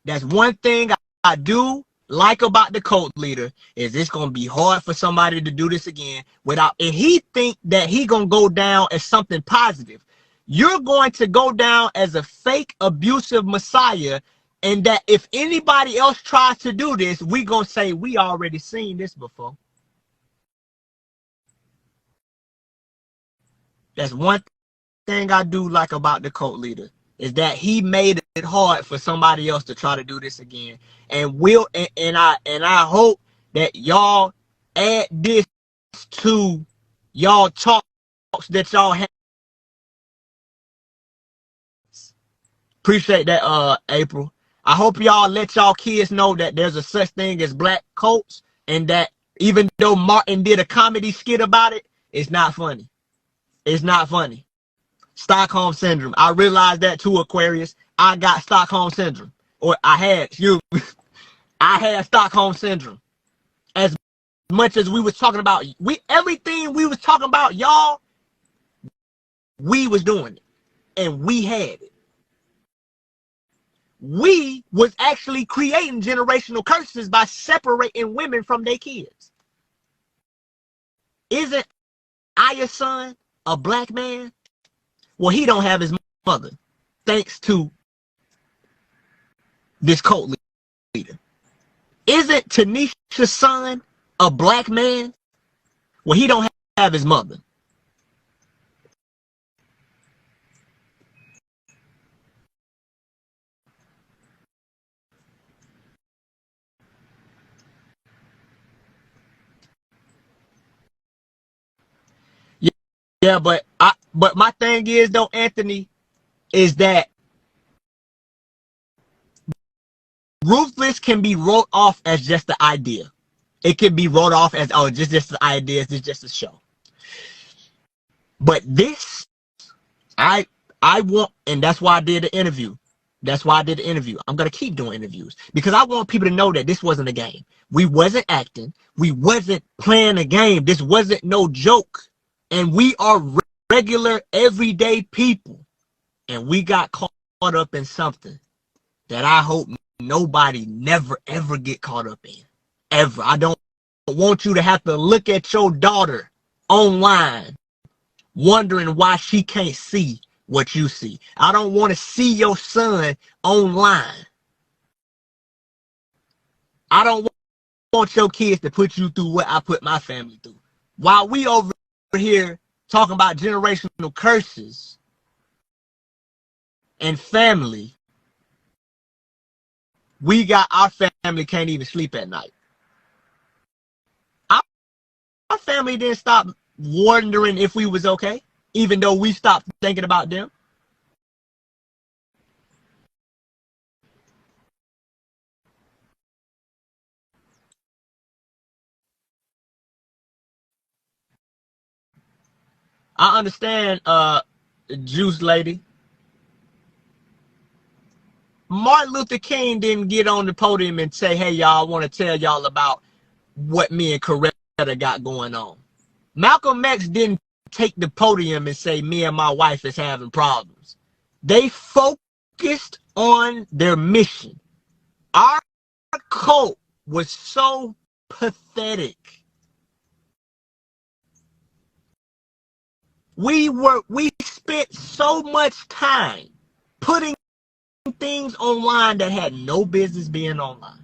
[SPEAKER 5] That's one thing I do like about the cult leader, is it's gonna be hard for somebody to do this again without, and he think that he gonna go down as something positive. You're going to go down as a fake abusive messiah, and that if anybody else tries to do this, we gonna say we already seen this before. That's one thing I do like about the cult leader, is that he made it hard for somebody else to try to do this again. And I hope that y'all add this to y'all talks that y'all have. Appreciate that, April. I hope y'all let y'all kids know that there's a such thing as black cults, and that even though Martin did a comedy skit about it, It's not funny. It's not funny. Stockholm syndrome. I realized that too, Aquarius. I got Stockholm syndrome. Or I had, I had Stockholm syndrome. As much as we was talking about, everything we was talking about, y'all, we was doing it. And we had it. We was actually creating generational curses by separating women from their kids. Isn't Aya's son a black man? Well, he don't have his mother, thanks to this cult leader. Isn't Tanisha's son a black man? Well, he don't have his mother. Yeah, but my thing is though, Anthony, is that ruthless can be wrote off as just the idea. It can be wrote off as, oh, just the idea, it's just a show. But this, I want, and that's why I did the interview. That's why I did the interview. I'm gonna keep doing interviews because I want people to know that this wasn't a game. We wasn't acting. We wasn't playing a game. This wasn't no joke. And we are regular, everyday people. And we got caught up in something that I hope nobody never, ever get caught up in. Ever. I don't want you to have to look at your daughter online wondering why she can't see what you see. I don't want to see your son online. I don't want your kids to put you through what I put my family through. While we over here talking about generational curses and family, we got our family can't even sleep at night. Our family didn't stop wondering if we was okay, even though we stopped thinking about them. I understand, Juice Lady. Martin Luther King didn't get on the podium and say, hey, y'all, I want to tell y'all about what me and Coretta got going on. Malcolm X didn't take the podium and say, me and my wife is having problems. They focused on their mission. Our cult was so pathetic. We spent so much time putting things online that had no business being online.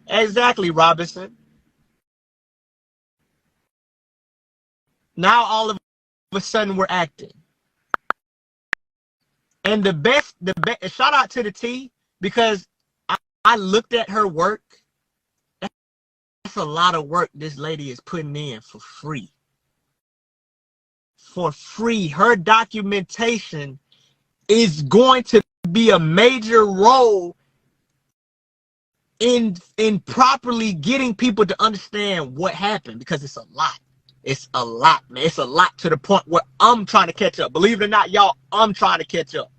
[SPEAKER 5] Exactly, Robinson. Now all of a sudden we're acting. And the best, shout out to the T, because I looked at her work. That's a lot of work this lady is putting in for free. For free. Her documentation is going to be a major role in properly getting people to understand what happened, because it's a lot. It's a lot, man. It's a lot to the point where I'm trying to catch up. Believe it or not, y'all, I'm trying to catch up.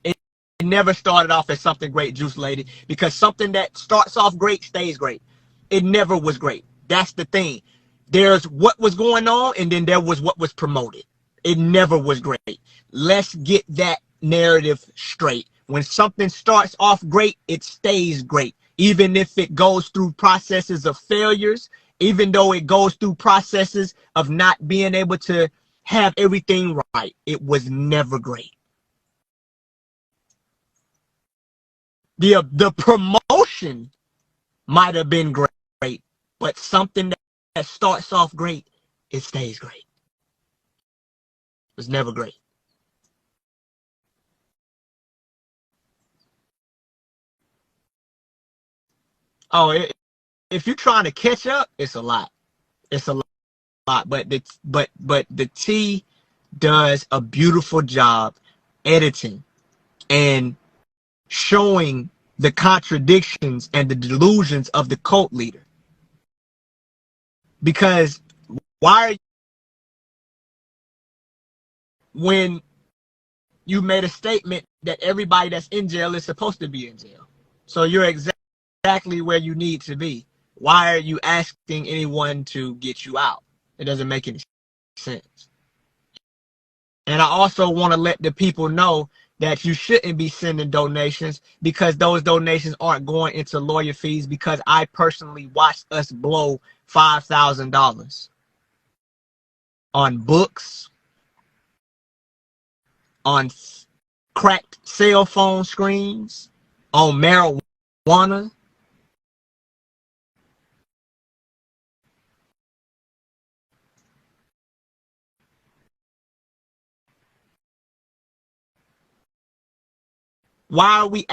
[SPEAKER 5] It never started off as something great, Juice Lady, because something that starts off great stays great. It never was great. That's the thing. There's what was going on, and then there was what was promoted. It never was great. Let's get that narrative straight. When something starts off great, it stays great. Even if it goes through processes of failures, even though it goes through processes of not being able to have everything right, it was never great. The promotion might have been great, but something that starts off great, it stays great. It was never great. Oh, if you're trying to catch up, it's a lot. It's a lot. But the T does a beautiful job editing and showing the contradictions and the delusions of the cult leader. Because why, when you made a statement that everybody that's in jail is supposed to be in jail, so you're exactly where you need to be, why are you asking anyone to get you out? It doesn't make any sense. And I also want to let the people know that you shouldn't be sending donations, because those donations aren't going into lawyer fees, because I personally watched us blow $5,000 on books, on cracked cell phone screens, on marijuana. Why are we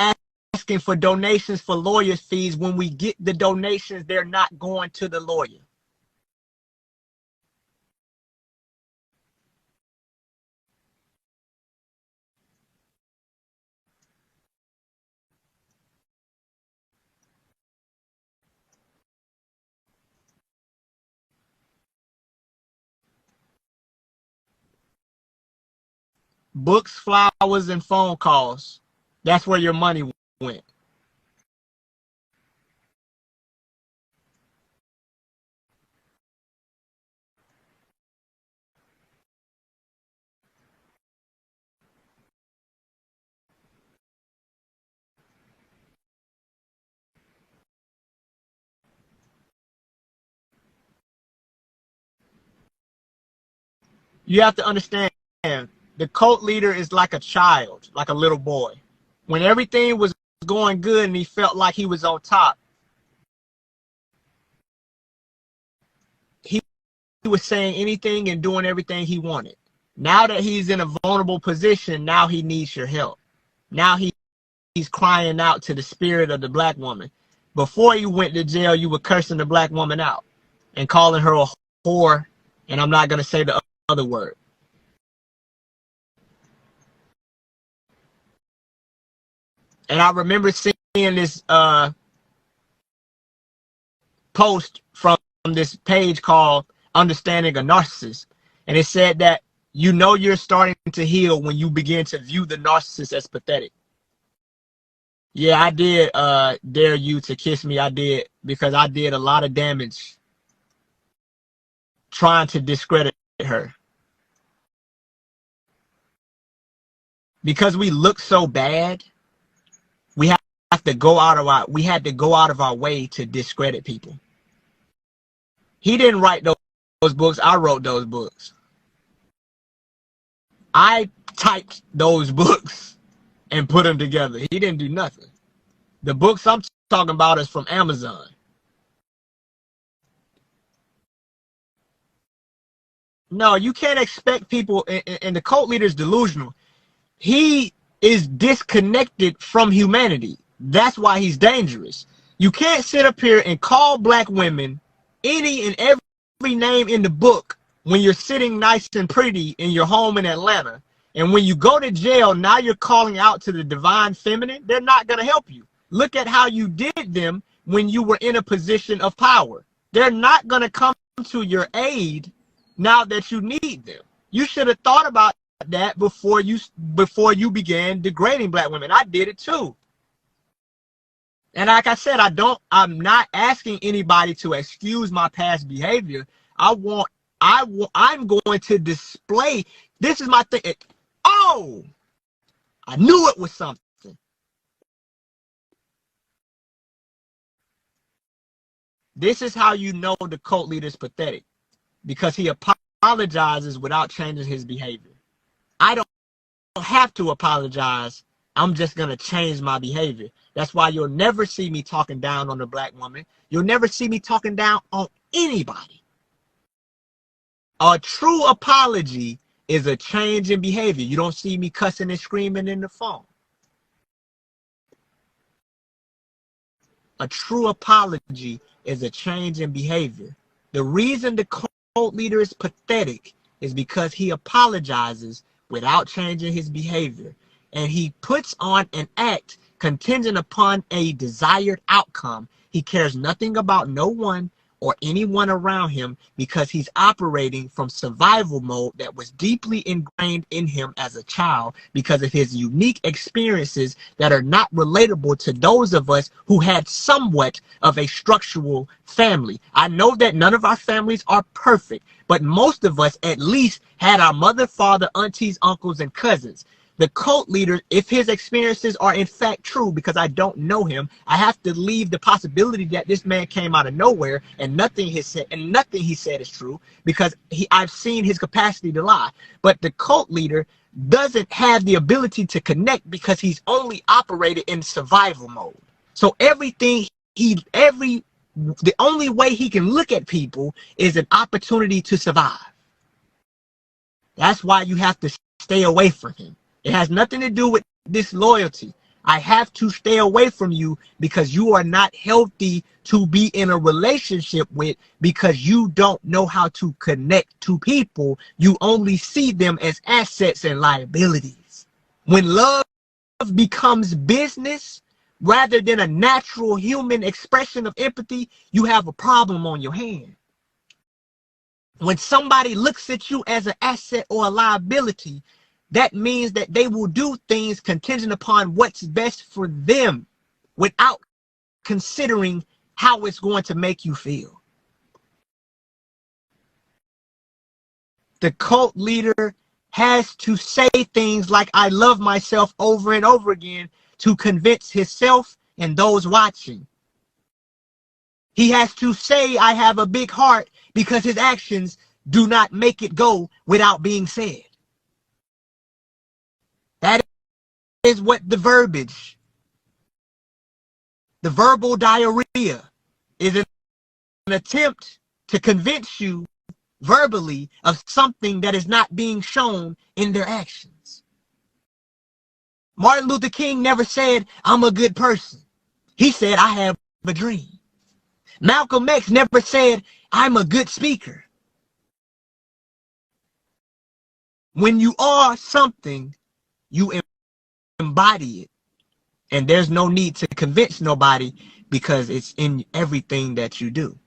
[SPEAKER 5] asking for donations for lawyers' fees when we get the donations, they're not going to the lawyer? Books, flowers, and phone calls. That's where your money went. You have to understand, the cult leader is like a child, like a little boy. When everything was going good and he felt like he was on top, he was saying anything and doing everything he wanted. Now that he's in a vulnerable position, now he needs your help. Now he's crying out to the spirit of the black woman. Before you went to jail, you were cursing the black woman out and calling her a whore, and I'm not going to say the other word. And I remember seeing this post from this page called Understanding a Narcissist. And it said that you know you're starting to heal when you begin to view the narcissist as pathetic. Yeah, I did dare you to kiss me. I did, because I did a lot of damage trying to discredit her. Because we look so bad, we have to go out of our, we had to go out of our way to discredit people. He didn't write those books. I wrote those books. I typed those books and put them together. He didn't do nothing. The books I'm talking about is from Amazon. No, you can't expect people, and the cult leader is delusional. He is disconnected from humanity. That's why he's dangerous. You can't sit up here and call black women any and every name in the book when you're sitting nice and pretty in your home in Atlanta. And when you go to jail, now you're calling out to the divine feminine. They're not going to help you. Look at how you did them when you were in a position of power. They're not going to come to your aid now that you need them. You should have thought about that before you began degrading black women. I did it too. And like I said, I'm not asking anybody to excuse my past behavior. I'm going to display. This is my thing. Oh, I knew it was something. This is how you know the cult leader is pathetic, because he apologizes without changing his behavior. I don't have to apologize. I'm just going to change my behavior. That's why you'll never see me talking down on the black woman. You'll never see me talking down on anybody. A true apology is a change in behavior. You don't see me cussing and screaming in the phone. A true apology is a change in behavior. The reason the cult leader is pathetic is because he apologizes without changing his behavior. And he puts on an act contingent upon a desired outcome. He cares nothing about no one or anyone around him because he's operating from survival mode that was deeply ingrained in him as a child because of his unique experiences that are not relatable to those of us who had somewhat of a structural family. I know that none of our families are perfect, but most of us at least had our mother, father, aunties, uncles, and cousins. The cult leader, if his experiences are in fact true, because I don't know him, I have to leave the possibility that this man came out of nowhere and nothing he said is true, because I've seen his capacity to lie. But the cult leader doesn't have the ability to connect because he's only operated in survival mode. So the only way he can look at people is an opportunity to survive. That's why you have to stay away from him. It has nothing to do with disloyalty. I have to stay away from you because you are not healthy to be in a relationship with, because you don't know how to connect to people. You only see them as assets and liabilities. When love becomes business rather than a natural human expression of empathy, you have a problem on your hand. When somebody looks at you as an asset or a liability, that means that they will do things contingent upon what's best for them without considering how it's going to make you feel. The cult leader has to say things like "I love myself" over and over again to convince himself and those watching. He has to say "I have a big heart" because his actions do not make it go without being said. That is what the verbiage, the verbal diarrhea, is an attempt to convince you verbally of something that is not being shown in their actions. Martin Luther King never said "I'm a good person." He said "I have a dream." Malcolm X never said "I'm a good speaker." When you are something, you embody it, and there's no need to convince nobody because it's in everything that you do.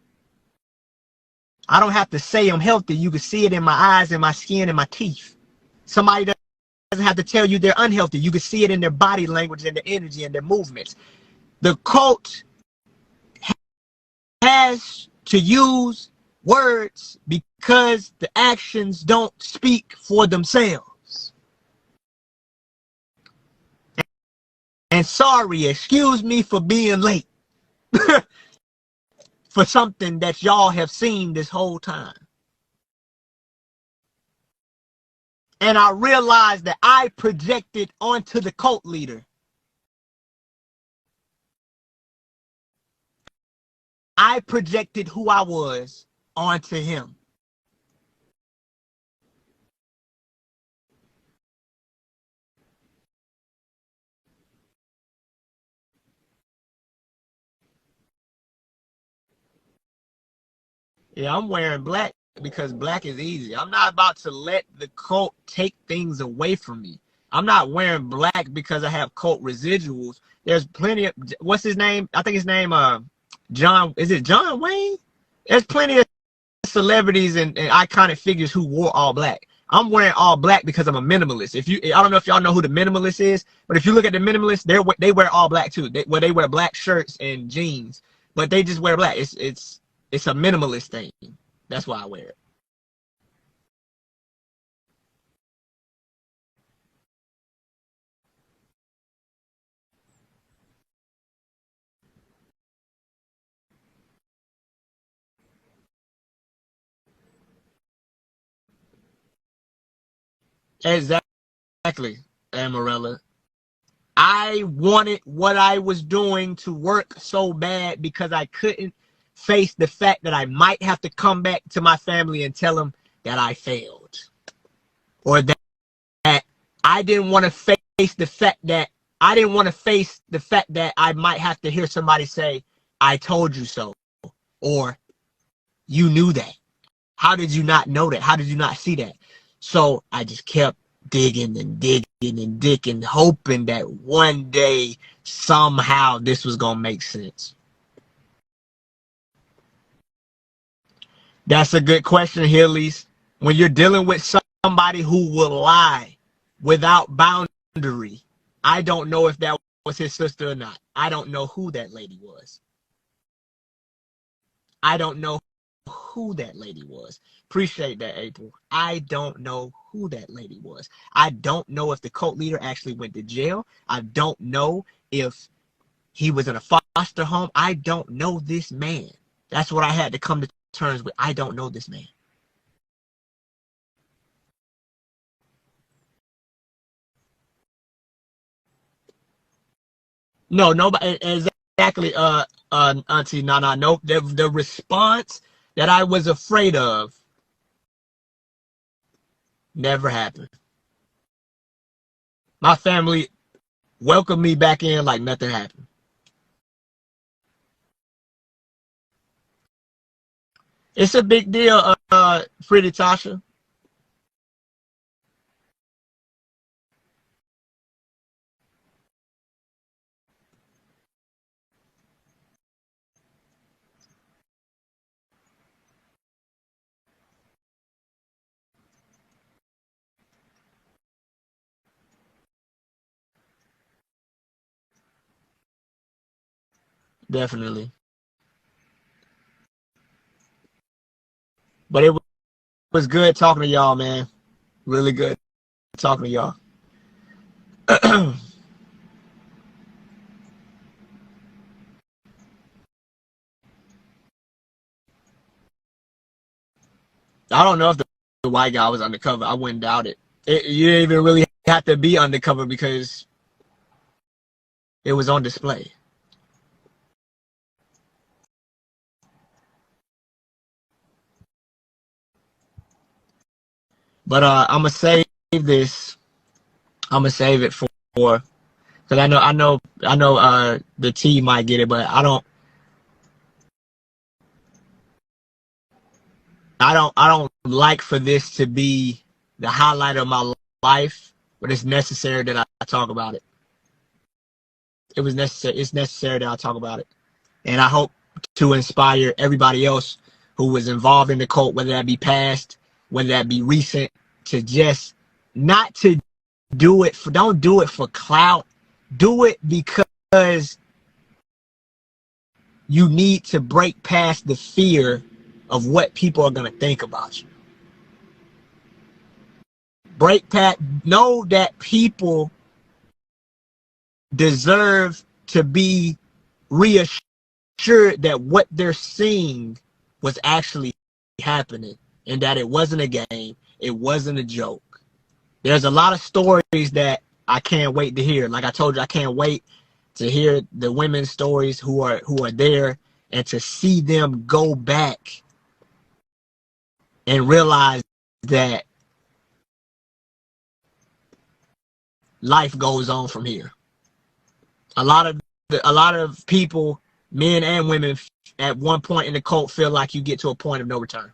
[SPEAKER 5] I don't have to say I'm healthy. You can see it in my eyes, in my skin, in my teeth. Somebody doesn't have to tell you they're unhealthy. You can see it in their body language and their energy and their movements. The cult has to use words because the actions don't speak for themselves. And sorry, excuse me for being late for something that y'all have seen this whole time. And I realized that I projected onto the cult leader. I projected who I was onto him. Yeah, I'm wearing black because black is easy. I'm not about to let the cult take things away from me. I'm not wearing black because I have cult residuals. There's plenty of, what's his name? I think his name, John, is it John Wayne? There's plenty of celebrities and iconic figures who wore all black. I'm wearing all black because I'm a minimalist. I don't know if y'all know who the minimalist is, but if you look at the minimalists, they wear all black too. They wear black shirts and jeans, but they just wear black. It's a minimalist thing. That's why I wear it. Exactly, Amarella. I wanted what I was doing to work so bad because I couldn't face the fact that I might have to come back to my family and tell them that I failed. Or that I didn't want to face the fact that I might have to hear somebody say, "I told you so," or "You knew that. How did you not know that? How did you not see that?" So I just kept digging and digging and digging, hoping that one day somehow this was gonna make sense. That's a good question, Hillies. When you're dealing with somebody who will lie without boundary, I don't know if that was his sister or not. I don't know who that lady was. I don't know who that lady was. Appreciate that, April. I don't know who that lady was. I don't know if the cult leader actually went to jail. I don't know if he was in a foster home. I don't know this man. That's what I had to come to terms with. I don't know this man. No, nobody. Exactly, Auntie Nana. No, the response that I was afraid of never happened. My family welcomed me back in like nothing happened. It's a big deal, Pretty Tasha. Definitely. But it was good talking to y'all, man. Really good talking to y'all. I don't know if the white guy was undercover. I wouldn't doubt it. You didn't even really have to be undercover because it was on display. But I'm gonna save this. I'm gonna save it for because I know the T might get it, but I don't like for this to be the highlight of my life, but it's necessary that I talk about it. It was necessary. It's necessary that I talk about it, and I hope to inspire everybody else who was involved in the cult, whether that be past, whether that be recent, to just not to do it for. Don't do it for clout. Do it because you need to break past the fear of what people are going to think about you. Break past, know that people deserve to be reassured that what they're seeing was actually happening and that it wasn't a game, it wasn't a joke. There's a lot of stories that I can't wait to hear. Like I told you, I can't wait to hear the women's stories who are there and to see them go back and realize that life goes on from here. A lot of people, men and women, at one point in the cult feel like you get to a point of no return.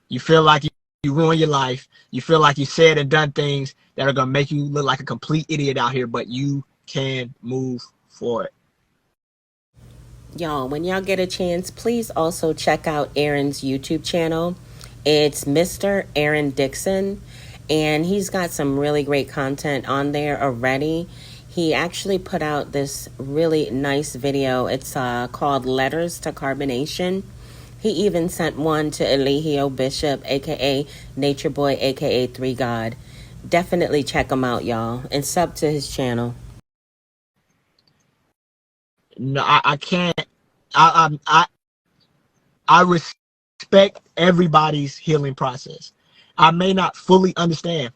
[SPEAKER 5] You feel like you ruin your life. You feel like you said and done things that are going to make you look like a complete idiot out here, but you can move forward.
[SPEAKER 1] Y'all, when y'all get a chance, please also check out Aaron's YouTube channel. It's Mr. Aaron Dixon, and he's got some really great content on there already. He actually put out this really nice video. It's called Letters to Carbonation. He even sent one to Eligio Bishop, aka Nature Boy, aka 3 God. Definitely check him out, y'all, and sub to his channel.
[SPEAKER 5] No, I can't. I respect everybody's healing process. I may not fully understand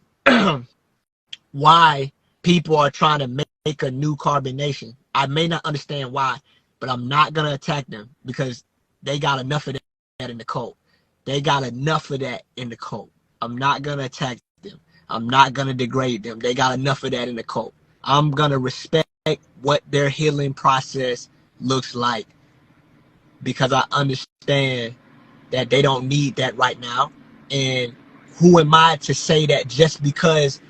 [SPEAKER 5] why people are trying to make a new carbonation. I may not understand why, but I'm not gonna attack them because they got enough of that in the cult. They got enough of that in the cult. I'm not gonna attack them. I'm not gonna degrade them. They got enough of that in the cult. I'm gonna respect what their healing process looks like because I understand that they don't need that right now. And who am I to say that just because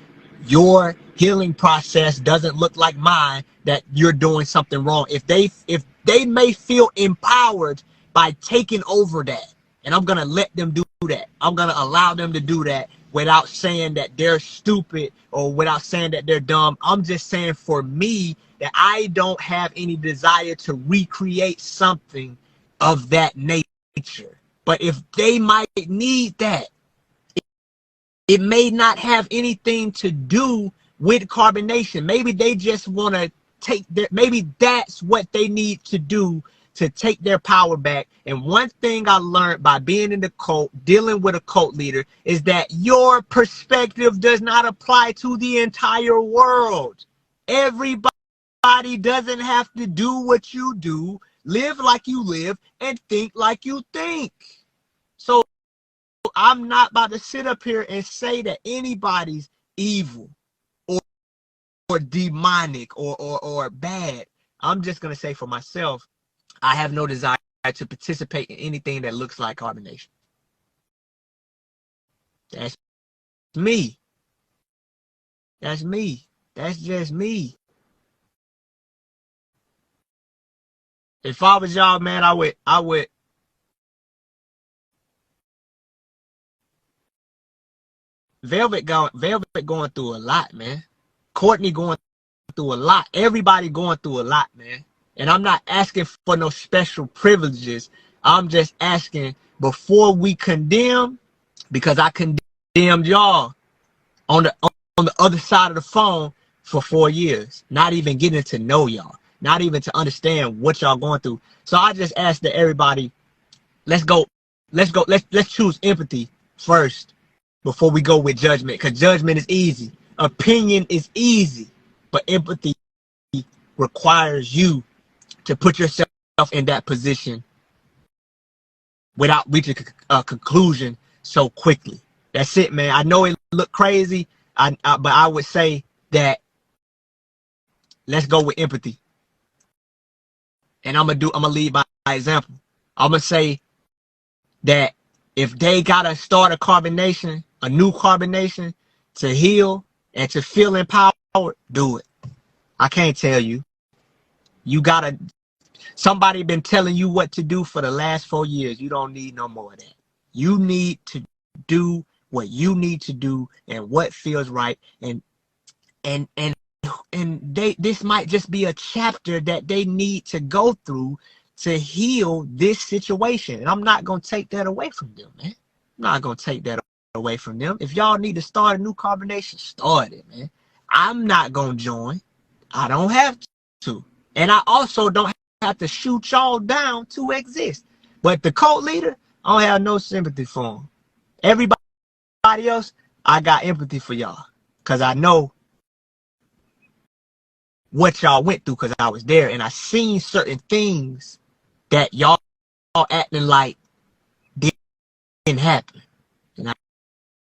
[SPEAKER 5] your healing process doesn't look like mine, that you're doing something wrong. If they may feel empowered by taking over that, and I'm gonna let them do that. I'm gonna allow them to do that without saying that they're stupid or without saying that they're dumb. I'm just saying, for me, that I don't have any desire to recreate something of that nature. But if they might need that, it may not have anything to do with carbonation. Maybe they just want to take their, maybe that's what they need to do to take their power back. And one thing I learned by being in the cult, dealing with a cult leader, is that your perspective does not apply to the entire world. Everybody doesn't have to do what you do, live like you live, and think like you think. So I'm not about to sit up here and say that anybody's evil or demonic or bad. I'm just going to say, for myself, I have no desire to participate in anything that looks like carbonation. That's me. That's me. That's just me. If I was y'all, man, I would Velvet going through a lot, man. Courtney going through a lot. Everybody going through a lot, man. And I'm not asking for no special privileges. I'm just asking, before we condemn, because I condemned y'all on the other side of the phone for 4 years, not even getting to know y'all, not even to understand what y'all going through. So I just ask that everybody, let's choose empathy first before we go with judgment, because judgment is easy. Opinion is easy, but empathy requires you to put yourself in that position without reaching a conclusion so quickly. That's it, man. I know it look crazy, but I would say that let's go with empathy. And I'm gonna lead by example. I'm gonna say that if they gotta start a new carbonation to heal and to feel empowered, do it. I can't tell you. Somebody been telling you what to do for the last 4 years. You don't need no more of that. You need to do what you need to do and what feels right. And this might just be a chapter that they need to go through to heal this situation. And I'm not going to take that away from them, man. I'm not going to take that away from them. If y'all need to start a new carbonation, start it, man. I'm not going to join. I don't have to. And I also don't have to shoot y'all down to exist. But the cult leader, I don't have no sympathy for him. Everybody else, I got empathy for y'all. Because I know what y'all went through, because I was there. And I seen certain things that y'all acting like didn't happen. And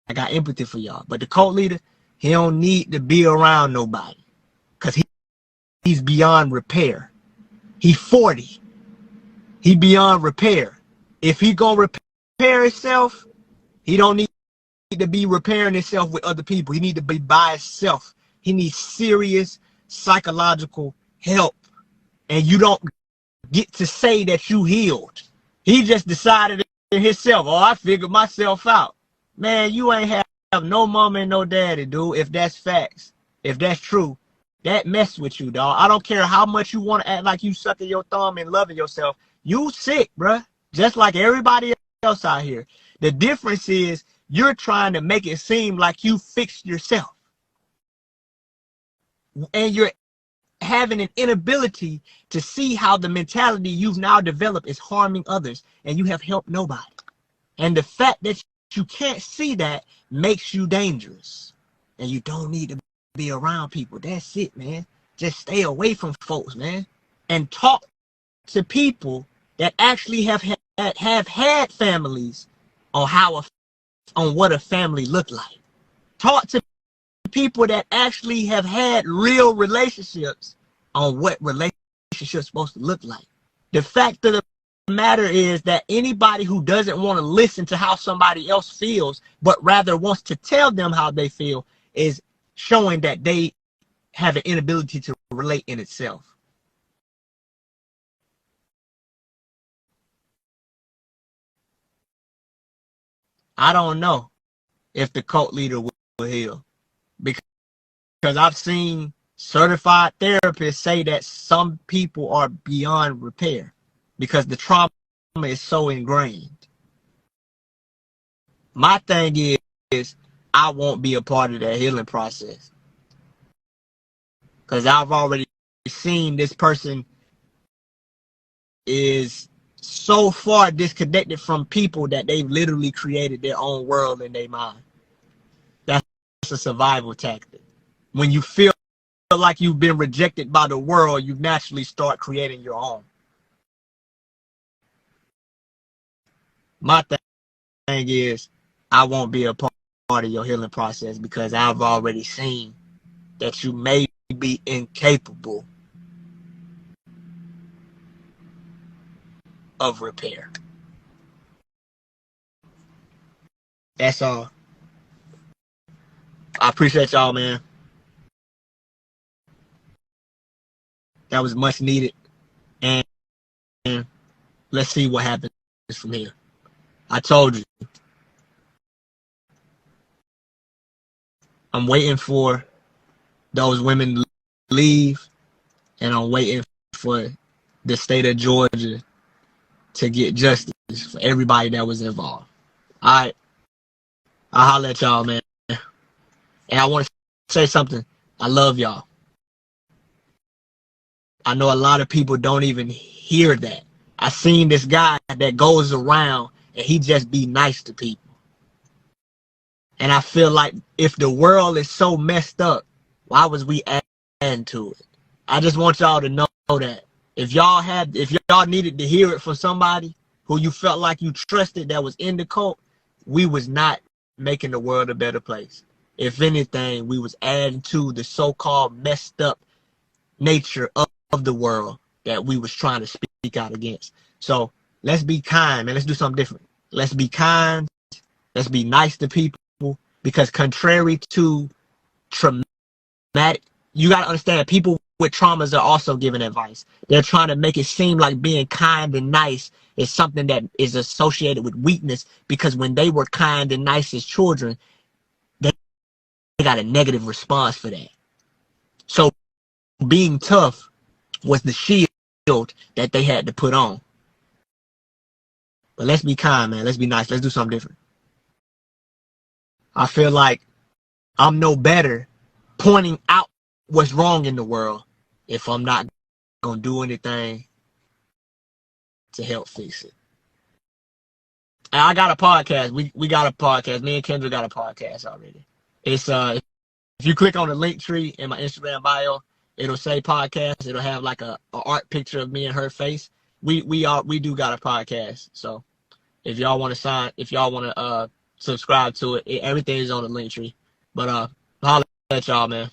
[SPEAKER 5] I got empathy for y'all. But the cult leader, he don't need to be around nobody. Because he's beyond repair. He's 40. He beyond repair. If he gonna repair himself, he don't need to be repairing himself with other people. He need to be by himself. He needs serious psychological help. And you don't get to say that you healed. He just decided in himself, oh, I figured myself out. Man, you ain't have no mama and no daddy, dude, if that's facts. If that's true. That mess with you, dog. I don't care how much you want to act like you sucking your thumb and loving yourself. You sick, bruh. Just like everybody else out here. The difference is you're trying to make it seem like you fixed yourself. And you're having an inability to see how the mentality you've now developed is harming others. And you have helped nobody. And the fact that you can't see that makes you dangerous. And you don't need to be around people. That's it, man. Just stay away from folks, man, and talk to people that actually have had families on what a family look like. Talk to people that actually have had real relationships on what relationships supposed to look like. The fact of the matter is that anybody who doesn't want to listen to how somebody else feels, but rather wants to tell them how they feel, is showing that they have an inability to relate in itself. I don't know if the cult leader will heal, because I've seen certified therapists say that some people are beyond repair because the trauma is so ingrained. My thing is I won't be a part of that healing process because I've already seen this person is so far disconnected from people that they've literally created their own world in their mind. That's a survival tactic. When you feel like you've been rejected by the world, you naturally start creating your own. My thing is, I won't be a part of your healing process because I've already seen that you may be incapable of repair. That's all. I appreciate y'all, man. That was much needed. And let's see what happens from here. I told you. I'm waiting for those women to leave, and I'm waiting for the state of Georgia to get justice for everybody that was involved. All right. I'll holler at y'all, man. And I want to say something. I love y'all. I know a lot of people don't even hear that. I seen this guy that goes around and he just be nice to people. And I feel like if the world is so messed up, why was we adding to it? I just want y'all to know that if y'all needed to hear it from somebody who you felt like you trusted that was in the cult, we was not making the world a better place. If anything, we was adding to the so-called messed up nature of the world that we was trying to speak out against. So let's be kind, man. Let's do something different. Let's be kind. Let's be nice to people, because contrary to traumatic, you got to understand, people with traumas are also giving advice. They're trying to make it seem like being kind and nice is something that is associated with weakness, because when they were kind and nice as children, they got a negative response for that. So being tough was the shield that they had to put on. But let's be kind, man. Let's be nice. Let's do something different. I feel like I'm no better pointing out what's wrong in the world if I'm not gonna do anything to help fix it. And I got a podcast. We got a podcast. Me and Kendra got a podcast already. It's if you click on the link tree in my Instagram bio, it'll say podcast. It'll have like a art picture of me and her face. We do got a podcast. So if y'all want to subscribe to it, everything is on the link tree. But holla at y'all, man.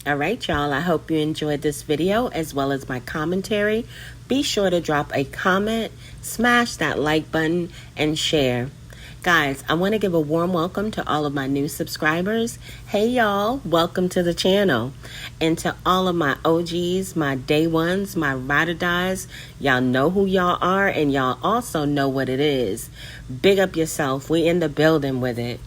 [SPEAKER 1] All right, y'all. I hope you enjoyed this video as well as my commentary. Be sure to drop a comment, smash that like button, and share. Guys, I want to give a warm welcome to all of my new subscribers. Hey, y'all. Welcome to the channel. And to all of my OGs, my day ones, my ride or dies, y'all know who y'all are, and y'all also know what it is. Big up yourself. We in the building with it.